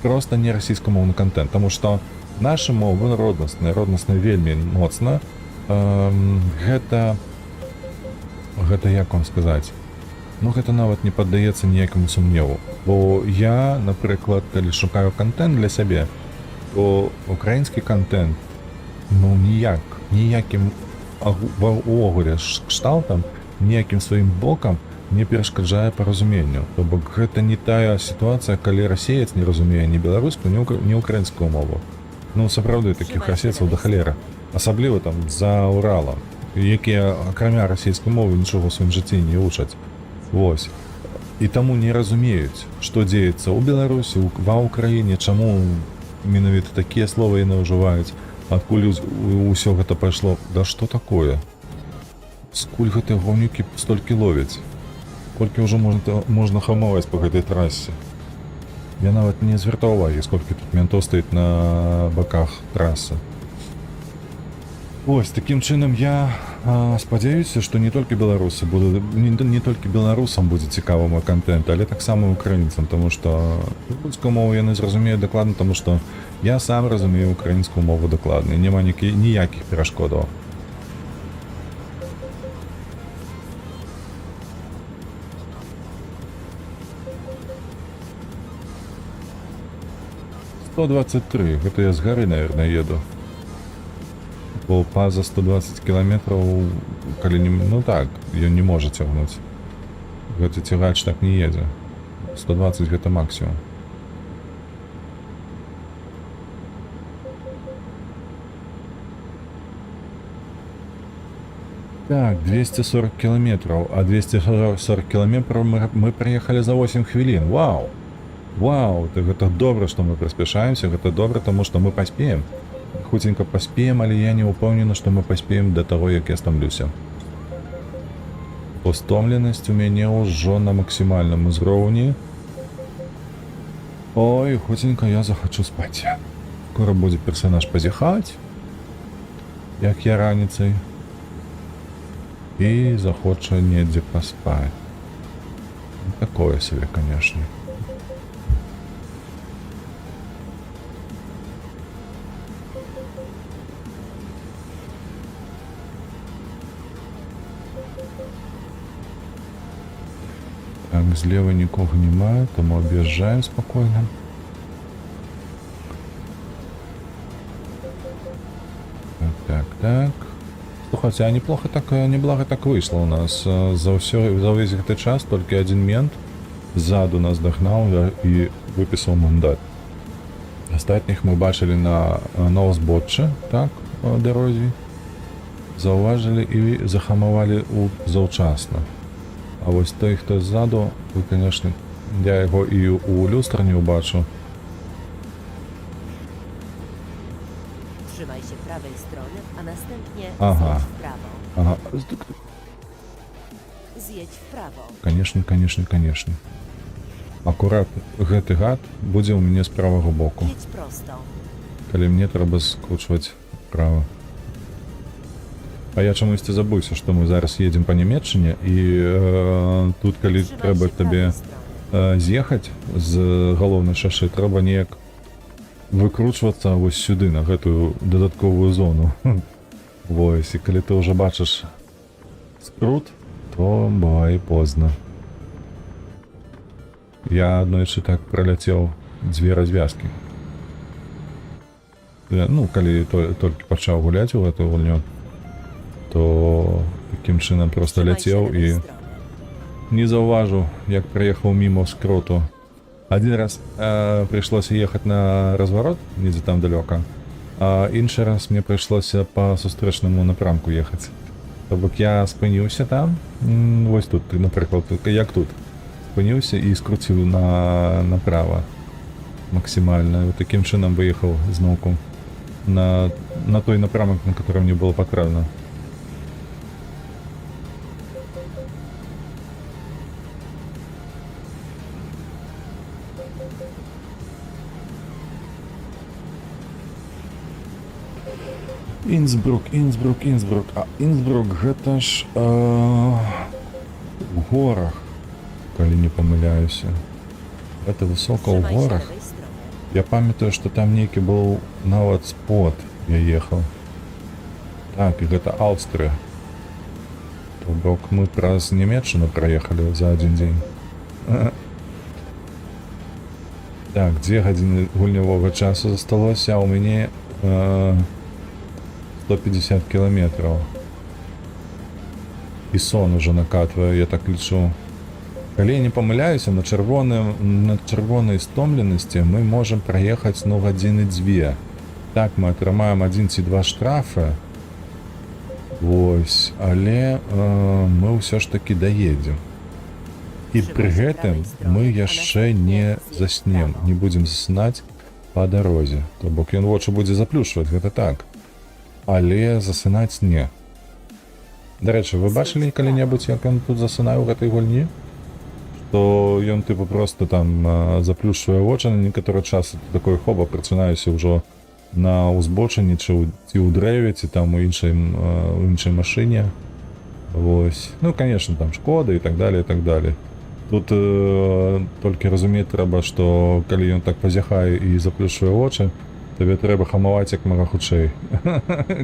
проста не расійскамоўны контент, таму што наша мова роднасная вельмі моцна. Гэта як вам сказаць, ну гэта нават не паддаецца ніякаму сумневу, бо я, напрыклад, калі шукаю контент для сябе, то украінскі контент, ну ніякім увогуле кшталтам, ніякім сваім бокам не перашкаджае паразуменню. То бок гэта не тая сітуацыя, калі расеец не разумее ні беларускую, ні украінскую мову. Ну, сапраўды, такіх расейцаў да халера. Асабліва там за Уралам, якія акрамя расійскай мовы нічога ў сваім жыцці не вучаць. Вось. І таму не разумеюць, што дзеецца ў Беларусі, ва ўкраіне, чаму менавіта такія словы яны ўжываюць, адкуль усё гэта пайшло. Да што такое? Скуль гэтыя гоўнікі столькі ловяць? Колькі ўжо можна хамаваць па гэтай трасе? Я нават не звяртаў увагі, сколькі тут ментоў стаіць на баках трасы. Ось, такім чынам я спадзяюся, што не толькі беларусы не толькі беларусам будзе цікавы мой контент, але таксама украінцам, таму што рускую мову яны зразумеюць дакладна, таму што я сам разумею украінскую мову дакладна, і няма ніякіх перашкодаў. «123», гэта я з гары, наверное, еду. Бо паза 120 кіламетраў, калі не... Ну так, ён не можа цягнуць. Гэты цягач так не едзе. 120 гэта максімум. Так, 240 кіламетраў, а 240 кіламетраў мы прыехалі за 8 хвілін. Вау! Вау, гэта добра, што мы прыспяшаемся, гэта добра, таму што мы паспеем. Хуценька паспеем, але я не ўпэўнены, што мы паспеем да таго, як я стамлюся. Стомленасць у мяне ўжо на максімальным узроўні. Ой, хуценька я захачу спаць. Скоро будзе персанаж пазіхаць, як я раніцай, і захоча недзе паспаць. Такое сабе, канешне. Так, злева нікога няма, таму аб'язджаем спакойна. Так. Слухайце, а неблага так выйшла у нас. За ўвесь гэты час толькі адзін мент ззаду нас дагнаў і выпісаў мандат. Астатніх мы бачылі на узбоччы, так, дарозе. Заўважылі і захамавалі заўчасна. А вось той, хто ззаду, вы, конечно, я яго і ў люстра не ўбачу. Trzymaj się prawej strony, a następnie Ага. zjedź w prawo. Ага. Zjedź w prawo. Канешне. Акурат гэты гад будзе ў мяне з правага боку. Jedź prosto. Калі мне трэба скручваць права. А я чамусьці забыўся, што мы зараз едзем па Нямецчыне, і тут, калі Trzymaj трэба się табе prawej strony. з'ехаць з галоўнай шашы, трэба неяк выкручвацца вось сюды, на гэтую дадатковую зону. Вось, і калі ты ўжо бачыш скрут, то бывае позна. Я аднойчы так праляцеў 2 развязкі. ну, калі толькі пачаў гуляць у гэтую гульню, то такім чынам просто Trzymaj się ляцеў lewej і strony. не заўважыў, як праехаў мімо скроту. Один раз прыйшлося ехаць на разварот, недзе там далёка, а іншы раз мне прыйшлося па сустрэчнаму напрамку ехаць. То бок я спыніўся там, вось тут, напрыклад, як тут. Спыніўся і скруціў направа максімальна. Вот такім чынам выехаў зноўку на той напрамак, на который мне было патрэбна. Інсбрук. А Інсбрук гэта ж у горах, калі не памыляюся. Это высока ў Trzymaj się горах. lewej strony. Я памятаю, што там нейкі быў нават спот, я ехаў. Так, і гэта Аўстрыя. То бок мы праз Нямецчыну праехалі за адзін дзень. Так, 2 гадзіны гульнявога часу засталося, а ў мяне 150 кілометраў. І сон уже накатвае, я так лічу. Калі я не памыляюся, на чырвонай стомленасці мы можам праехаць, ну, гадзіны 2. Так, мы атрымаем 1 ці 2 штрафы. Вось, але мы ўсё ж такі даедзем. І пры гэтым мы яшчэ не заснем, не будзем заснаць па дарозе. То бок ён вочы будзе заплюшваць, гэта так. Але засынаць не. Дарэчы, вы бачылі калі-небудзь, як ён тут засынае ў гэтай гульні? То ён тыпу просто там заплюшвае вочы на некаторы час, такой хоба прачынаюся ўжо на ўзбочыне, ці ў дрэве, ці там у іншай машыне. Вось. Ну, конечно, там шкода і так далее, і так далее. Тут толькі разумець трэба, што калі ён так пазяхае і заплюшвае вочы, табе трэба хамаваць як мага хутчэй,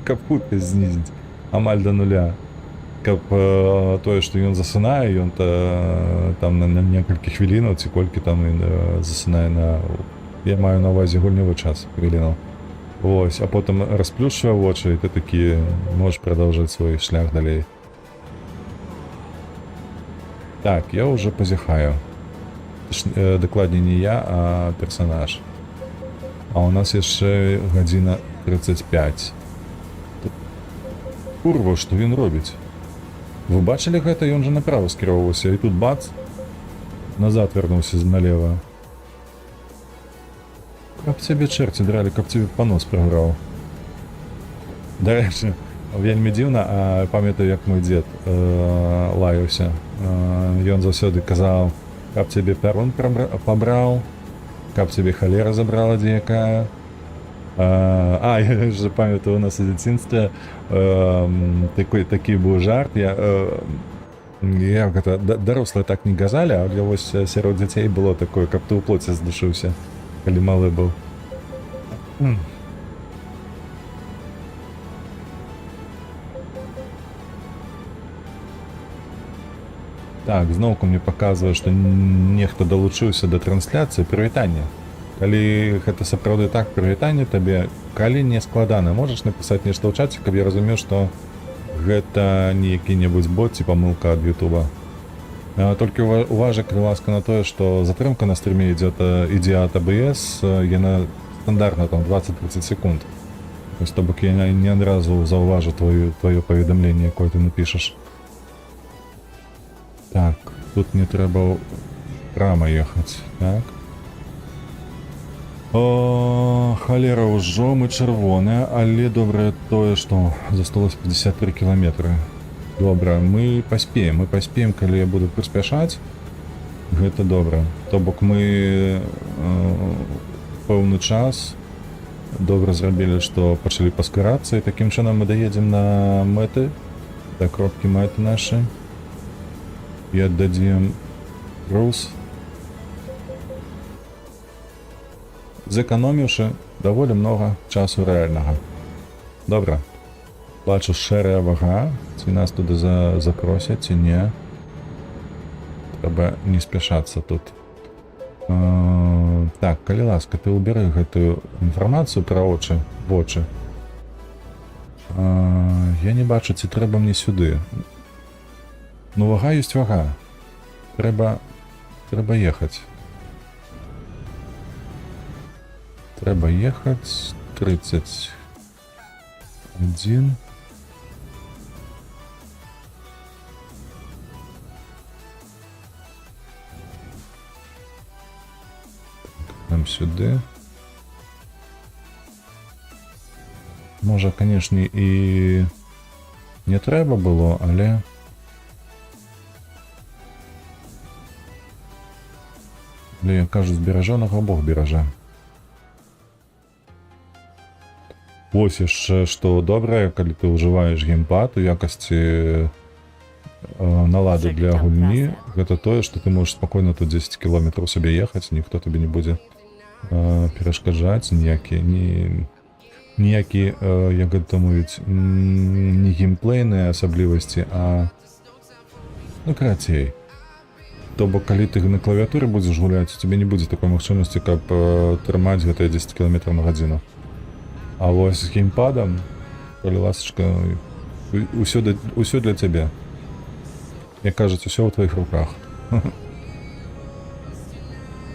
каб хуткасць знізіць амаль да нуля. Каб тое, што ён засынае, ён там на некалькі хвілінаў, ці колькі там засынае на... Я маю на ўвазе гульнявы час, хвілінаў. Вось, а потым расплюшвае вочы, і ты такі можаш прадаўжаць свой шлях далей. Так, я уже пазяхаю. Дакладней не я, а персонаж. А у нас яшчэ гадзіна 35. Курва, што ён робіць? Вы бачылі гэта? Ён жа направо скіроўваўся, і тут бац, назад вярнуўся налево. Каб цябе чэрці дралі, каб цябе панос праграў. Дарэчы, вельмі дзіўна, а памятаю, як мой дзед лаяўся. Ён заўсёды казаў, каб цябе пярун пабраў, каб цябе халера забрала дзеякая. Я же памятаю, у нас у дзяцінстве такі быў жарт. Дарослыя так не казалі, а вось сярод дзяцей было такое, каб ты ў плоце здушыўся, калі малы быў. Так, зноўку мне паказвае, што нехта далучыўся да трансляцыі. Прывітанне. Калі гэта сапраўды так, прывітанне табе. Калі не складана, можаш напісаць нешта ў чаце, каб я разумеў, што гэта не які-небудзь бот ці памылка ад Ютуба. Толькі уважай, калі ласка, на тое, што затрымка на стрыме ідзе ад ABS, яна стандартна там 20-30 секунд. То бок я не адразу заўважу твоё паведамленне, якое ты напішаш. Так, тут мне трэба прама ехаць, так? Халера, ўжо мы чырвоныя, але добрае тое, што засталось 53 кіламетры. Добра, мы паспеем, калі я буду прыспяшаць. Гэта добра. То бок мы пэўны час добра зрабілі, што пачалі паскарацца, і такім чынам мы даедзем на мэты, да кропкі мэты нашы. І аддадзім груз, зэканоміўшы даволі многа часу рэальнага. Добра. Бачу шэрая вага, ці нас туды запросяць, ці не. Трэба не спяшацца тут. Так, калі ласка, ты ўбяры гэтую інфармацыю пра вочы. Я не бачу, ці трэба мне сюды. Ну, вага ёсць вага. Трэба ехаць. Трэба ехаць 31. Нам сюди. Може, конечно, і не треба було, але... як кажуть, збереженого Бог береже. Ось яшчэ, што добрае, калі ты ўжываеш геймпад у якасці налады для гульні, гэта тое, што ты можаш спакойна тут 10 кіламетраў сабе ехаць, ніхто табе не будзе перашкаджаць, ніякі, як гэта мовіць, не геймплейныя асаблівасці, а карацей. То бок, калі ты на клавіатуры будзеш гуляць, у цябе не будзе такой магчымасці, каб трымаць гэтыя 10 км на гадзіну. А вось з геймпадам, калі ласачка, усё для цябе. Як кажуць, усё ў тваіх руках.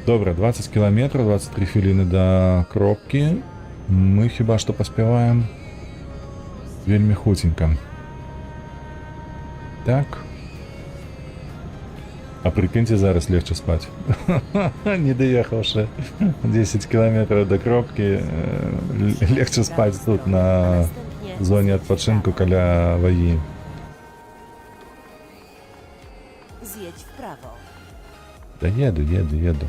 Добра, 20 километров, 23 хвіліны да кропкі. Мы хіба што паспяваем вельмі хуценька. Так. А прыкиньте, зараз легче спаць. Не доехавши 10 километров до кропкі, легче спаць тут на зоне адпачынку каля вагі. З'едź вправо. Да еду.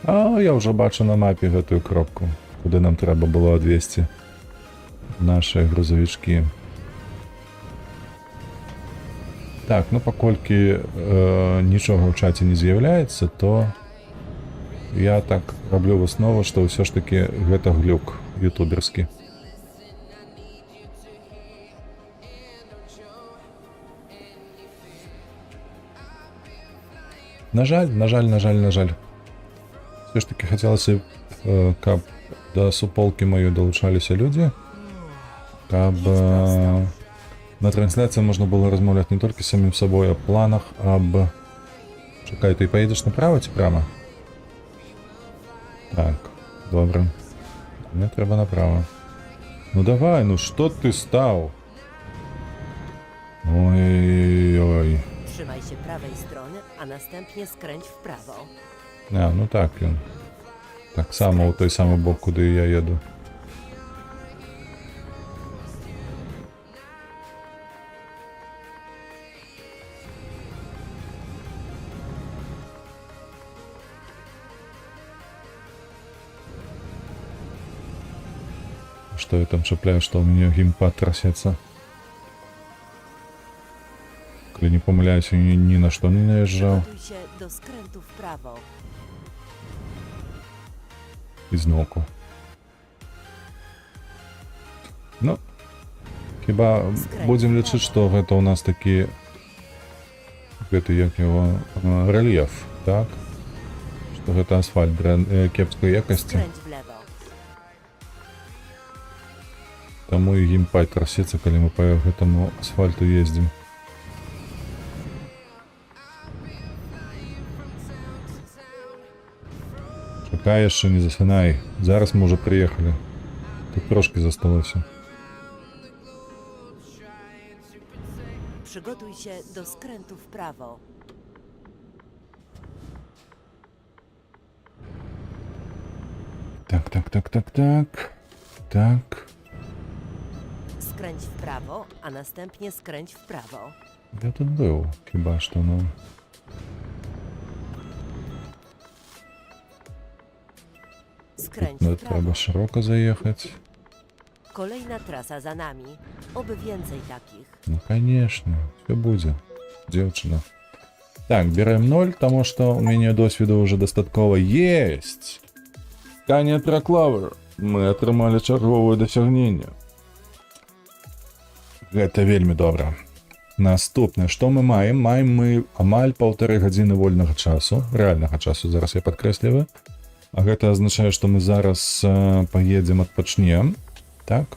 А я ўжо бачу на мапе гэтую кропку, куды нам трэба было адвезці наши грузовички. Так, ну паколькі нічога ў чаце не з'яўляецца, то я так раблю выснову, што ўсё ж таки гэта глюк ютуберскі. На жаль. Все ж таки хацелася, каб да суполкі маёй далучаліся людзі, каб на трансляцыі можна было размаўляць не толькі з самім сабой, а планах аб... Чакай, ты поедешь направо ці прямо? Так, добра. Мне трэба направо. Ну давай, ну што ты стаў? Ой-ой. Trzymaj się prawej strony, a następnie skręć w prawo. А, ну так ён. Так само у той самы бок, куды я еду. Что я там цепляю, что у меня геймпад трясется? Коли не помиляюсь, я ни на что не наезжал. Przygotuj się do skrętu w prawo. І знову. Ну, хіба будем лічыць, што гэта у нас такі, гэта як его, рельеф, так? Што гэта асфальт кепскай якасці. Skręć w lewo. Таму і геймпад трасецца, калі мы па гэтаму асфальту ездзім. Чакай яшчэ, не засынай. Зараз мы ўжо прыехалі. Тут трошки засталося. Przygotuj się do skrętu w prawo. Tak. Skręć w prawo, a następnie skręć w prawo. Ja тут był, chyba że no. Skręć No w prawo. trzeba szeroko zajechać. Kolejna trasa za nami. Oby więcej takich. Ну, конечно, все будет, девчина. Так, берем 0, потому что у меня досвіду уже дастаткова есть. Скания Траклавер. Мы атрымалі чарговое дасягненне. Гэта вельмі добра. Наступнае, што мы маем? Маем мы амаль 1,5 гадзіны вольнага часу, рэальнага часу, зараз я падкрэсліваю. А гэта азначае, што мы зараз паедзем адпачнем. Так.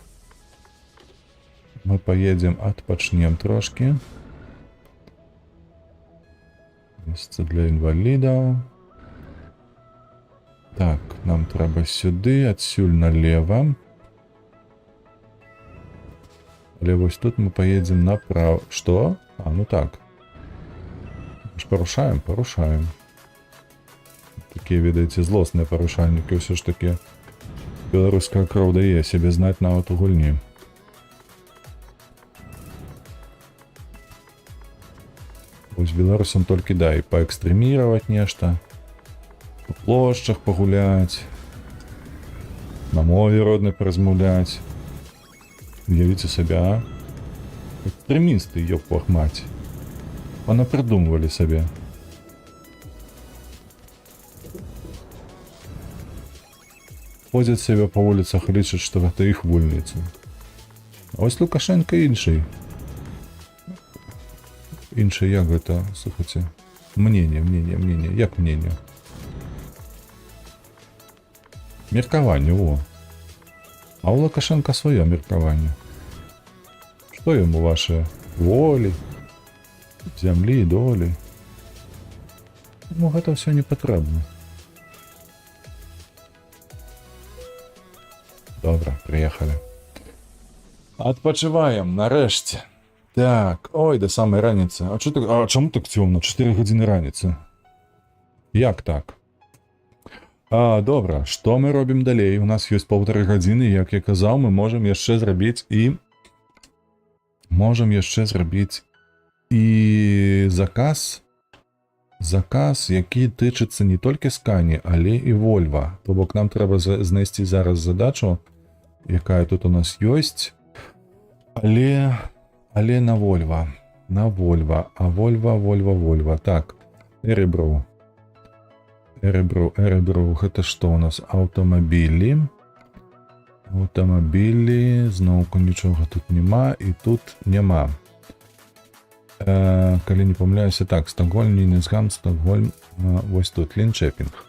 Мы паедзем адпачнем трошкі. Месца для інвалідаў. Так, нам трэба сюды, адсюль налево. Але вось тут мы поедем направо. Что? А, ну так. Мы ж парушаем, парушаем. Такие, видите, злостные парушальники. Все ж таки белорусская кроў дае себе знать нават у гульні. Вось беларусам толькі дай паэкстрэміраваць нешта. По плошчах пагуляць. На мове роднай паразмаўляць. Уявіце сабе, а? Экстрэмісты, ёб вах мать. Панапрыдумвалі сабе. Ходзяць сябе па вуліцах і лічаць, што гэта іх вольніцы. А вось Лукашенко іншы. Іншы, як гэта, слухайце? Мнение. Як мнение? Меркаванне, во. А у Лукашенко свое меркаванне. Што яму ваши волі, зямлі, долі? Ну, гэта ўсё не патрэбна. Добра, приехали. Адпачываем, нарэшце. Так, ой, да самай раніцы. А чаму так цёмна? 4 гадзіны раніцы. Як так? Добра, што мы робім далей? У нас ёсць 1,5 гадзіны, як я казаў, мы можам яшчэ зрабіць і заказ, які тычыцца не толькі Скані, але і Вольва. То бок нам трэба знайсці зараз задачу, якая тут у нас ёсць, але на Вольва. А Вольва. Так, Эребру, гэта што у нас? Аўтамабілі, зноўку нічога тут няма, і тут няма. Калі не памыляюся, так, Стокгольм, Нинесгам, Стокгольм, вось тут, Линчепінг.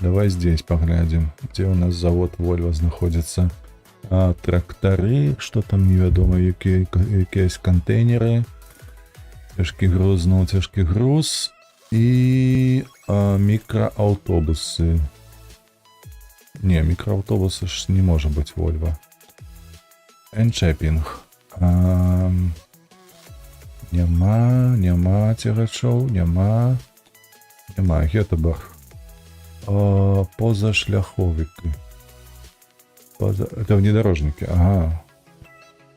Давай здесь паглядзім, дзе у нас завод Вольва знаходзіцца. Трактары, што там невядома, якісь кантэйнеры, цяжкі груз, і мікрааўтобусы. Не, мікрааўтобусы ж не можа быць Вольва. Энчепінг. Няма цягачоў, няма. Гетеборг. Позашляховікі. Это внедорожники. Ага.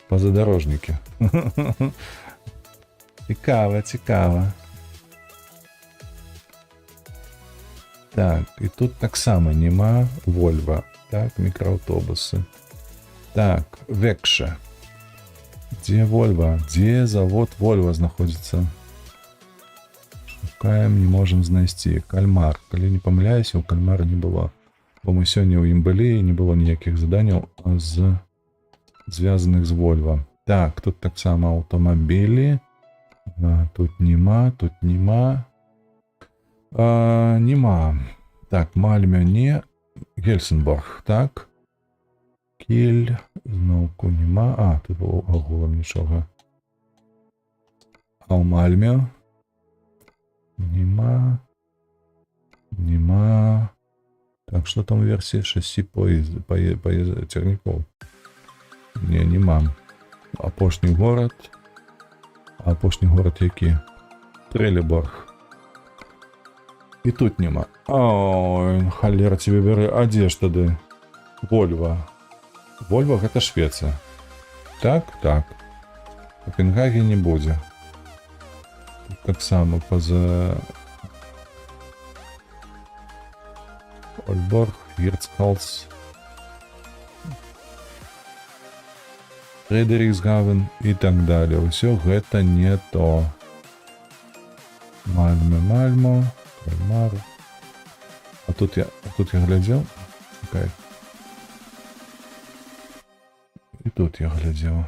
Позадорожники. Цікава. Так, і тут так само нема Вольва. Так, мікрааўтобусы. Так, Векша. Дзе Вольва? Дзе завод Вольва знаходзіцца? Шукаем, не можам знайсці. Кальмар. Калі не памыляюся, у Кальмара не было. Бо мы сёння ў ім былі, і не было ніякіх заданняў звязаных з Вольва. Так, тут таксама аўтамабілі. Тут няма. Нема. Так, Мальмё не. Гельсінборг, так. Кіль, зноўку нема. Тут агулам нічога. А ў Мальмё? Нема. Так, што там у версіі шасі цягнікоў? Не, нема. Апошні горад. Апошні горад які? Трелеборг. І тут нема. Ой, халера тебе бярэ. А дзе ж тады? Вольва. Вольва гэта Швецыя. Так. Копенгаген не будзе. Тут таксама поза... Ольборг, Вірцхалс, Фредериксгавен і так далее. Усё гэта не то. Мальмо, Кальмар. А тут я глядзеў. Okay. І тут я глядзеў.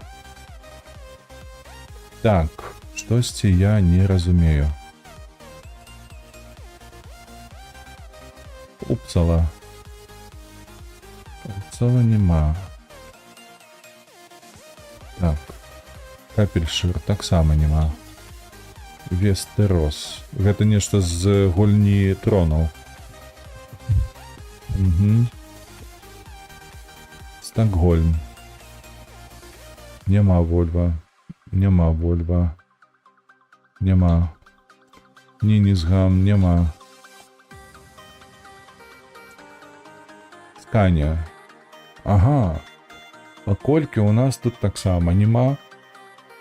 Так, штосьці я не разумею. Упсала. Упсала нема. Так. Капельшир таксама нема. Вестерос. Гэта нешта з гульні тронаў. Угу. Стокгольм. Нема Вольва. Нема Вольва. Нема. Нінісгам. Нема. Сканія. Ага. Паколькі у нас тут таксама нема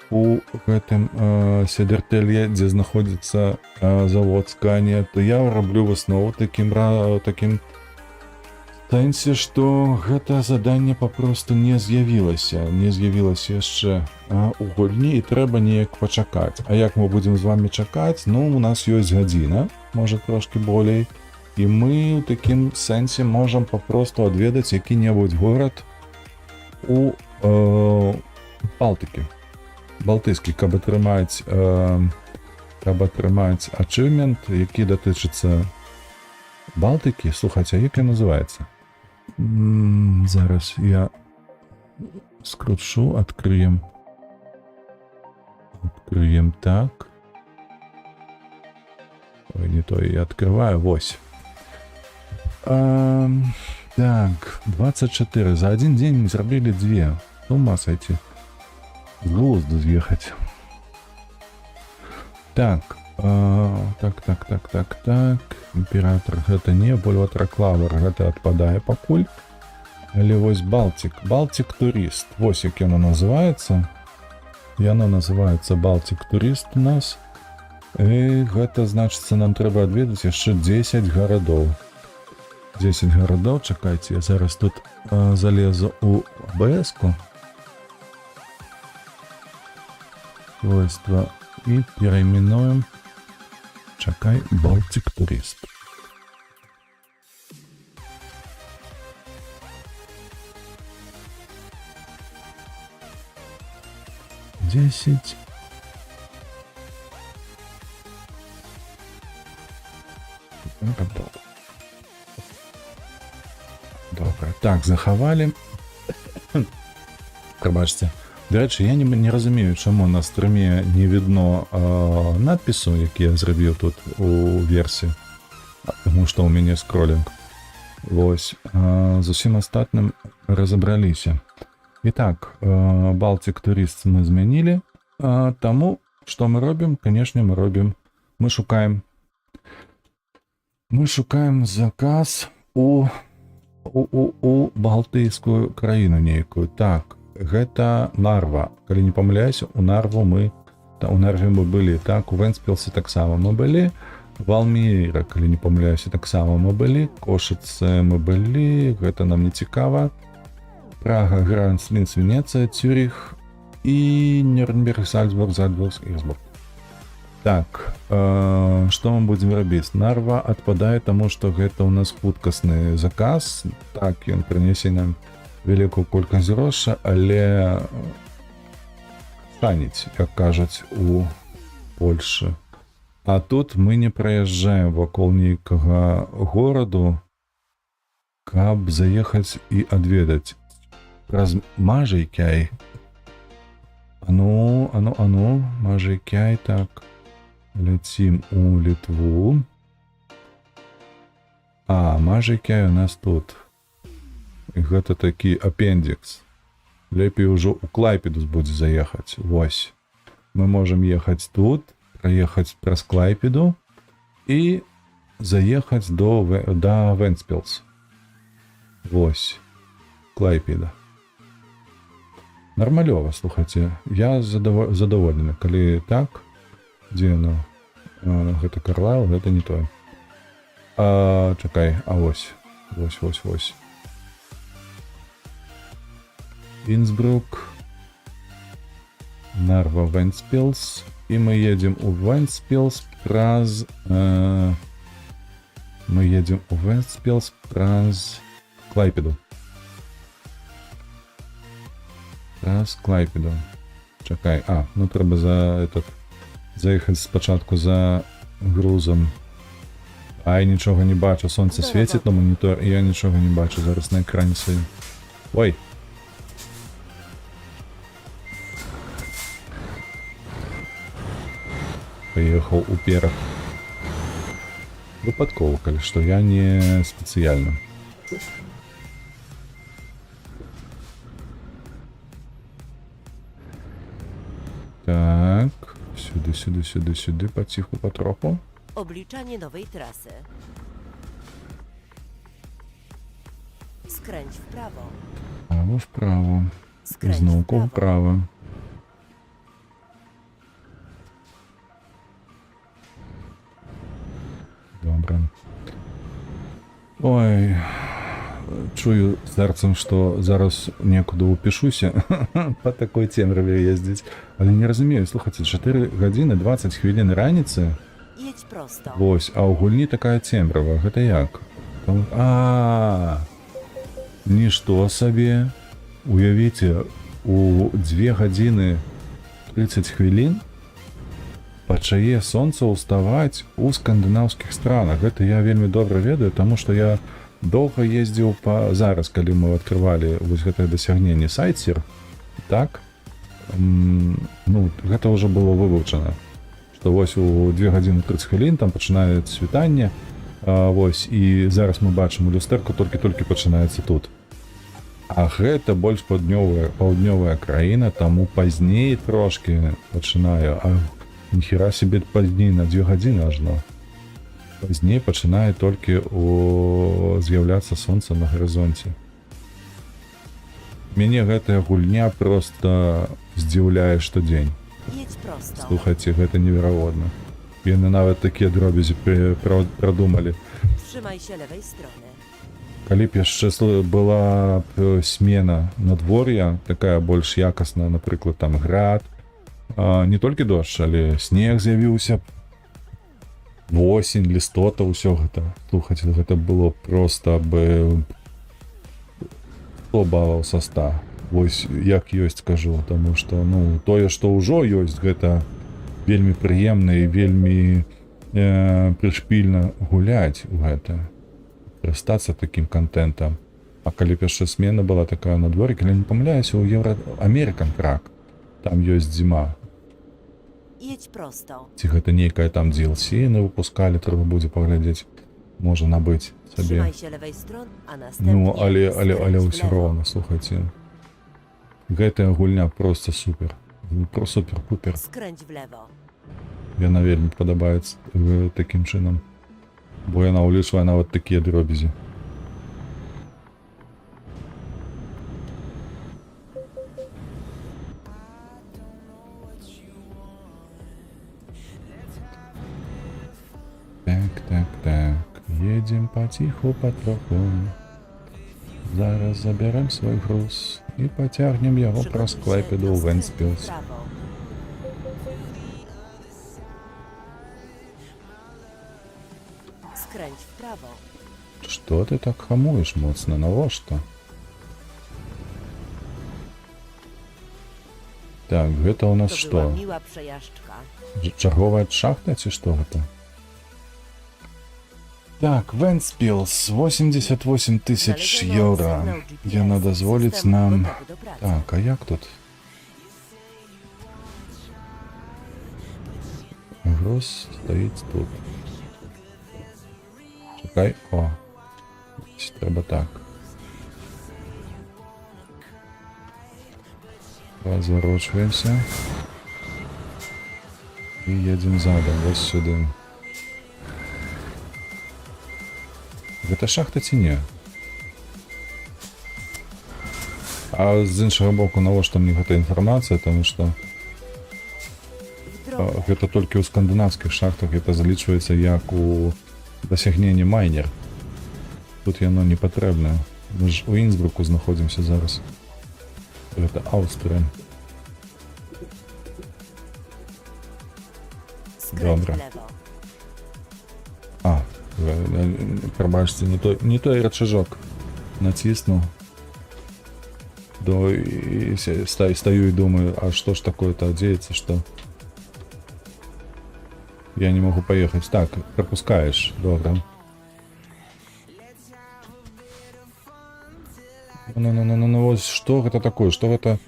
у гэтым Седертелье, дзе знаходзіцца завод Сканія, то я раблю выснову такім сэнсе, што гэта заданне папросту не з'явілася яшчэ у гульні, і трэба неяк пачакаць. А як мы будзем з вами чакаць? Ну, у нас ёсць гадзіна, можа трошки болей, і мы ў такім сэнсе можам папросту адведаць які-небудзь горад у Балтыкі. Балтыйскі, каб атрымаць ачыўмент, які датычыцца Балтыкі. Слухайце, як ён называецца? Зараз я скручу, адкрыем так. Ой, не то я открываю, вось. Так, 24. За один день мы зрабілі 2. С ума сойти. З глузду з'ехаць. Так. Так. Імператор гэта не, Вольватраклавер гэта адпадае пакуль. Але вось Балтик Туріст. Вось як яно называецца. Яно называецца Балтик Туріст у нас. І гэта значыцца нам трэба адведаць яшчэ 10 гарадоў. 10 гарадоў, чакайце, я зараз тут залезу у АБС-ку. Свойства і перайменуем. Чакай, Балтик Туріст. Десять. Добре. Так, захавалі. Прабачце. До речі, я не розумію, чому на стрімі не видно надпису, які я зробив тут у версії. Тому що у мене скролінг. Ось. З усім остатнім розібралися. І так, Балтик Туріст ми змінили. Тому, що ми робимо? Звісно, ми робимо. Ми шукаємо заказ у Балтыйскую краіну нейкую. Так, гэта Нарва. Калі не памыляюся, у Нарве мы былі. Так, у Вентспілсе таксама мы былі. Валміра, калі не памыляюся, таксама мы былі. Кошыцы мы былі. Гэта нам не цікава. Прага, Гранц, Лінц, Венецыя, Цюріх і Нюрнберг, Зальцбург, Ирсбург. Так, што мы будзем рабіць? Нарва адпадае, таму што гэта ў нас хуткасны заказ. Так, ён прынясе нам вялікую колькасць грошай, але станець, як кажуць у Польшы. А тут мы не праязджаем вакол нейкага гораду, каб заехаць і адведаць. Праз Мажайкяй. Ану, Мажайкяй, так. Летим у Литву. Мажайкяй у нас тут. І гэта такі апендикс. Лепей ужо у Клайпеду будзе заехаць. Вось. Мы можем ехаць тут, праехаць праз Клайпеду і заехаць до Вентспілс. Вось. Клайпеда. Нормалёва, слухайце. Я задоволены. Калі так, дзе яно? Гэта Карлайл, гэта не тое. Чакай, вось. Вось. Інсбрук. Нарва, Вентспілс. І мы едем у Вентспілс праз... Клайпеду. Клайпеду. Чакай, ну трэба заехаць спачатку за грузом. Ай, нічого не бачу, сонце світить на монітор, і я нічого не бачу зараз на екрані своїм. Ой. Поехал уперед. Выпадково, коли что, я не специально. Так, сюди, потиху, потроху. Obliczanie nowej trasy. Skręć w prawo. Вправо. Skręć w Знову prawo. вправо. Добре. Ой, чую серцем, що зараз некуди упишуся по такой темряві їздить. Але не розумію, слухайте, 4 години 20 хвилин раніці, Jedź prosto. ось, а у гульні така темрява. Гэта як? Нічто собі. Уявіте, у 2 години 30 хвилин пачае сонца ўставаць у скандынаўскіх странах. Гэта я вельмі добра ведаю, таму што я доўга ездзіў па... Зараз, калі мы адкрывалі вось гэтае дасягненне Sightseer, так, ну, гэта ўжо было вывучана, што вось у 2 гадзіны 30 хвілін там пачынае світанне, вось, і зараз мы бачым у люстэрку толькі пачынаецца тут. А гэта больш паўднёвая краіна, таму пазней трошкі пачынаю, ніхера себе пазней на 2 гадзіны ажно. Пазней пачынае толькі з'яўляцца сонца на гарызонце. Мяне гэтая гульня проста здзіўляе штодзень. Jedź prosto. Слухайце, гэта неверагодна. Яны нават такія дробязі прадумалі. Trzymaj się lewej strony. Калі б яшчэ была б смена надвор'я, такая больш якасная, напрыклад, там град, не толькі дождж, але снег з'явіўся, восень, лістота, ўсё гэта. Слухайце, гэта было проста бы 100 балаў са 100. Вось як ёсць скажу, таму што, ну, тое, што ўжо ёсць, гэта вельмі прыемна і вельмі прышпільна гуляць у гэта. Карыстацца такім контентам. А калі б яшчэ смена была такая на дворе, калі не памыляюся, у Американ Трак там ёсць зіма. Jedź prosto. Ці гэта нейкая там DLC не выпускалі, трэба будзе паглядзець, можа набыць сабе. Trzymaj się lewej strony, a następnie Ну, але skręć w ўсё lewo. роўна, слухайце. Гэтая гульня просто супер. Супер-пупер. Skręć w lewo. Яна вельмі падабаецца такім чынам. Бо яна ўлічвае нават такія дробязі. Так. Едем потиху, потроху. Зараз заберем свой груз і потягнем яго праз Przygotuj się Клайпеду do ў skrętu w Вентспілс. prawo. Skręć w prawo. Што ты так хамуеш моцна, навошта? Так, гэта ў нас To што? była miła przejażdżka. Чарговая шахта ці што гэта? Так, Вентспілс, 88 тысяч Znaleziono еўра. sygnał GPS Яна дазволіць systemu нам... gotowy do pracy. Так, а як тут? Груз стаіць тут. Чекай, о. Треба так. Разворачиваемся. И едем задом, вот сюда. Гэта шахта ці не? А з іншага боку, навошта мне гэта інфармацыя, тому што W drogę. гэта толькі ў скандынаўскіх шахтах, гэта залічваецца як у дасягненні майнер. Тут яно не патрэбна. Мы ж у Інсбруку знаходзімся зараз. Гэта Аўстрыя. Skręć Dobra. w lewo. Прабачце, не той рычажок націснуў. Стою и думаю, а что ж такое-то деется, что я не могу поехать. Так, пропускаешь, добро. Ну, вот что это такое? Что это?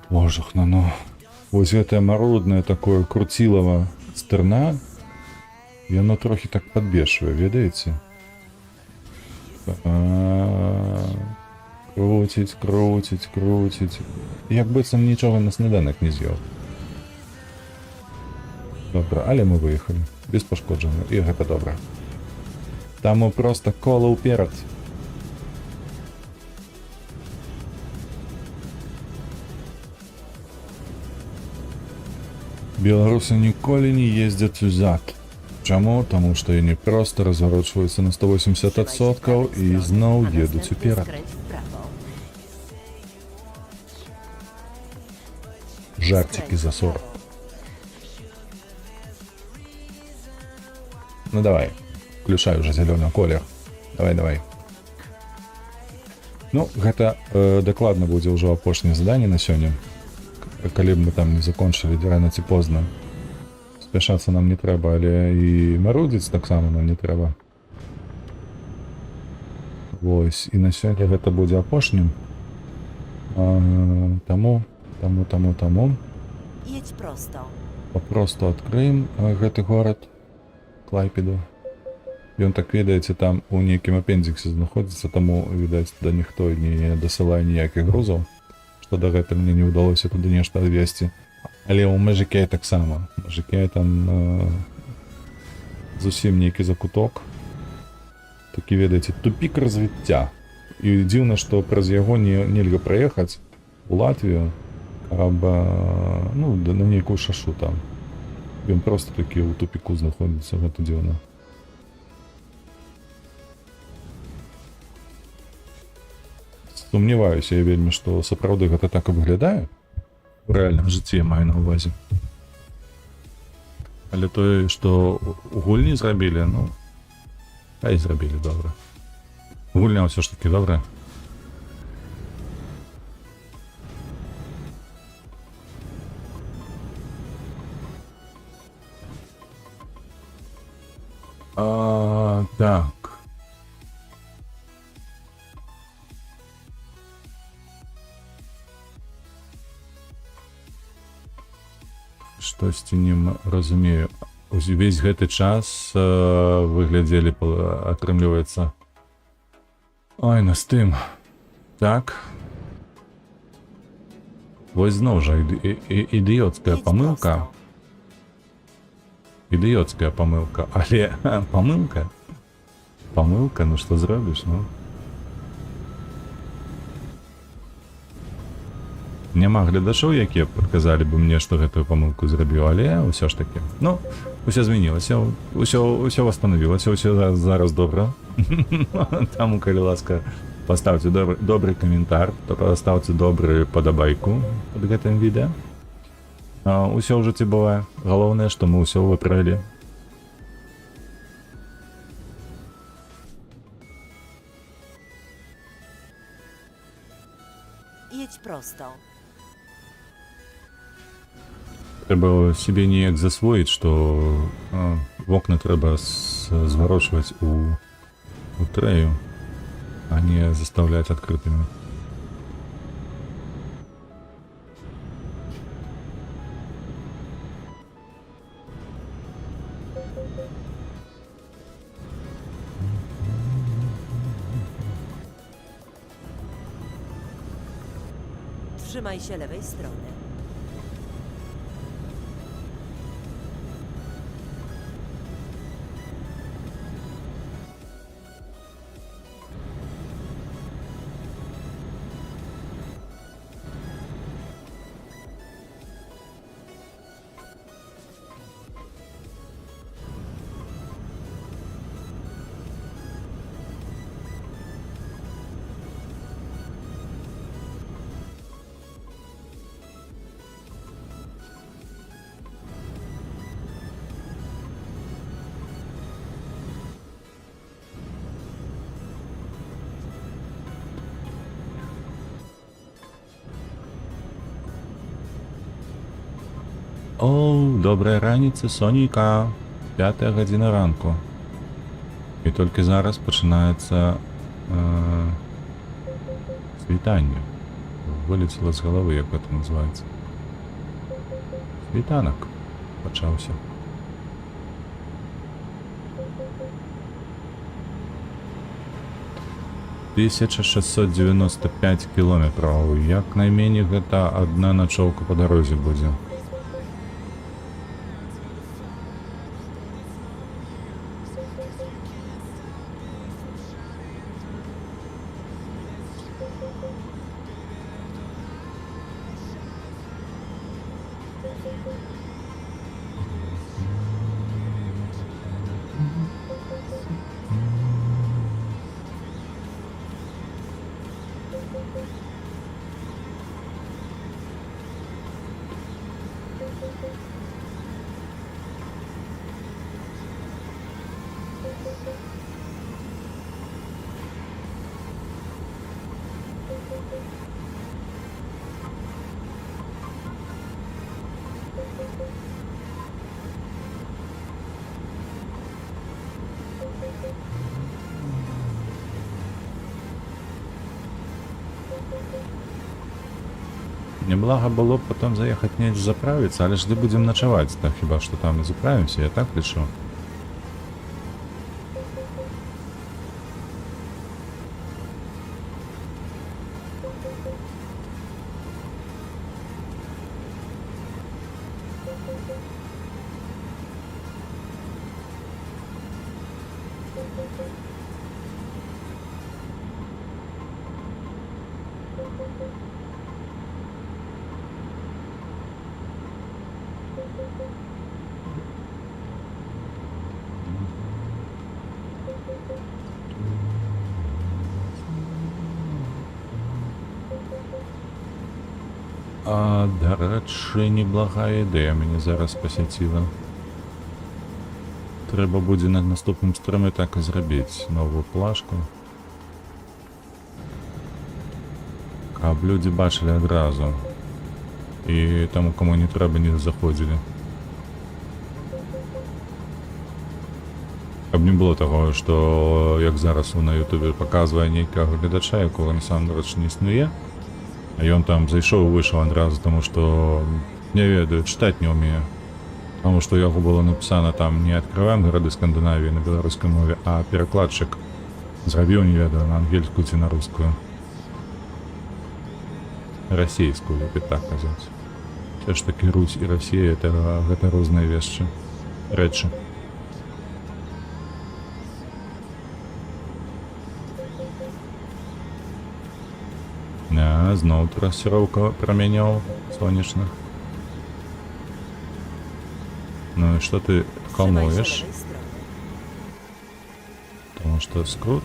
Боже, ну. Вот это марудное такое крутилово стерна, и оно трохи так подбешивает, ведаете? Крутить. Як быццам нічога на сніданак не з'еў. Добра, але мы выехалі. Без пашкоджання. І гэта добра. Таму проста кола ўперад. Беларусы ніколі не ездзяць узад. Чаму? Таму што яны проста разварочваюцца на 180% і зноў едуць уперад. Skręć w prawo. Жартики за 40. Ну давай, включай уже зеленый колер. Давай. Ну, гэта дакладна будзе ўжо апошняе заданне на сёння. Калі б мы там не закончылі рано ці позна. Спяшацца нам не трэба, але і марудзіць таксама нам не трэба. Вось, і на сёння гэта будзе апошнім. Таму. Jedź prosto. Папросту адкрыем гэты горад Клайпеду. Ён так, ведаеце, там у нейкім апендзіксе знаходзіцца, таму, відаць, да ніхто не дасылае ніякіх грузаў, што дагэтуль мне не ўдалося туды нешта адвезці. Але ў Мэжыкеі таксама. Мэжыкеі там зусім нейкі закуток. Такі, ведаеце, тупік развіцця. І дзіўна, што праз яго нельга праехаць у Латвію, каб, ну, на нейкую шашу там. Ён проста такі ў тупіку знаходзіцца, гэта дзіўна. Сумняваюся я вельмі, што сапраўды гэта так і выглядае. У рэальным жыцці я маю на ўвазе. Але тое, што у гульні зрабілі, ну, хай зрабілі, добра. Гульня ўсё ж такі добра. Так. Штосьці не разумею. Увесь гэты час вы глядзелі, атрымліваецца. Ой, на з тым. Так. Вось зноў жа ідыёцкая памылка. Ідыёцкая памылка. Але памылка? Памылка, ну што зробіш, ну? Няма гледачоў, якія падказалі бы мне, што гэтую памылку зрабіў, але ўсё ж такі. Ну, усё змянілася, усё восстановілася, усё зараз добра. Таму, калі ласка, паставце добры каментар, то паставце добрую падабайку пад гэтым відэа. Усё ў жыцці бывае. Галоўнае, што мы ўсё выправілі. Jedź prosto. Трэба сябе неяк засвоіць, што вокны трэба зварочваць у трэю, а не заставляць адкрытымі. Trzymaj się lewej strony. О, добрая раніца, Сонейка. 5 гадзіна ранку. І тільки зараз починається світання. Вилетіло з голови, як це називається. Світанок почався. — 1695 кілометрів. Як найменш гэта одна ночовка по дорозі буде. Неблаго было бы потом заехать не заправиться, але ж будем ночевать, да, хіба что там и заправимся, я так лечу. А, до речі, неблагая ідея мене зараз посетила. Треба буде на наступному стрімі так і зробити нову плашку. Каб люди бачили одразу. І тому, кому не треба, не заходили. Каб не було того, що, як зараз на ютубі показує ніякого глядача, якого насамрэч не існує. А ён там зайшоў і выйшаў адразу, тому што не ведаю, чытаць не ўмею. Таму што яго было напісана там не «Открываем гарады Скандынавіі» на беларускай мове, а перакладчык зрабіў, не ведаю, на ангельскую ці на рускую. Расійскую, як і так казаць. Все ж таки Русь і Расія гэта розныя рэчы. Зноў трассіроўка прамяняў сонечных. Ну і што ты камуеш? Тому што скрут?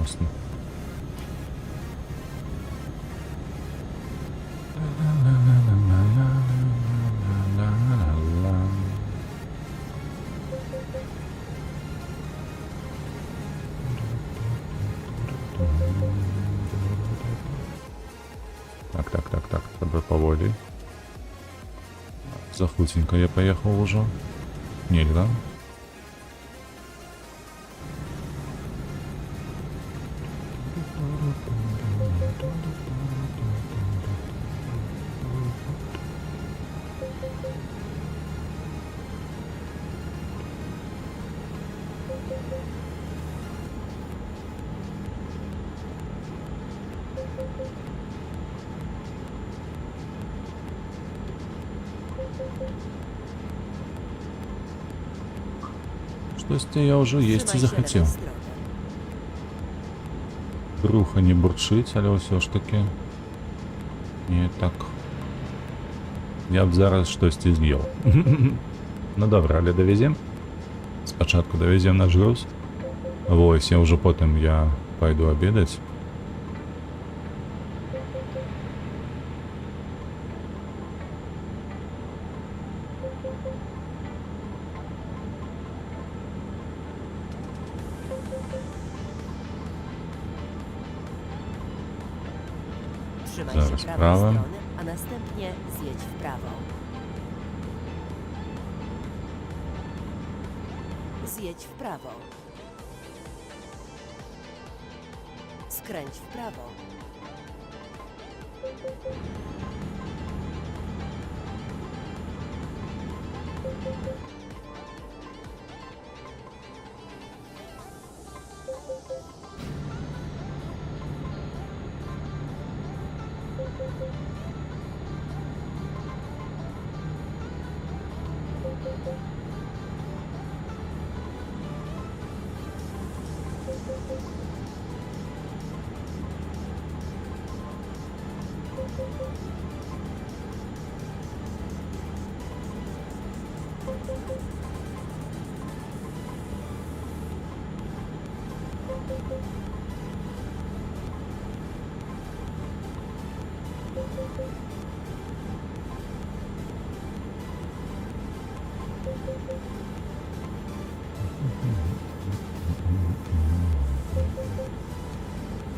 Ясно. Так, треба поволі. За хутенько я поехал уже. Нельзя. Штосьці я ўжо есці захацеў. Бруха не бурчыць, але ўсё ж таки не так. Я б зараз штосьці з'еў. Ну добра, але давезем. Спачатку давезем наш груз. Вось, я ўжо потым я пойду обедаць. Trzymaj Zaraz się prawej prawym. strony, a następnie zjedź w prawo. zjedź w prawo. Skręć w prawo.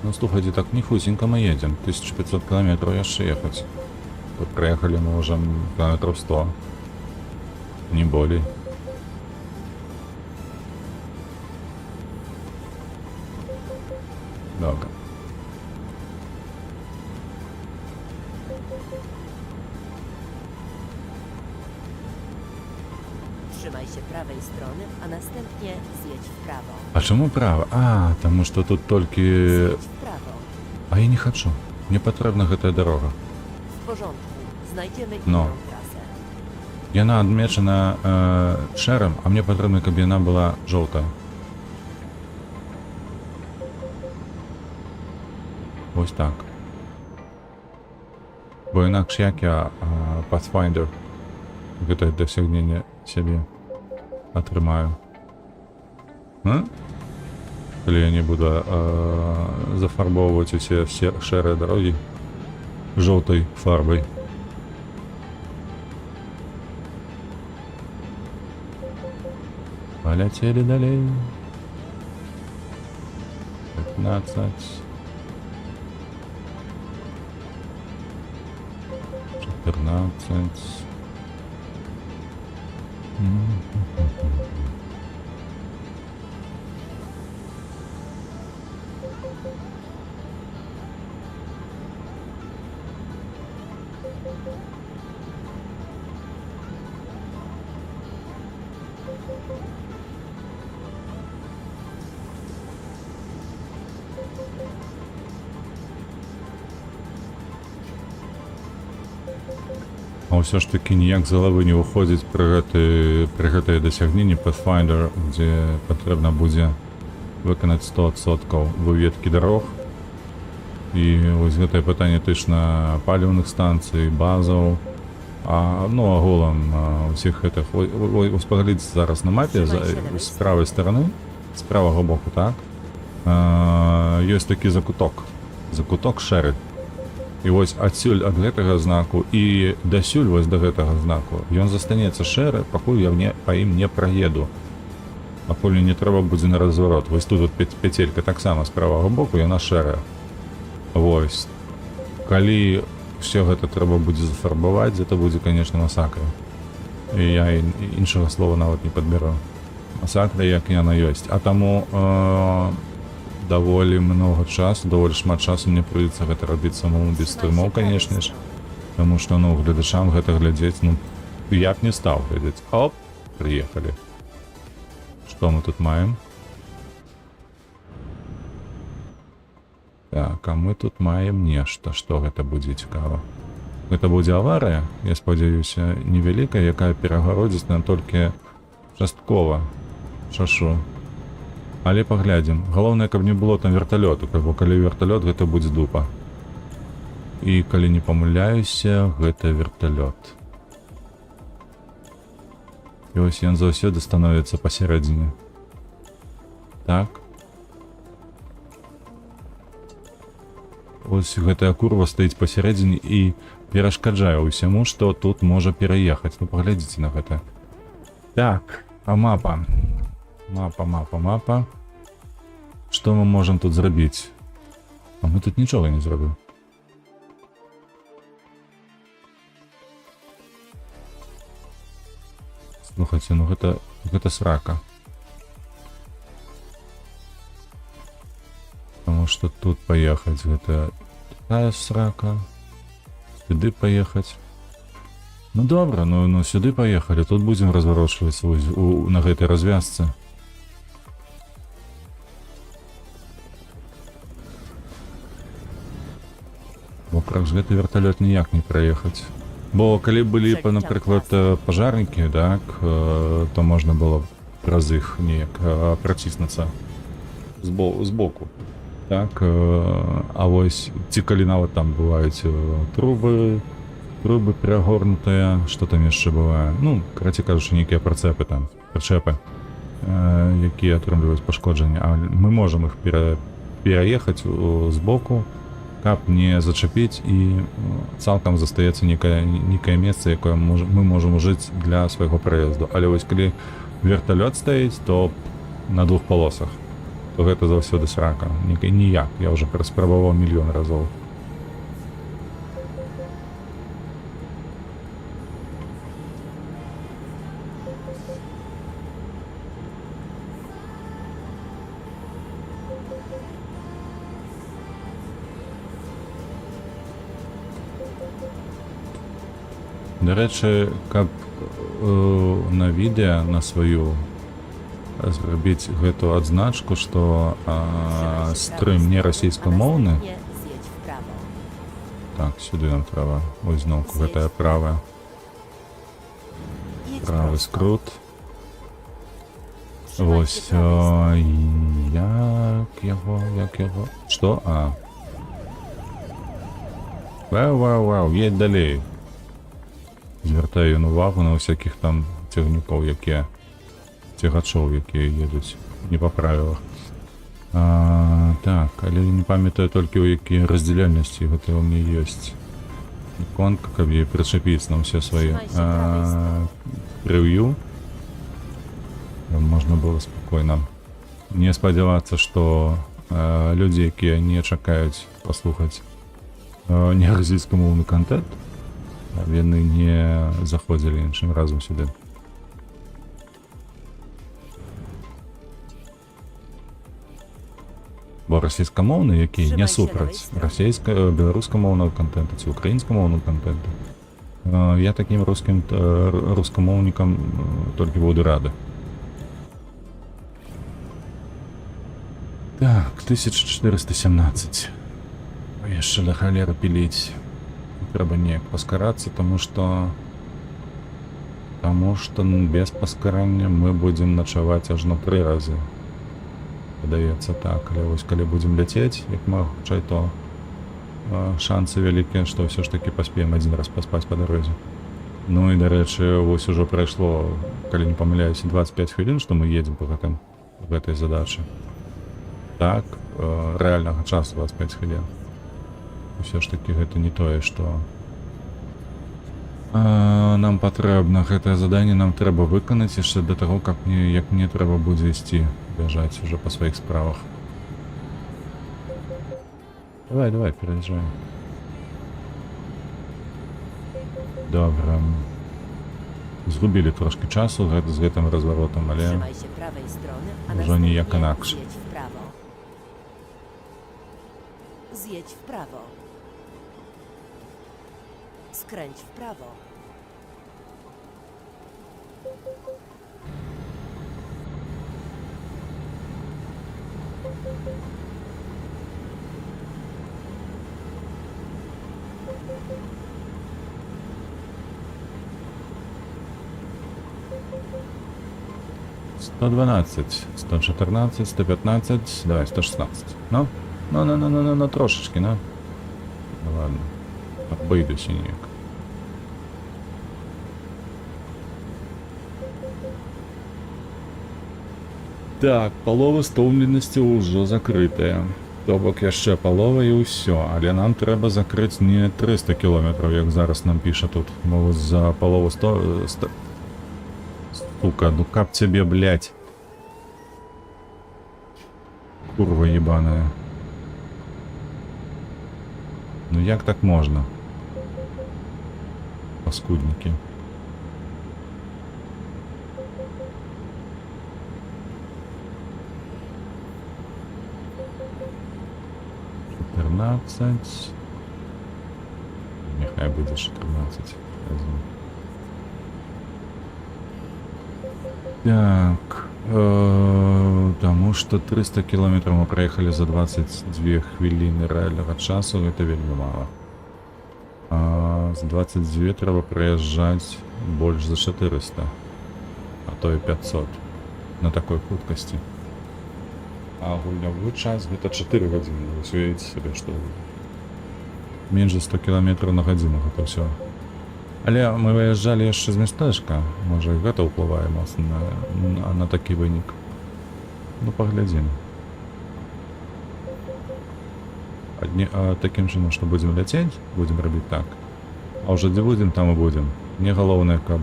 Ну, слухайте, так нихусенько мы едем. 1500 километров еще ехать. Вот проехали мы уже километров 100. Не более. Добре. Trzymaj się prawej strony, a następnie zjedź w prawo. А чему право? А, потому что тут только... Zjedź w prawo. А я не хочу. Мне потребна гэтая дорога. W porządku. Znajdziemy No. inną trasę. Яна адмечана шэрым, а мне патрэбна, каб яна была жоўтая. Вось так. Бо інакш як я Pathfinder гэтае дасягненне сябе атрымаю. Калі я не буду зафарбоўваць усе шэрыя дарогі жоўтай фарбай. Полетели далей. 15. 14. А ўсё ж такі ніяк з галавы не выходзіць пры гэтае дасягненні Pathfinder, дзе патрэбна будзе выканаць 100% выведкі дарог. І вось гэтае пытанне тычна паліўных станцый, базаў, ну агулам усіх гэтых. Вось паглядзіце зараз на мапе з правай стороны, з правага боку, так? Ёсць такі закуток шэры. І вось адсюль ад гэтага знаку і дасюль вось да гэтага знаку ён застанецца шэры, пакуль я па ім не праеду. Пакуль не трэба будзе на разварот. Вось тут вот пяцелька таксама з правага боку, яна шэрая. Вось. Калі ўсё гэта трэба будзе зафарбаваць, гэта будзе, конечно, масакра. І я іншага слова нават не падбяру. Масакра, як яна ёсць. А таму даволі много часу, даволі шмат часу мне прыйдзецца гэта рабіць самому без стрымоў, конечно ж. Таму што, ну, гледачам гэта глядзець, ну, я б не стаў глядзець. Оп, прыехалі. Што мы тут маем? Так, а мы тут маем нешта. Што гэта будзе цікава? Гэта будзе аварыя, я спадзяюся, невялікая, якая перагародзіць нам толькі часткова шашу. Але паглядзім. Галоўнае, каб не было там верталёту, бо калі верталёт, гэта будзе дупа. І калі не памыляюся, гэта верталёт. І вось ён заўсёды становіцца пасярэдзіне. Так. Ось гэтая курва стаіць пасярэдзіне і перашкаджае ўсяму, што тут можа пераехаць. Ну, паглядзіце на гэта. Так, а мапа. Мапа. Што мы можам тут зрабіць? А мы тут нічога не зробім. Слухайце, ну гэта срака. што тут паехаць гэта такая срака. Сюды паехаць. Ну добра, ну сюды паехалі, тут будзем разварочвацца на гэтай развязцы. Бо праз гэты верталёт ніяк не праехаць. Бо калі былі, напрыклад, пажарнікі, так, то можна было праз іх неяк праціснуцца збоку. Так, а вось ці калі нават там бываюць трубы перагорнутыя, што там яшчэ бывае. Ну, карацей кажучы, нейкія прычэпы, якія атрымліваюць пашкоджанне. А мы можам іх пераехаць збоку, каб не зачапіць, і цалкам застаецца некае месца, якое мы можам ужыць для свайго праезду. Але вось калі верталёт стаіць, то на двух полосах, то гэта заўсёды срака. Ніяк, я ўжо спрабаваў мільён разоў. Дарэчы, каб на відэа на сваю зрабіць гэту адзначку, што стрым не расійскамоўны. Так, сюды нам трэба. Ось зноўку гэтая правая. Правы скрут. Вось, як яго? Што? Вау, едь далей. Звяртаю увагу на ўсякіх там цягнікоў, цягачоў, якія едуць не па правілах. Так, але не памятаю толькі ў якія раздзяляльнасці гэта ў мне ёсць. Іконка, каб яе прычапіць на ўсе свае прыв'ю. Можна было спакойна не спадзявацца, што людзі, якія не чакаюць паслухаць не расійскамоўны контент, яны не заходзілі іншым разам сюды. Бо расійскамоўны, які не супраць беларускамоўнага контента ці украінскамоўнага контента, я такім рускамоўнікам толькі буду рады. Так, 1417. Яшчэ да халеры піліць. Трэба неяк паскарацца, таму што без паскарання мы будзем начаваць ажно 3 разы. Падаецца так, але вось калі будзем ляцець, як мага хутчэй, то шансы вялікія, што ўсё ж такі паспеем адзін раз паспаць па дарозе. Ну і дарэчы, вось ужо прайшло, калі не памыляюся, 25 хвілін, што мы едзем па гэтай задачы. Так, рэальнага часу 25 хвілін. Усё ж такі гэта не тое, што нам патрэбна. Гэтае заданне нам трэба выканаць яшчэ да таго, як мне трэба будзе ісці бяжаць уже па сваіх справах. Давай, пераязджаем. Добра. Згубілі трошки часу з гэтым разваротам, але ўжо ніяк інакш. Zjedź w prawo. Skręć w prawo. Сто 114, 115, давай, 116. Ну, трошечки, ну. Ладно, обойдуся ніяк. Так, палова стомленасці ўжо закрытая. То бок яшчэ палова і ўсё, але нам трэба закрыць не 300 кілометраў, як зараз нам піша тут. Могуць за палову 100... Сука, ну каб цябе, блядь. Курва ебаная. Ну як так можна? Паскуднікі. 14. Нехай буде 14. Так, тому що 300 кілометрів ми проїхали за 22 хвилини реального часу, це вельми мало. З 22 треба проїжджати більше за 400, а то і 500 на такій худкості. А гульнявий час где-то 4 години, ви уявите себе, що менше 100 км на годину, це все. Але ми виїжджали ще з містечка, може і це впливає на такий винік. Ну, поглядим. Таким чином, що будемо летіти, будемо робити так. А вже де будемо, там і будемо. Не головне, як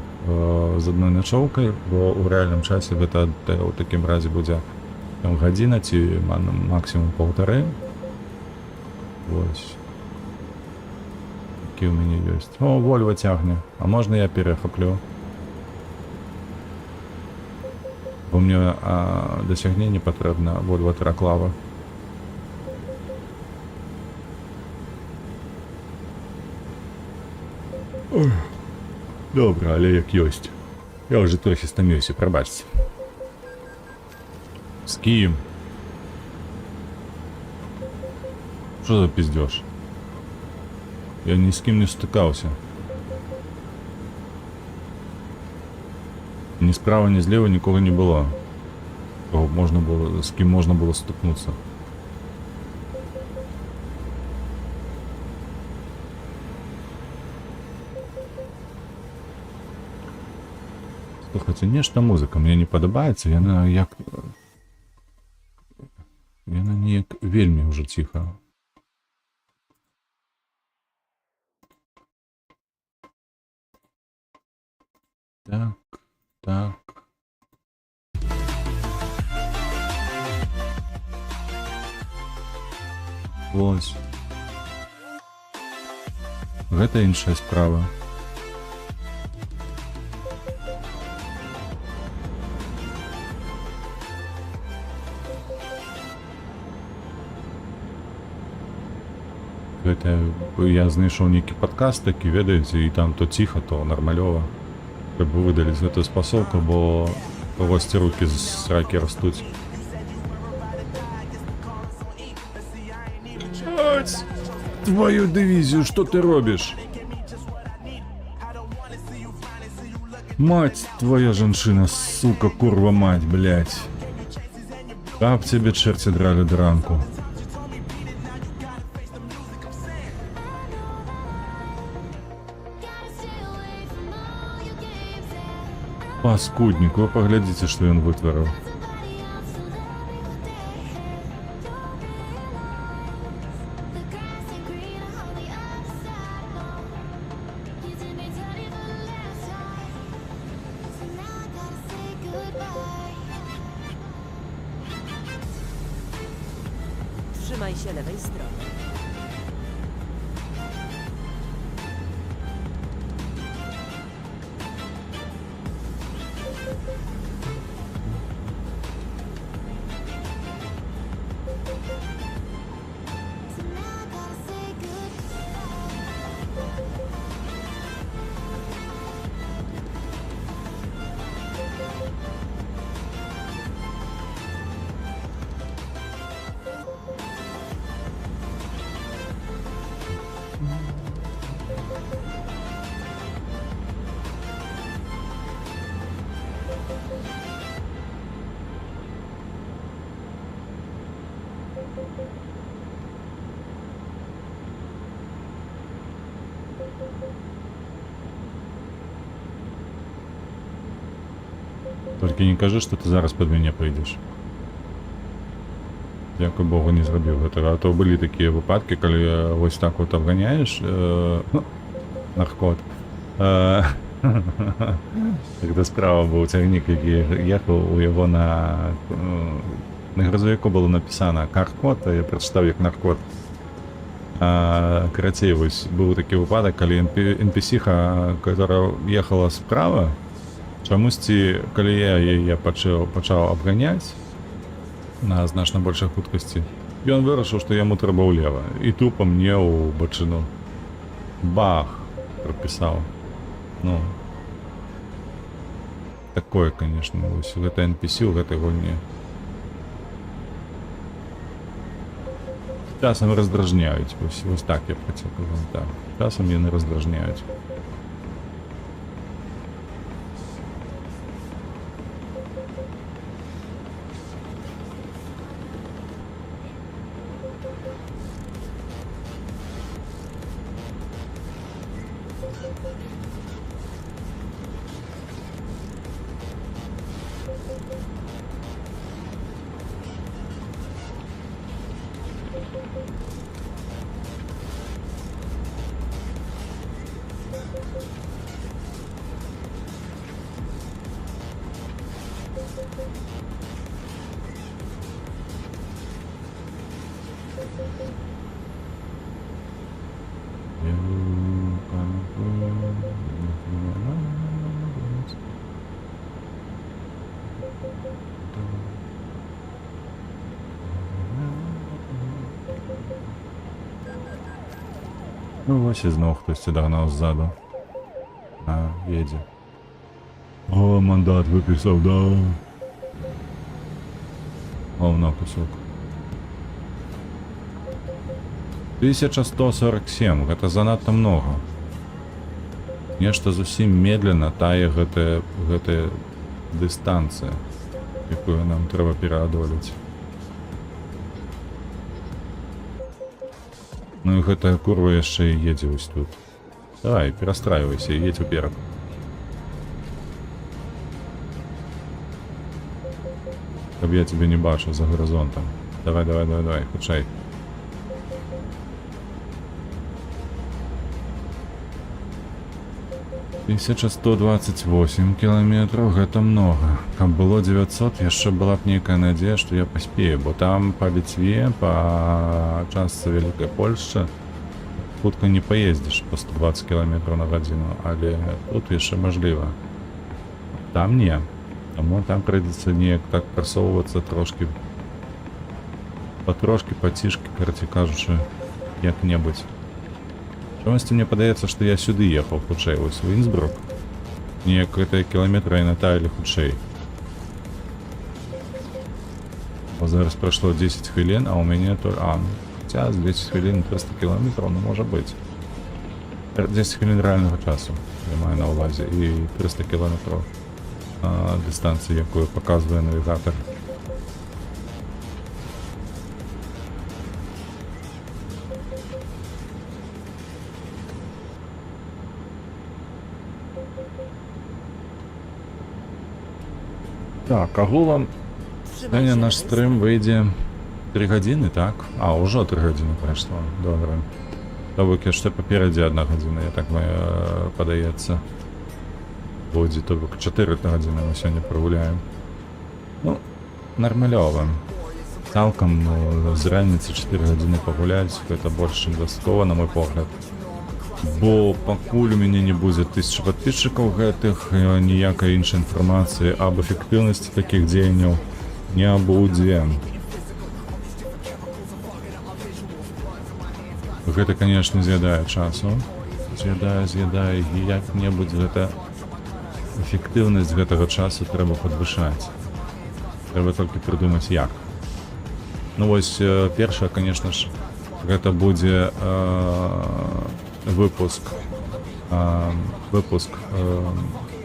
з одною ночовкою, бо у реальному часі це в такому разі буде година, чи максимум 1,5. Ось. Які у мене є. О, Volvo тягне. А можна я перехоплю? Бо мені досягнення потрібно Volvo Terraclava. Добре, але як єсть. Я вже трохи стомився, пробачте. З ким? Що за пиздеж? Я ні з ким не стикався. Ні справа, ні зліва нікого не було. Кого можна було, з ким можна було стикнутися. Слухайте, нешта музика мені не подобається, яна як... Яна ніяк вельмі вже тихо. Так, так. Ось. Гэта іншая справа. Гэта я знайшоў нейкі падкаст такі, ведаеце, і там то ціха, то нармалёва. Каб бы выдалі гэтую спасылку, бо когосьці рукі з сракі растуць. Твою дивізію, що ти робиш? Мать твоя жаншина, сука, курва мать, блять. Каб тебе черти драли дранку. Паскудник, вы поглядите, что он вытворил. Trzymaj się lewej strony. Тільки не кажи, що ти зараз під мене прийдеш. Дякую Богу, не зробив гэтага. А то були такі випадки, коли ось так от обганяєш наркот. Когда справа був цягнік, який їхав, у його на грузовику було написано «Каркот», а я прочитав як «Наркот». Карацей, ось був такий випадок, коли NPC-ха, яка їхала справа, чомусь, коли я її почав обганяти на значно більшій худкості, Ён вырашыў, што яму трэба ўлева. І тупа мне ў бачыну. Бах! Прапісаў. Ну. Такое, конечно, вось гэта NPC ў гэтай гульні. Часам раздражняюць. Вось так я працягваю. Так. Часам яны раздражняюць. Ну вось і зноў хтосьці дагнаў ззаду. А, едзе. О, мандат выпісаў, да. Говно кусок. 1147, гэта занадта много. Нешта зусім медленно тае гэтая дыстанцыя, якую нам трэба пераадолець. Ну і гэтая курва яшчэ і едзе вось тут. Давай, перастрайвайся і едзь уперад. Каб я тебе не бачыў за гарызонтам. Давай, хутчэй. — 1128 километров, гэта много. Каб было 900, яшчэ была б нейкая надзея, што я паспею, бо там па Літве, па частцы Вялікай Польшчы хутка не паездзіш по 120 км на гадзіну, але тут яшчэ мажліва. Там не. Таму там прыйдзецца неяк так прасоўвацца трошкі, патрошкі, пацішкі, караце кажучы, як-небудзь. Чамусьці мне падаецца, што я сюды ехаў хутчэй, вось у Інсбрук. Неяк гэтыя кіламетры і натаялі хутчэй. Бо зараз прайшло 10 хвілін, а ў мяне то... Хаця з 10 хвілін 300 кілометраў, ну можа быць. 10 хвілін рэальнага часу я маю на ўвазе і 300 кілометраў дыстанцыі, якую паказвае навігатар. Так, агулам сёння наш стрым выйдзе 3 гадзіны, так? А, ўжо 3 гадзіны прайшло, добра. То бок яшчэ паперадзе 1 гадзіна, я так падаецца. Будзе, то бок 4 гадзіны мы сёння прагуляем. Ну, нармалёва. Цалкам з раніцы 4 гадзіны пагуляць, гэта больш чым дастаткова, на мой погляд. Бо пакуль у мяне не будзе 1000 падписчикаў гэтых, ніякай іншай інфармацыі аб эфектыўнасці такіх дзеянняў не будзе. Гэта, конечно, з'ядае часу. З'ядае, і як-небудзь гэта эфектыўнасць гэтага часу трэба падвышаць. Трэба толькі прыдумаць як. Ну вось, першае, конечно ж, гэта будзе выпуск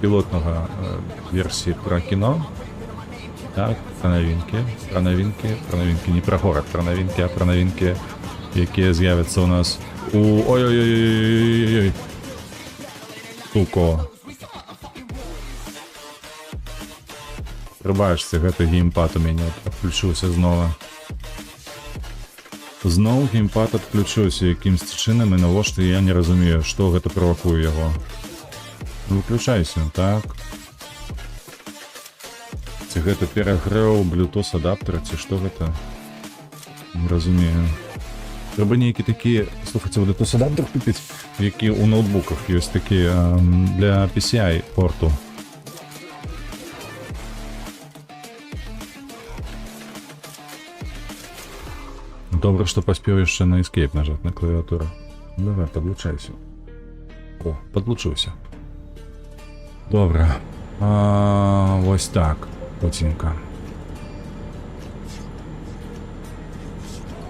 пілотнага версіі пра кіно. Так, пра навінкі, не пра горад, пра навінкі, а пра навінкі, якія з'явяцца ў нас у... Ой-ой-ой-ой-ой-ой! Суко! Прыбачце, гэты геймпад у мяне адключыўся знова. Зноў геймпад адключыўся якімсьці чынам, і навошта я не разумею, што гэта правакуе яго. Выключайся, так. Ці гэта перагрэў Bluetooth адаптера, ці што гэта? Не разумею. Трэба нейкі такі, слухайце, Bluetooth адаптер купіць, які ў ноутбуках ёсць такі для PCI порту. Добре, что поспел еще на Escape нажать на клавиатуру. Давай, подлучайся. О, подлучился. Добре. Ось так. Потінка.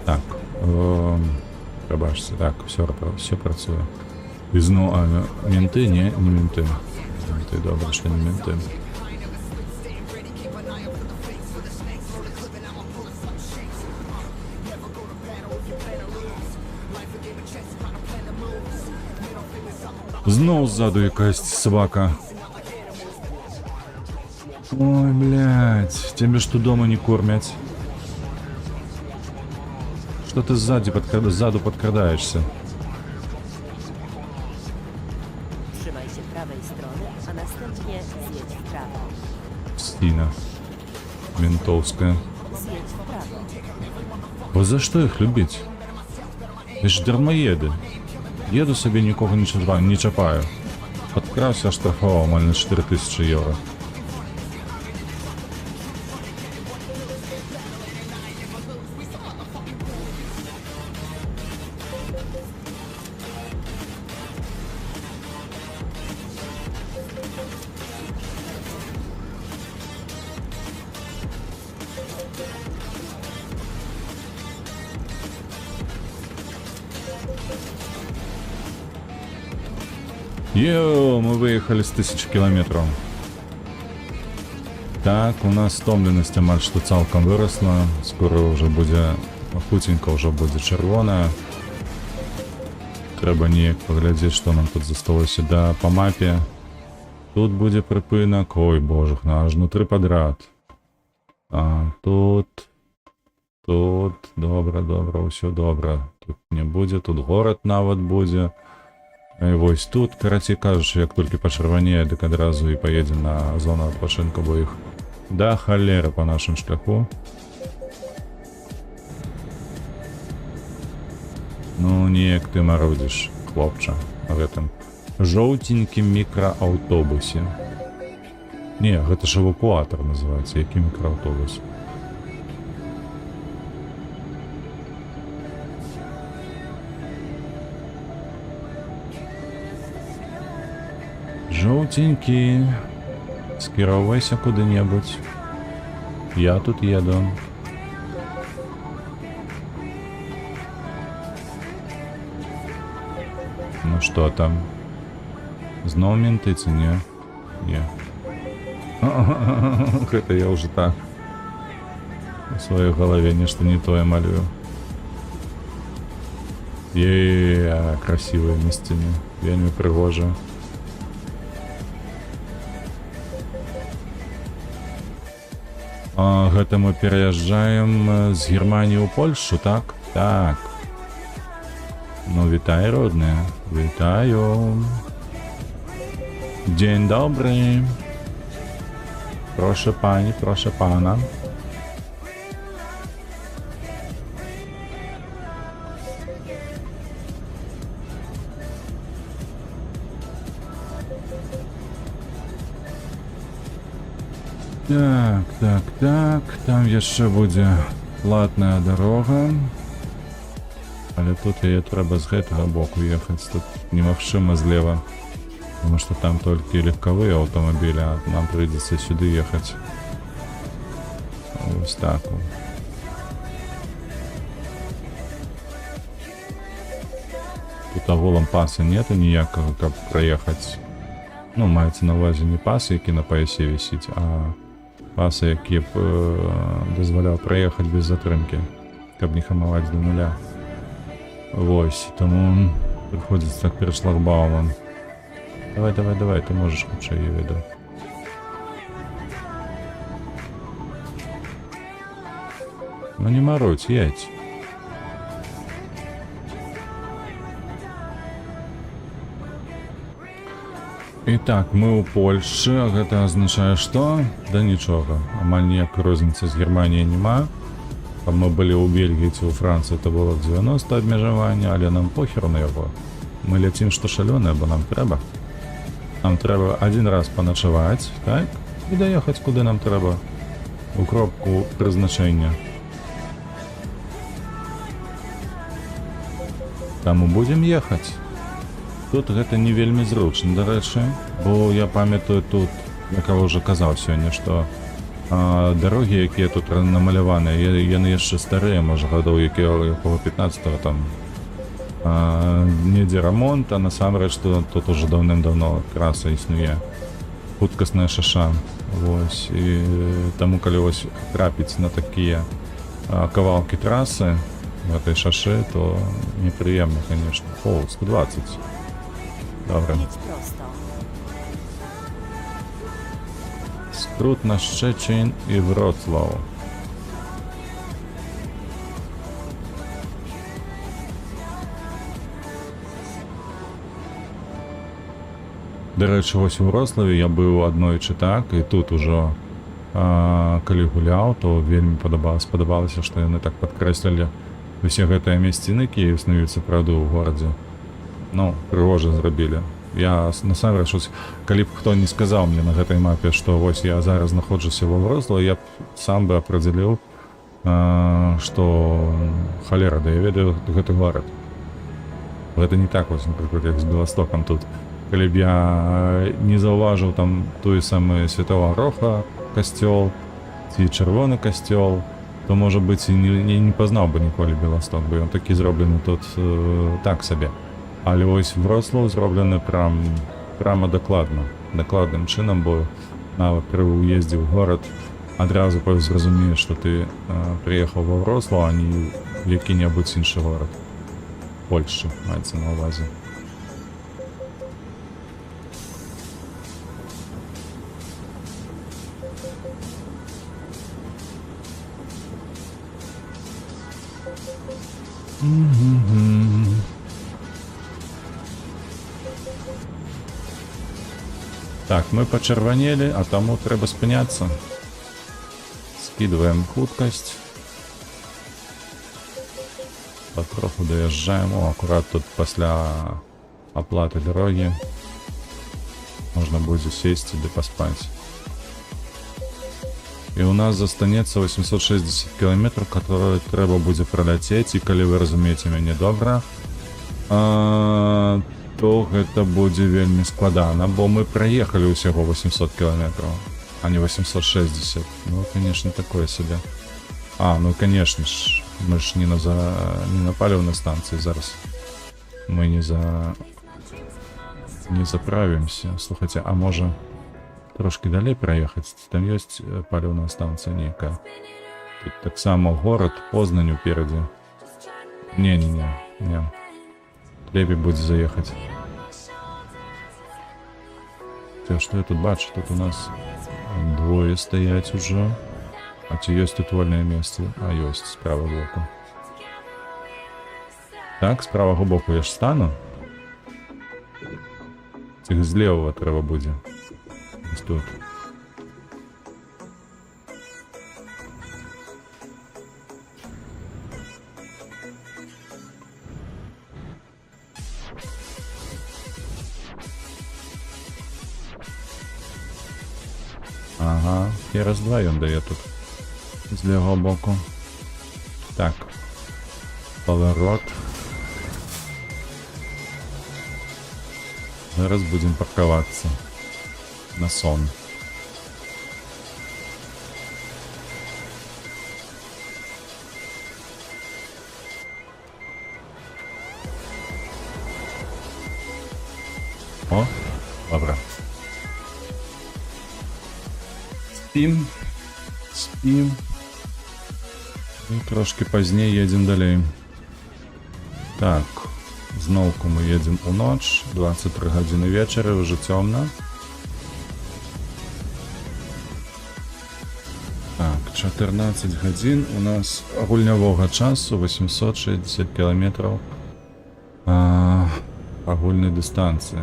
Так. Пробачте. Так, все працює. І знову, менти? Ні, не менти. Менти, добре, що не менти. Знову ззаду якась собака. Ой, блядь, тебе что дома не кормят? Что ты сзаду подкрадаешься? Trzymaj się prawej strony, a następnie zjedź w prawo. Стина. Ментовская. Zjedź w prawo. Вот за что их любить? Это ж дармоеды. Еду себе, нікого не чапаю. Подкрався, штрафував маль на 4000 євро. Йоу, мы выехали с 1000 километров. Так, у нас стомленість амаль що цалком виросла. Скоро вже буде, хутенько вже буде червона. Треба ніяк поглядіти, що нам тут зосталося. Да, по мапі. Тут буде припинок. Ой, боже, аж внутри подряд. А, тут. Добре, все добре. Тут не буде, тут город навод буде. І ось тут, коротше кажучи, як тільки почервоніє, так одразу і поїде на зону відпочинку, бо їх до холери по нашому шляху. Ну, ніяк ти марудиш, хлопче, в этом жовтеньким мікроавтобусі. Ні, гэта ж евакуатор називається, який мікроавтобус. Жовтенький. Скеровайся куди-небудь. Я тут еду. Ну что там? Знову менти ці, ні? Ні. Это я уже так в своей голове нечто не то я малюю. Красивые місцини. Вельми пригоже. Гэта мы пераязджаем з Германії ў Польшу, так? Так. Ну, вітай, родная. Вітаю. Dzień dobry. Proszę pani, proszę pana. Так, там яшчэ будзе платная дарога. Але тут яе трэба з гэтага боку ехаць, тут немагчыма злева. Потому что там только легковые автомобили, а нам придется сюда ехать. Вот так вот. Тут оголом паса нету ніякого, как проехать. Ну, мається на увазі не пас, який на поясі висить, а паса, який б дозволяв проїхати без затримки, щоб не хамовать до нуля. Ось, тому приходиться так перед шлагбаумом. Давай, ты можешь лучше ее веду. Ну не морозь, едь. Итак, мы у Польши, а гэта означает что? Да нічога, амаль ніякої розницы з Германією нема. Каб мы были у Бельгии ці у Франції, то было 90 обмежування, але нам похер на його. Мы летим что шалёное, бо нам треба. Нам треба один раз поночевать, так? І доїхати куди нам треба. У кропку призначення. Таму будзем ехаць. Тут гэта не вельмі зручна, дарэчы, бо я памятаю тут, як я ўжо казаў сёння, што дарогі, якія тут намаляваныя, яны яшчэ старыя, можа, гадоў якого 15-го там недзе рамонт, а насамрэч тут ужо даўным-даўно траса існуе, хуткасная шаша. Вось, і таму калі вось трапіць на такія кавалкі трасы гэтай шашы, то непрыемна, конечно. О, 120. Добра. Jedź prosto. Skrót na Szczecin i Wrocław. Дарэчы, вось у Вроцлаве я быў аднойчы так, і тут ужо калі гуляў, то вельмі спадабалася, што яны так падкрэслілі усе гэтыя мясціны, якія існуюць сапраўды ў горадзе. Ну, прыгожа зрабілі. Я насамрэч, калі б хто не сказаў мне на гэтай мапе, што вось я зараз знаходжуся ва Вроцлаве, я б сам бы апрэдзяліў, што халера, да я ведаю гэты горад. Гэта не так вось, напрыклад, як з Беластокам тут. Калі б я не заўважыў там той самы Святого Гроха касцёл ці чырвоны касцёл, то, можа быць, і не пазнаў бы ніколі Беласток, бо ён такі зроблены тут так сабе. Але вось Вроцлаў зроблены прама дакладным чынам, бо нават пры ўездзе ў горад адразу зразумееш, што ты прыехаў ва Вроцлаў, а не ў які-небудзь іншы горад. Польшчу маецца на ўвазе. Так, мы пачырванелі, а таму трэба спыняцца. Скидываем хуткасць. Патроху даязджаем. О, акурат тут пасля аплаты дарогі можна будзе сесці ды паспаць. І у нас застанецца 860 километров, которые трэба будзе праляцець, і калі вы разумееце мяне добра, то гэта будзе вельмі складана, бо мы праехалі ўсяго 800 километров, а не 860. Ну, конечно, такое себе. Ну, конечно ж, мы ж не на паліўнай станцыі зараз. Мы не заправімся. Слухайце, а можа трошки далей праехаць? Там ёсць паліўная станцыя нейкая. Тут таксама горад, Познань уперадзе. Не. Лепей будзе заехаць. Што я тут бачу? Тут у нас двое стаяць ужо. А ці ёсць тут вольнае месца? А ёсць, з правага боку. Так, з правага боку я ж стану. Ці з левага трэба будзе. Ось тут. Ага, і раз два ён дае тут. З левого боку. Так. Поворот. Зараз будем паркавацца. На сон. О, добра. Спим. І трошки пазней едем далей. Так, зноўку мы едем у ноч, 23 гадзіны вечара, уже цёмна. Так, 14 гадзін у нас гульнявога часу, 860 километров агульнай дыстанцыі.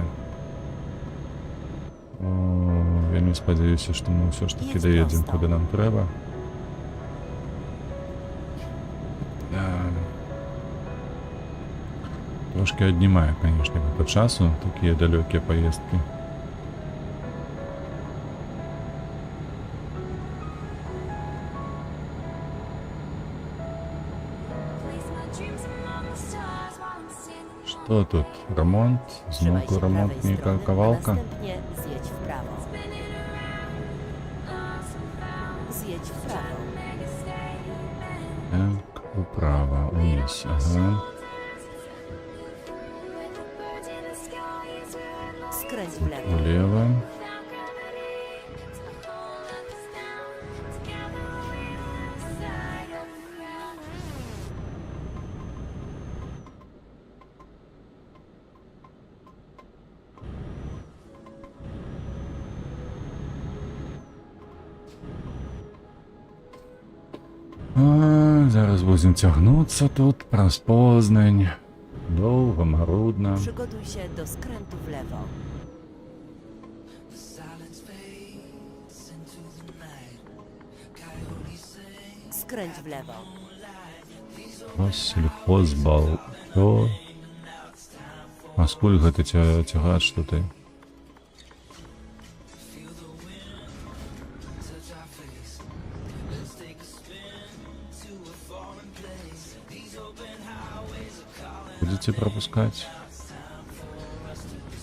Вельмі спадзяюся, што мы ўсё ж таки даедзем, куды нам трэба. Трошки аднімае, конечно, по часу такія далёкія поездкі. To тут ремонт, Trzymaj znowu się prawej ремонтна strony, a kawałka. następnie zjedź w prawo. Zjedź w prawo. Так, управо, вниз, ага. Skręć w lewo. Влево. Зараз будемо тягнутися тут, праз Познань. Довго, марудно. Przygotuj się do skrętu w lewo. Skręć w lewo. Ось сільхозбал. Що? А сколько ти тягаєш що ти? Будете пропускать?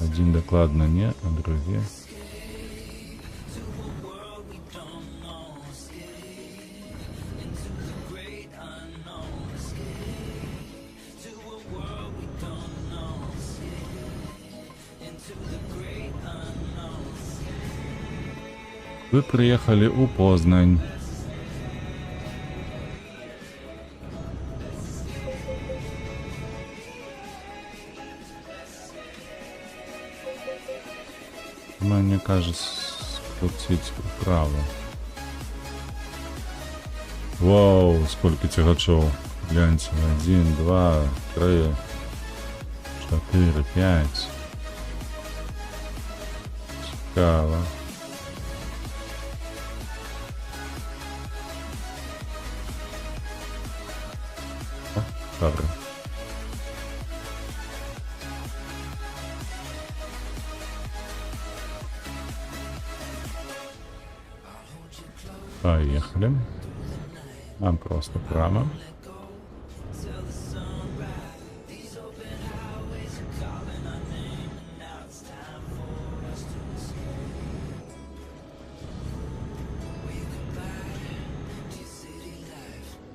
Один докладно не, а другие. Вы приехали у Познань. Мне кажется, крутить вправо. Вау, сколько тягачов. Гляньте, 1, 2, 3, 4, 5. Цікаво. Добре. Поехали. А просто прямо.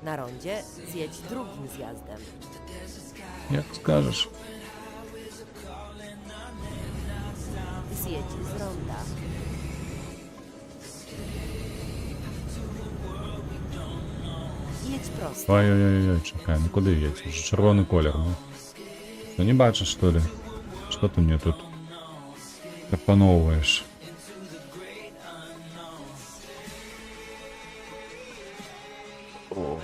Na rondzie zjedź drugim zjazdem. Jak скажешь. Zjedź z ronda. Jedź prosto. Ой-ой-ой, чекай, ну куди їдь? Вже червоний колір, ну. Ти не бачиш, що ли? Що ти мені тут пропановуєш? О.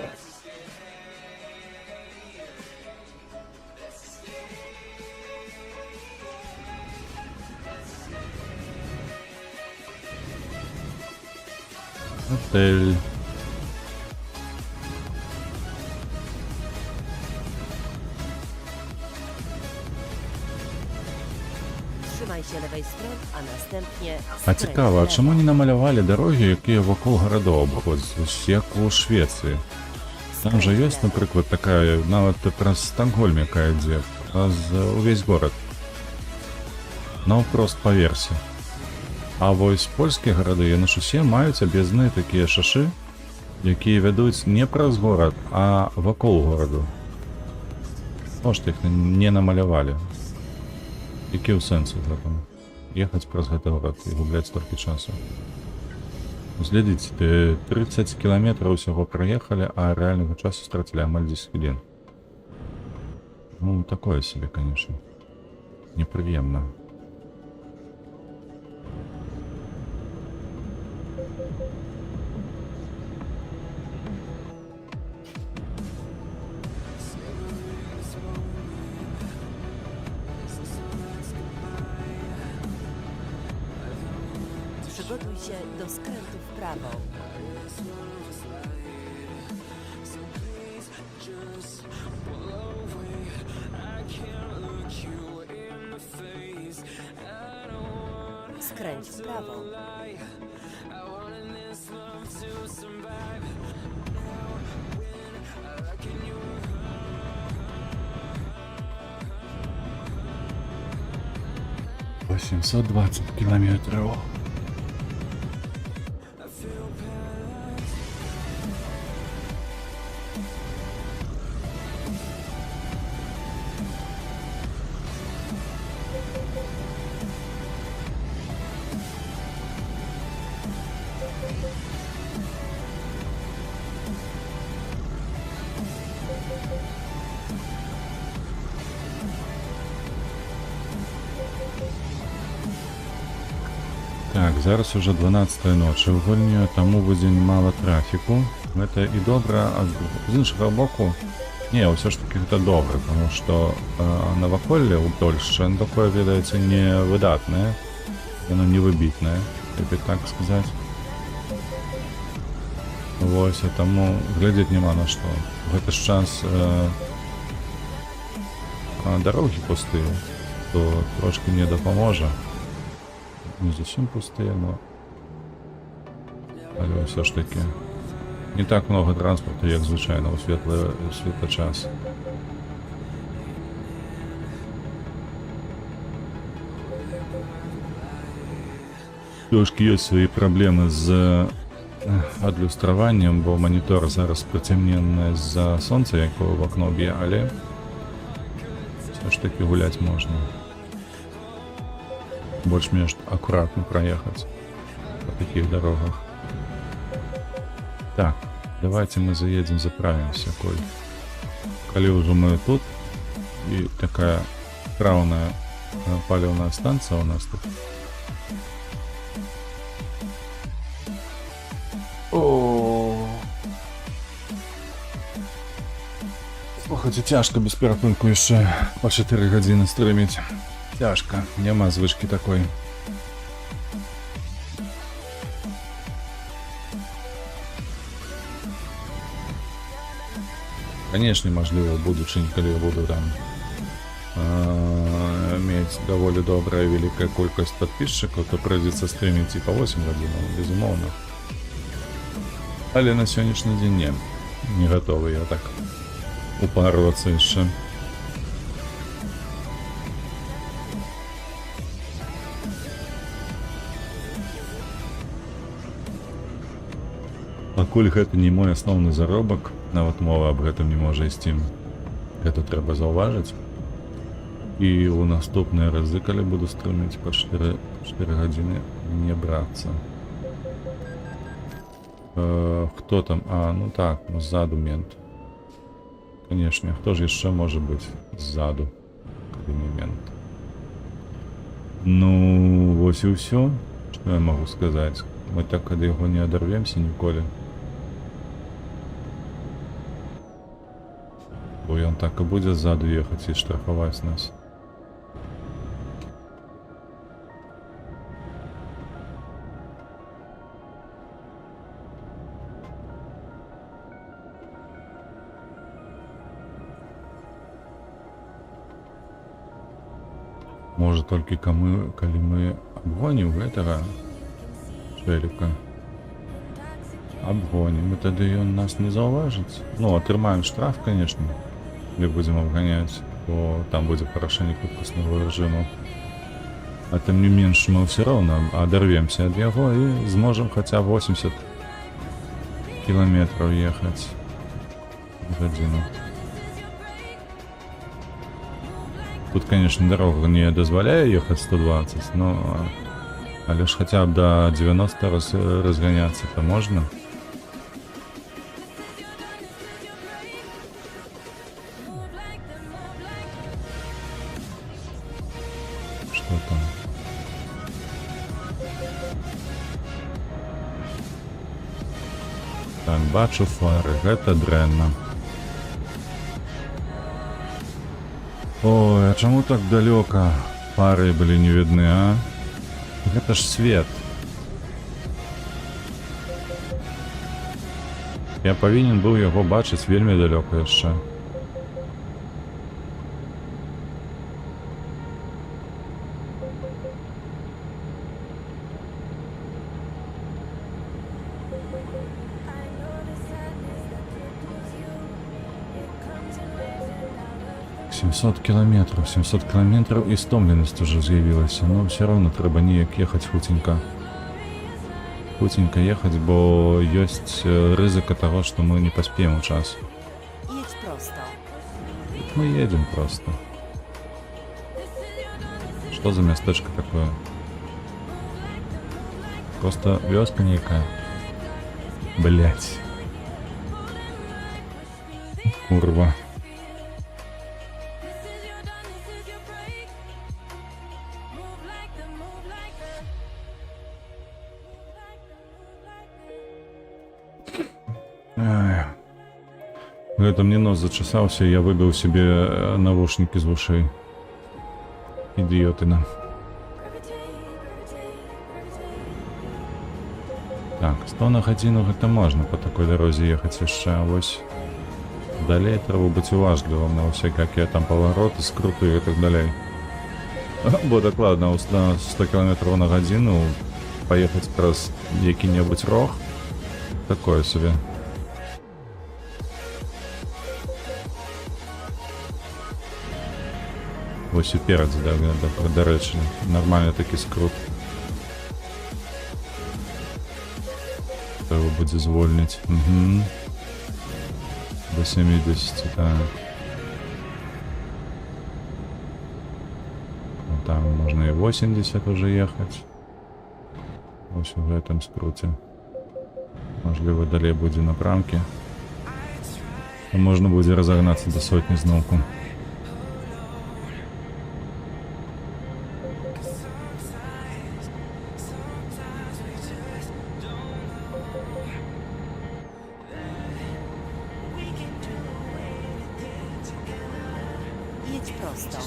Отель. Trzymaj się lewej strony, a następnie А skręć w цікаво, а lewo. чому не намалювали дороги, які вокруг городов обходять, ось як у Швеції? Там же є, наприклад, така, навіть праз Стокгольм, яка йде, праз увесь город. Навпрост по версі. А ось польські городи, на шосе мають об'їзні такі шаши, які ведуть не праз город, а вокруг городу. Може, їх не намалювали. Який у сенсу в этом? Ехать праз гэты город і губляць столькі часу. Глядзіце, 30 кілометраў усяго праехалі, а рэальнага часу страцілі амаль 10 хвілін. Ну, такое себе, конечно. Неприемно. Przygotuj się do skrętu w prawo. Skręć w prawo. 720 кілометрів. Так, зараз уже 12 ночі в Гольні, тому в день мало трафіку. Це і добре, а з іншого боку, ні, все ж таки це добре, тому що наваколле у Польщі таке, видається, не видатне, воно не вибітне, як би так сказати. Ось, тому глядіти нема на що. В цей час дороги пусті, то трошки не допоможе. Не зовсім пустые, але все ж таки не так много транспорту, як звичайно у світлочас. Трошки є свої проблеми з адлюструванням, бо монітор зараз притемнений з-за сонця, якого в окно б'є, але все ж таки гуляти можна. Больше-меньше аккуратно проехать по таких дорогах. Так, давайте мы заедем, заправимся, коль. Коли уже мы тут, и такая травная палевная станция у нас тут. Слухайте, тяжко без перепинку еще по 4 годины стримить. Тяжко, нема звички такої. Конечно, можливо, будучи, коли я буду там иметь довольно добрая великая кількість подписчиков, то придется стримить и по 8 годин, безумовно. Але на сьогоднішній день не готовий я так упарываться ще. Пакуль гэта не мой асноўны заробак, нават мова аб гэтым не можа ісці. Гэта трэба заўважыць. І ў наступныя разы, калі буду стрыміць па 4 гадзіны, не брацца. Хто там? А, ну так, ну ззаду мент. Канешне, хто ж яшчэ можа быць ззаду, калі не мент? Ну, вось і ўсё, што я магу сказаць. Мы так ад яго не адарвемся ніколі. Бо ён так і будзе ззаду ехаць і штрафаваць нас. Можа толькі калі мы абгонім гэтага Челіка. Абгонім, і тады ён нас не заўважыць. Ну, атрымаем штраф, конечно, калі будзем абганяць, бо там будзе парушэнне хуткаснага рэжыму. А тым не менш, мы ўсё роўна адарвемся ад яго і зможам хаця 80 кіламетраў ехаць в гадзіну. Тут, конечно, дорога не дазваляе ехаць 120, но але ж хаця б до 90 разганяцца-то можна. Что там? Так, бачу фары, гэта дрэнна. Ой, а чаму так далёка фары былі не відны, а? Гэта ж свет. Я павінен быў яго бачыць вельмі далёка яшчэ. 700 километров, 700 километров, и стомленность уже з'явилася, но все равно треба ніяк ехать хутенько. Хутенько ехать, бо есть рызыка того, что мы не поспеем в час. Jedź prosto. Мы едем просто. Что за местечко такое? Просто вёска некая. Блять. Курва. Ай. Это мне нос зачесался, и я выбил себе наушники из ушей. Идиотина. Так, 100 на годину это можно по такой дороге ехать еще, а ось далее треба быть уважливым на всякие там повороты, скруты и так далее. Бо докладно, у 100 км на годину поехать раз який-небудь рог, такое себе. Ось і перець, до речі, нормально такий скрут. Треба буде звольнити. Угу. До 70, так. Ну, там можно и 80 уже ехать. Ось в этом скруте. Можливо, далі буде на прамки. Можно будет разогнаться до сотни знову. Jedź prosto.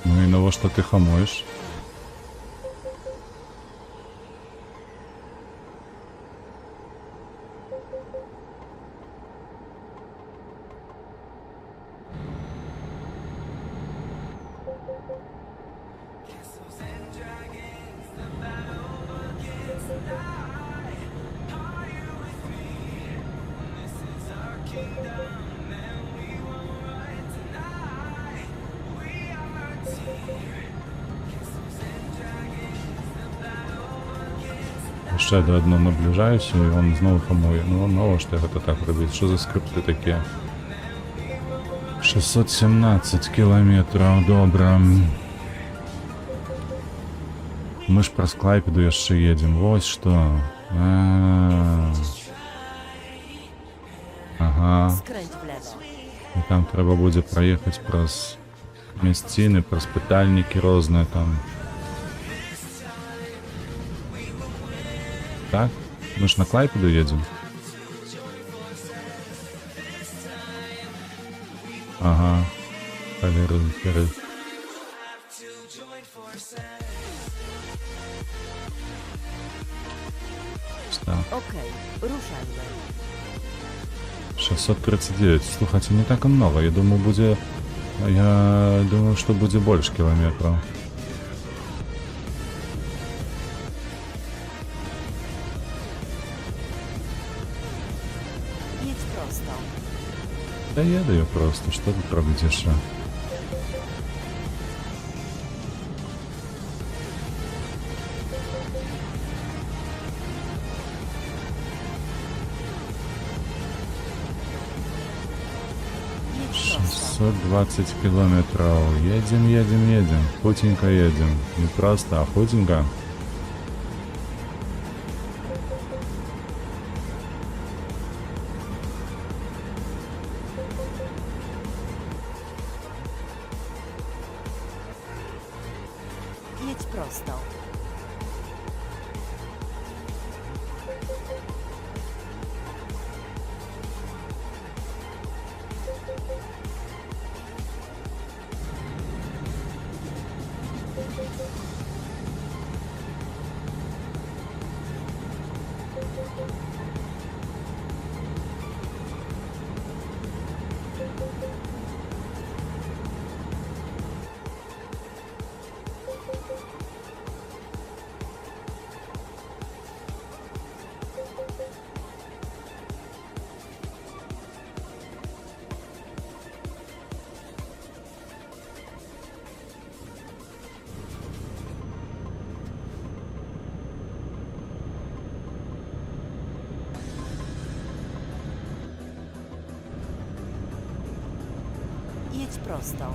Ну и на во что ты хамуешь? Ще до одного наближаюся, і він знову хамує. Ну, знову ж так робить. Що за скрипти такі? 617 кілометрів, добре. Ми ж про Клайпеду ще їдемо. Ось що. Ага. Skręć w lewo. І там треба буде проїхати през місцини, през питальники різні там. Так? Мы ж на Клайпеду едем. Ага. Вперед. Так. Okej, ruszajmy. 639. Слухайте, не так и много. Я думаю, что будет больше километров. Jedź prosto. Да еду я просто. Что тут робить еще? Jedź prosto. 620 километров. Едем. Худенько едем. Не просто, а худенько. Jedź prosto.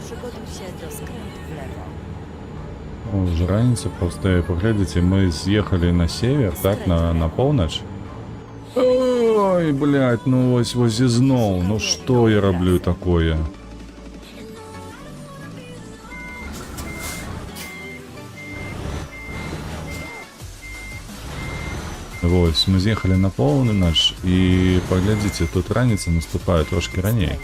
Przygotuj się do skrętu w lewo. Уже разница просто, поглядите, мы съехали на север, так, на полночь. Ой, блядь, ну ось зізнов, ну что я роблю такое? Ось, мы з'їхали на полночь, и поглядите, тут раніця наступає трошки ранее.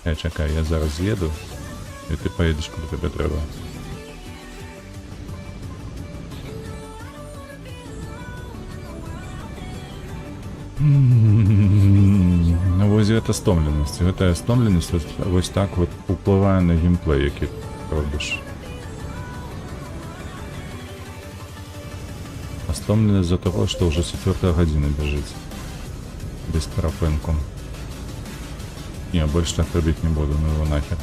Prawo. Чекай, я зараз з'їду, і ти поїдеш, куди тобі треба. Ось гэта стомленасць. Гэтая стомленасць ось так вот уплывае на геймплей, які робіш. А стомленасць за того, што ўжо 4 гадзіна бяжыць. Без перапынку. Не, больше так робить не буду, ну его нахер.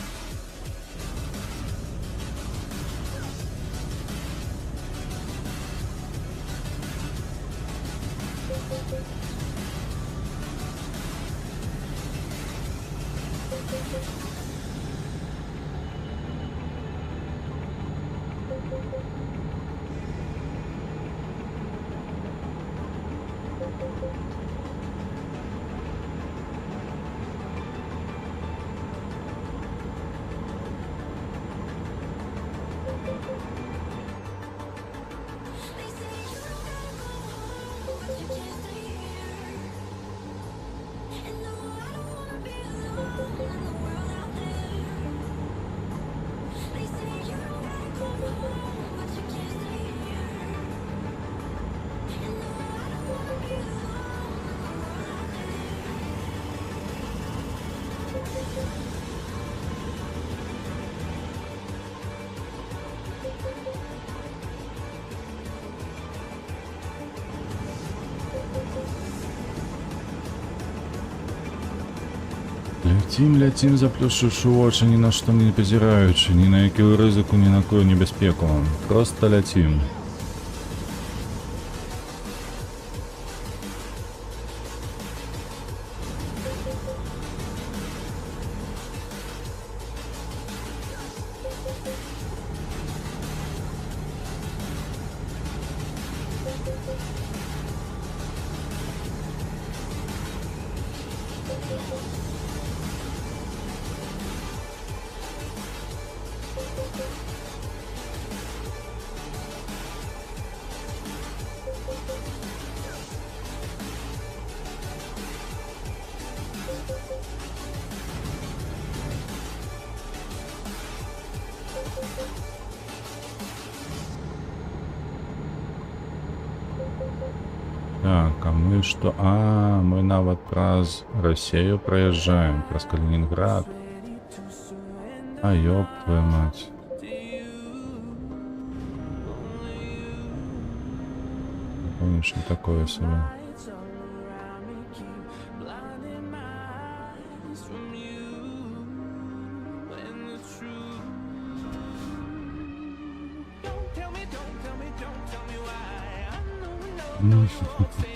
Летим, заплющивши очі, ні на що не позираючи, ні на яку ризику, ні на яку небезпеку. Просто летим. Так, а мы что? А, мы нават праз Россию проезжаем, праз Калининград. А ёб твою мать. Помнишь, что такое себе?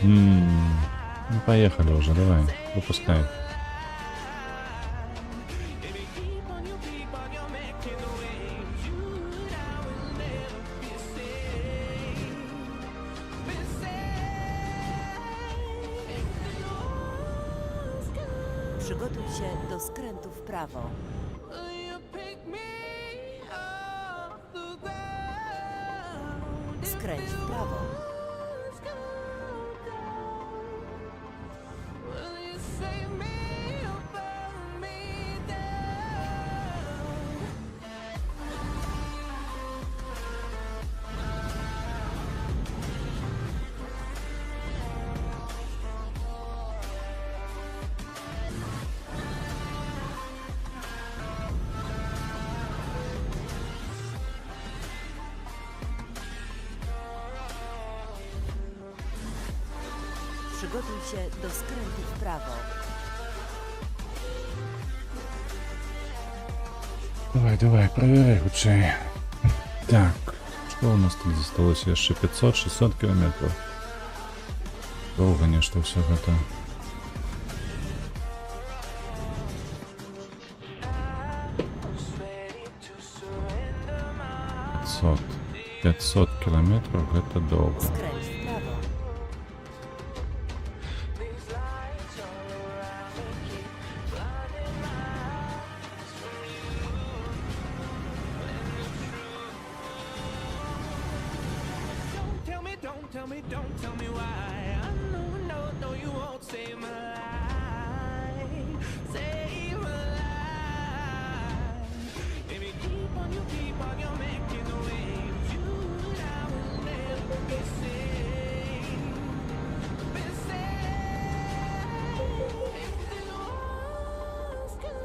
Ну, поехали уже, давай, выпускай. Przygotuj się do skrętu w prawo. Skręć w prawo. Przygotuj się do skrętu w prawo. Давай, проверяй лучше. Так, что у нас тут осталось? Еще 500-600 километров. Долго, конечно, все это. 500 километров это долго. Skręć w prawo. Don't tell me why. I know you won't save my life. Save my life. Baby, keep on, you're making the waves. You and I will never be saved. Be saved. If the walls come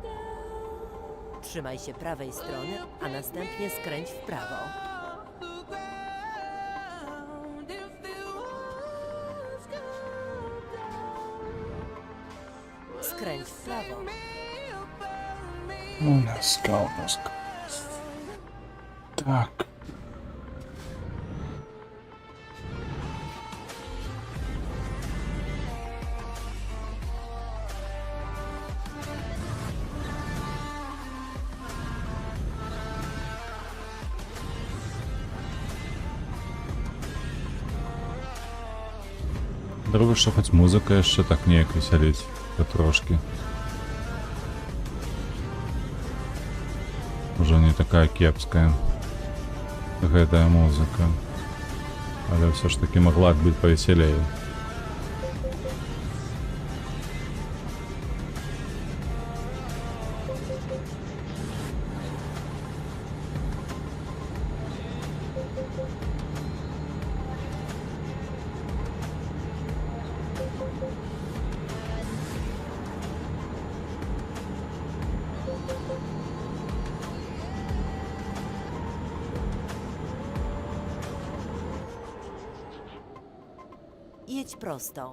down. Trzymaj się prawej strony, a następnie skręć w prawo. Skręć w prawo. Носка. Так. Добре, що хоч музика ще так ніяк веселить потрошки. Уже не такая кепская гэтая музыка, але все ж таки могла б быть повеселее. Jedź prosto.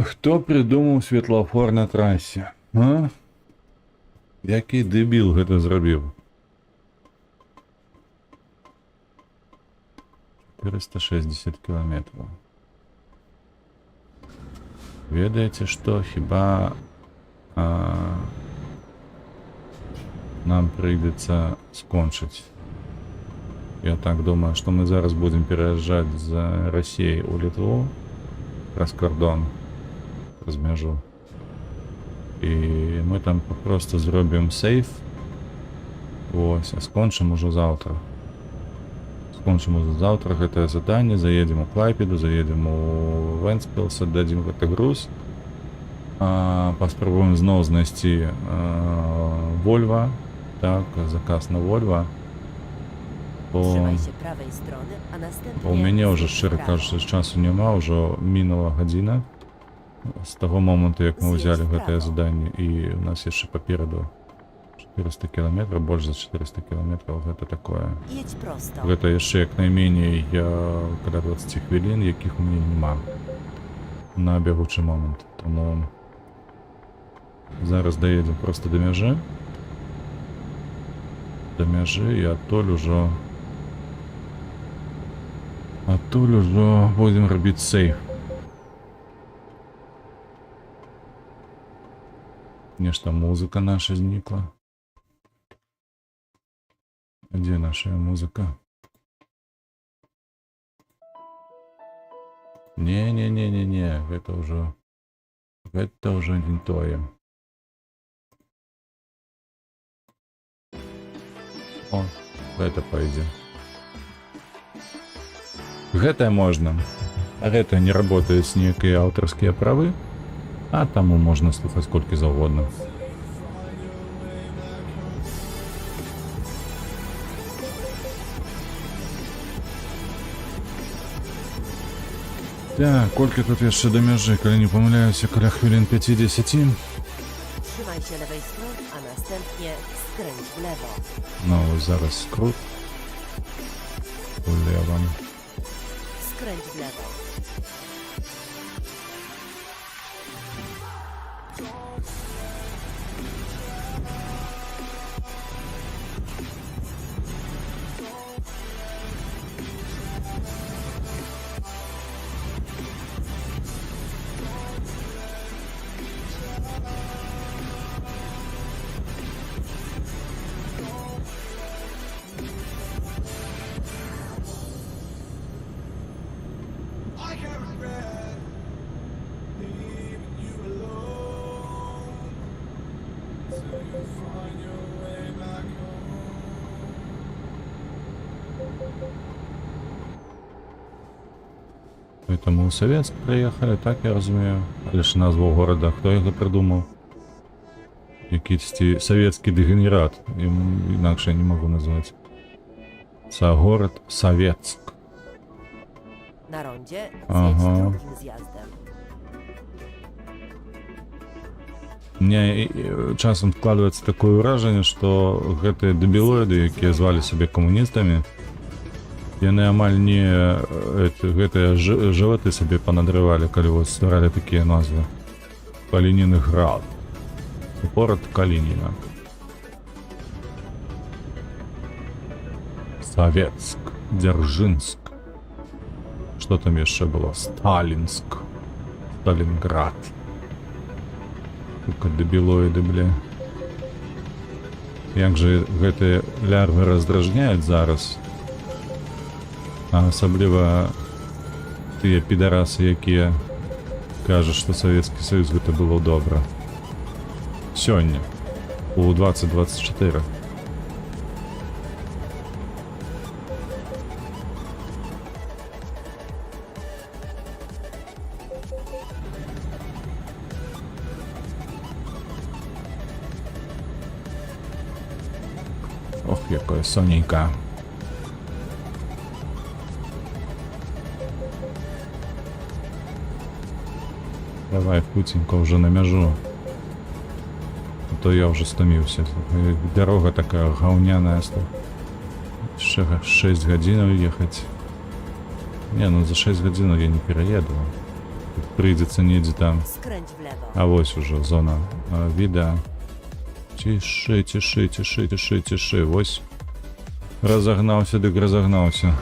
Хто придумав світлофор на трасі? А? Який дебіл гэта зробив? 460 километров. Ведаеце што, хіба нам прийдеться скончить. Я так думаю, что мы зараз будем переезжать за Россией у Литву праз кордон, праз мяжу. И мы там просто зробим сейф. Ось, а скончим уже завтра. Скончим уже завтра гэтае заданне, заедем у Клайпеду, заедем у Вентспилс, отдадим гэты груз. Паспрабуем зноў знайсці Вольва. Так, заказ на Вольва. Trzymaj się prawej strony, a następnie У мяне ўжо, skręć w шчыра prawo. кажучы, часу няма, ўжо мінула гадзіна з таго моманту, як мы ўзялі гэтае заданне, і у нас яшчэ папераду 400 километров, больш за 400 километров, гэта такое. Jedź prosto. Гэта яшчэ як найменей каля 20 хвілін, якіх у мяне няма на бягучы момант. Таму зараз даедзем просто да мяжы. До мяжы, і адтуль ужо будем рабіць сейф. Нешта музыка наша знікла. Дзе наша музыка? Не, гэта ўжо не тое. О, гэта пойдзе. Гэта можна. А гэта не работаюць некія аўтарскія правы, а таму можна слухаць колькі заўгодна. Так, колькі тут яшчэ да мяжы, калі не памыляюся, каля хвілін 5-10. Trzymaj się lewej strony, a następnie skręć w lewo. Ну, зараз скрут. Улево. Skręć w lewo. I can't regret leaving you alone till you find your way back home. Это мы ў Савецк прыехалі, так я разумею. Але ж назву горада, хто яго прыдумаў? Якісьці савецкі дэгенерат, інакш я не магу назваць. Горад Савецк. Na rondzie Aha. zjedź drugim zjazdem. Мне часам складваецца такое ўражанне, што гэтыя дэбілоіды, якія звалі сабе камуністамі, яны амаль не гэтыя жывоты сабе панадрывалі, калі вось стваралі такія назвы. Калінінград. Горад Калініна. Савецк. Дзяржынск. Что там яшчэ было? Сталінск. Сталінград. Только дэбілоіды, бля. Як жа гэтыя лярвы раздражняюць зараз. А асабліва тыя підарасы, якія кажуць, што Савецкі Саюз гэта было добра. Сёння. У 2024. Ох, якое соненька. Давай, хутенько уже на мяжу. А то я уже стомился. Дорога такая гаўняная. Еще 6 гадзінаў ехать. Не, ну за 6 гадзінаў я не перееду. Придется недзе там. Skręć w lewo. А вось уже зона віда. Тиши, тиши, тиши, тиши, тиши. Вось. Разогнался, дык разогнался.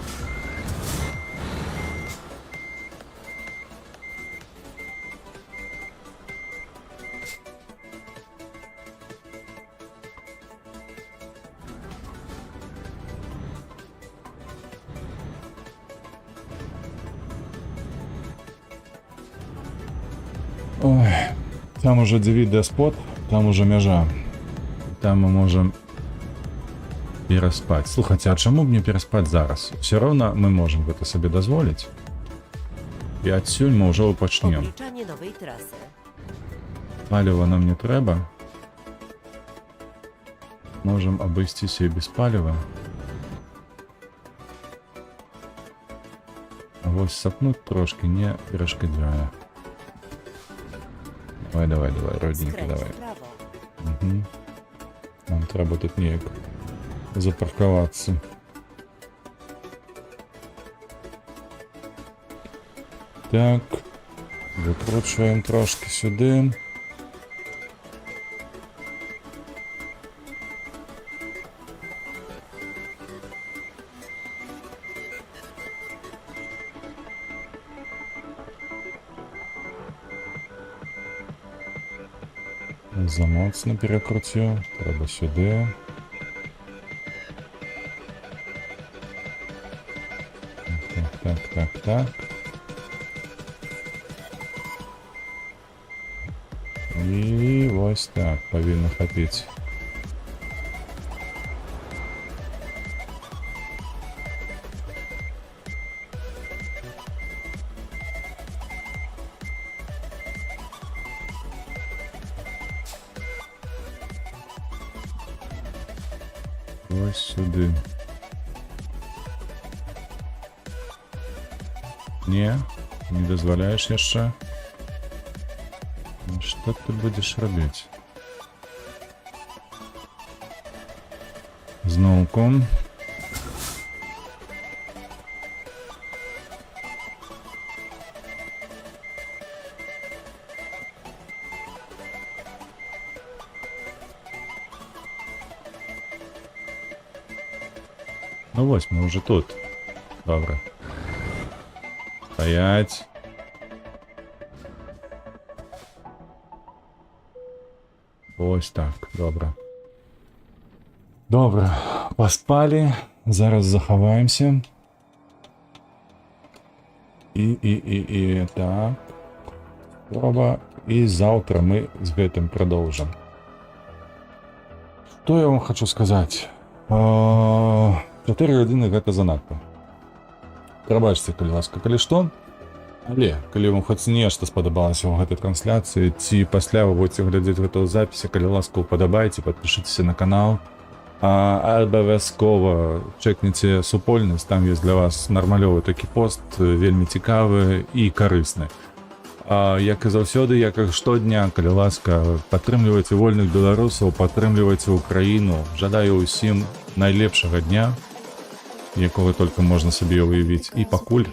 Ой, там уже дивіде спот, там уже мяжа. Там мы можем пераспаць. Слухайте, а чаму б не пераспаць зараз? Все равно мы можем гэта сабе дазволіць. І адсюль мы ўжо пачнем. Obliczanie nowej trasy. Паліва нам не трэба. Можем абысціся і без паліва. А вось сапнуць трошки не перашкаджае. Давай, давай, давай, родненько, Skręć давай. w prawo. Угу. Нам треба тут неяк запаркавацца. Так, викручуємо трошки сюди. Замоцно перекрутив, треба сюди. Так. І ось так повинно хапіць. Ось сюди. Не, не дозволяєш яшчэ. Ну, что ты будешь робить? Знову. Ну ось, ми вже тут. Добре. Стоять. Ось так, добре. Добре, поспали. Зараз заховаємося. І так. Спроба. І завтра ми з гэтым продовжимо. Що я вам хочу сказати? 4 години гэта занадта. Прабачце, калі ласка, калі што. Але, калі вам хоць нешта спадабалася ў гэтай трансляцыі, ці пасля вы будзеце глядзець гэтую запіс, калі ласка, упадабайце, падпішыцеся на канал. Абавязкова чэкніце супольнасць, там ёсць для вас нармалёвы такі пост, вельмі цікавы і карысны. Як і заўсёды, як і штодня, калі ласка, падтрымлівайце вольных беларусаў, падтрымлівайце Украіну. Жадаю ўсім найлепшага дня, якога толькі можна сабе ўявіць. І пакуль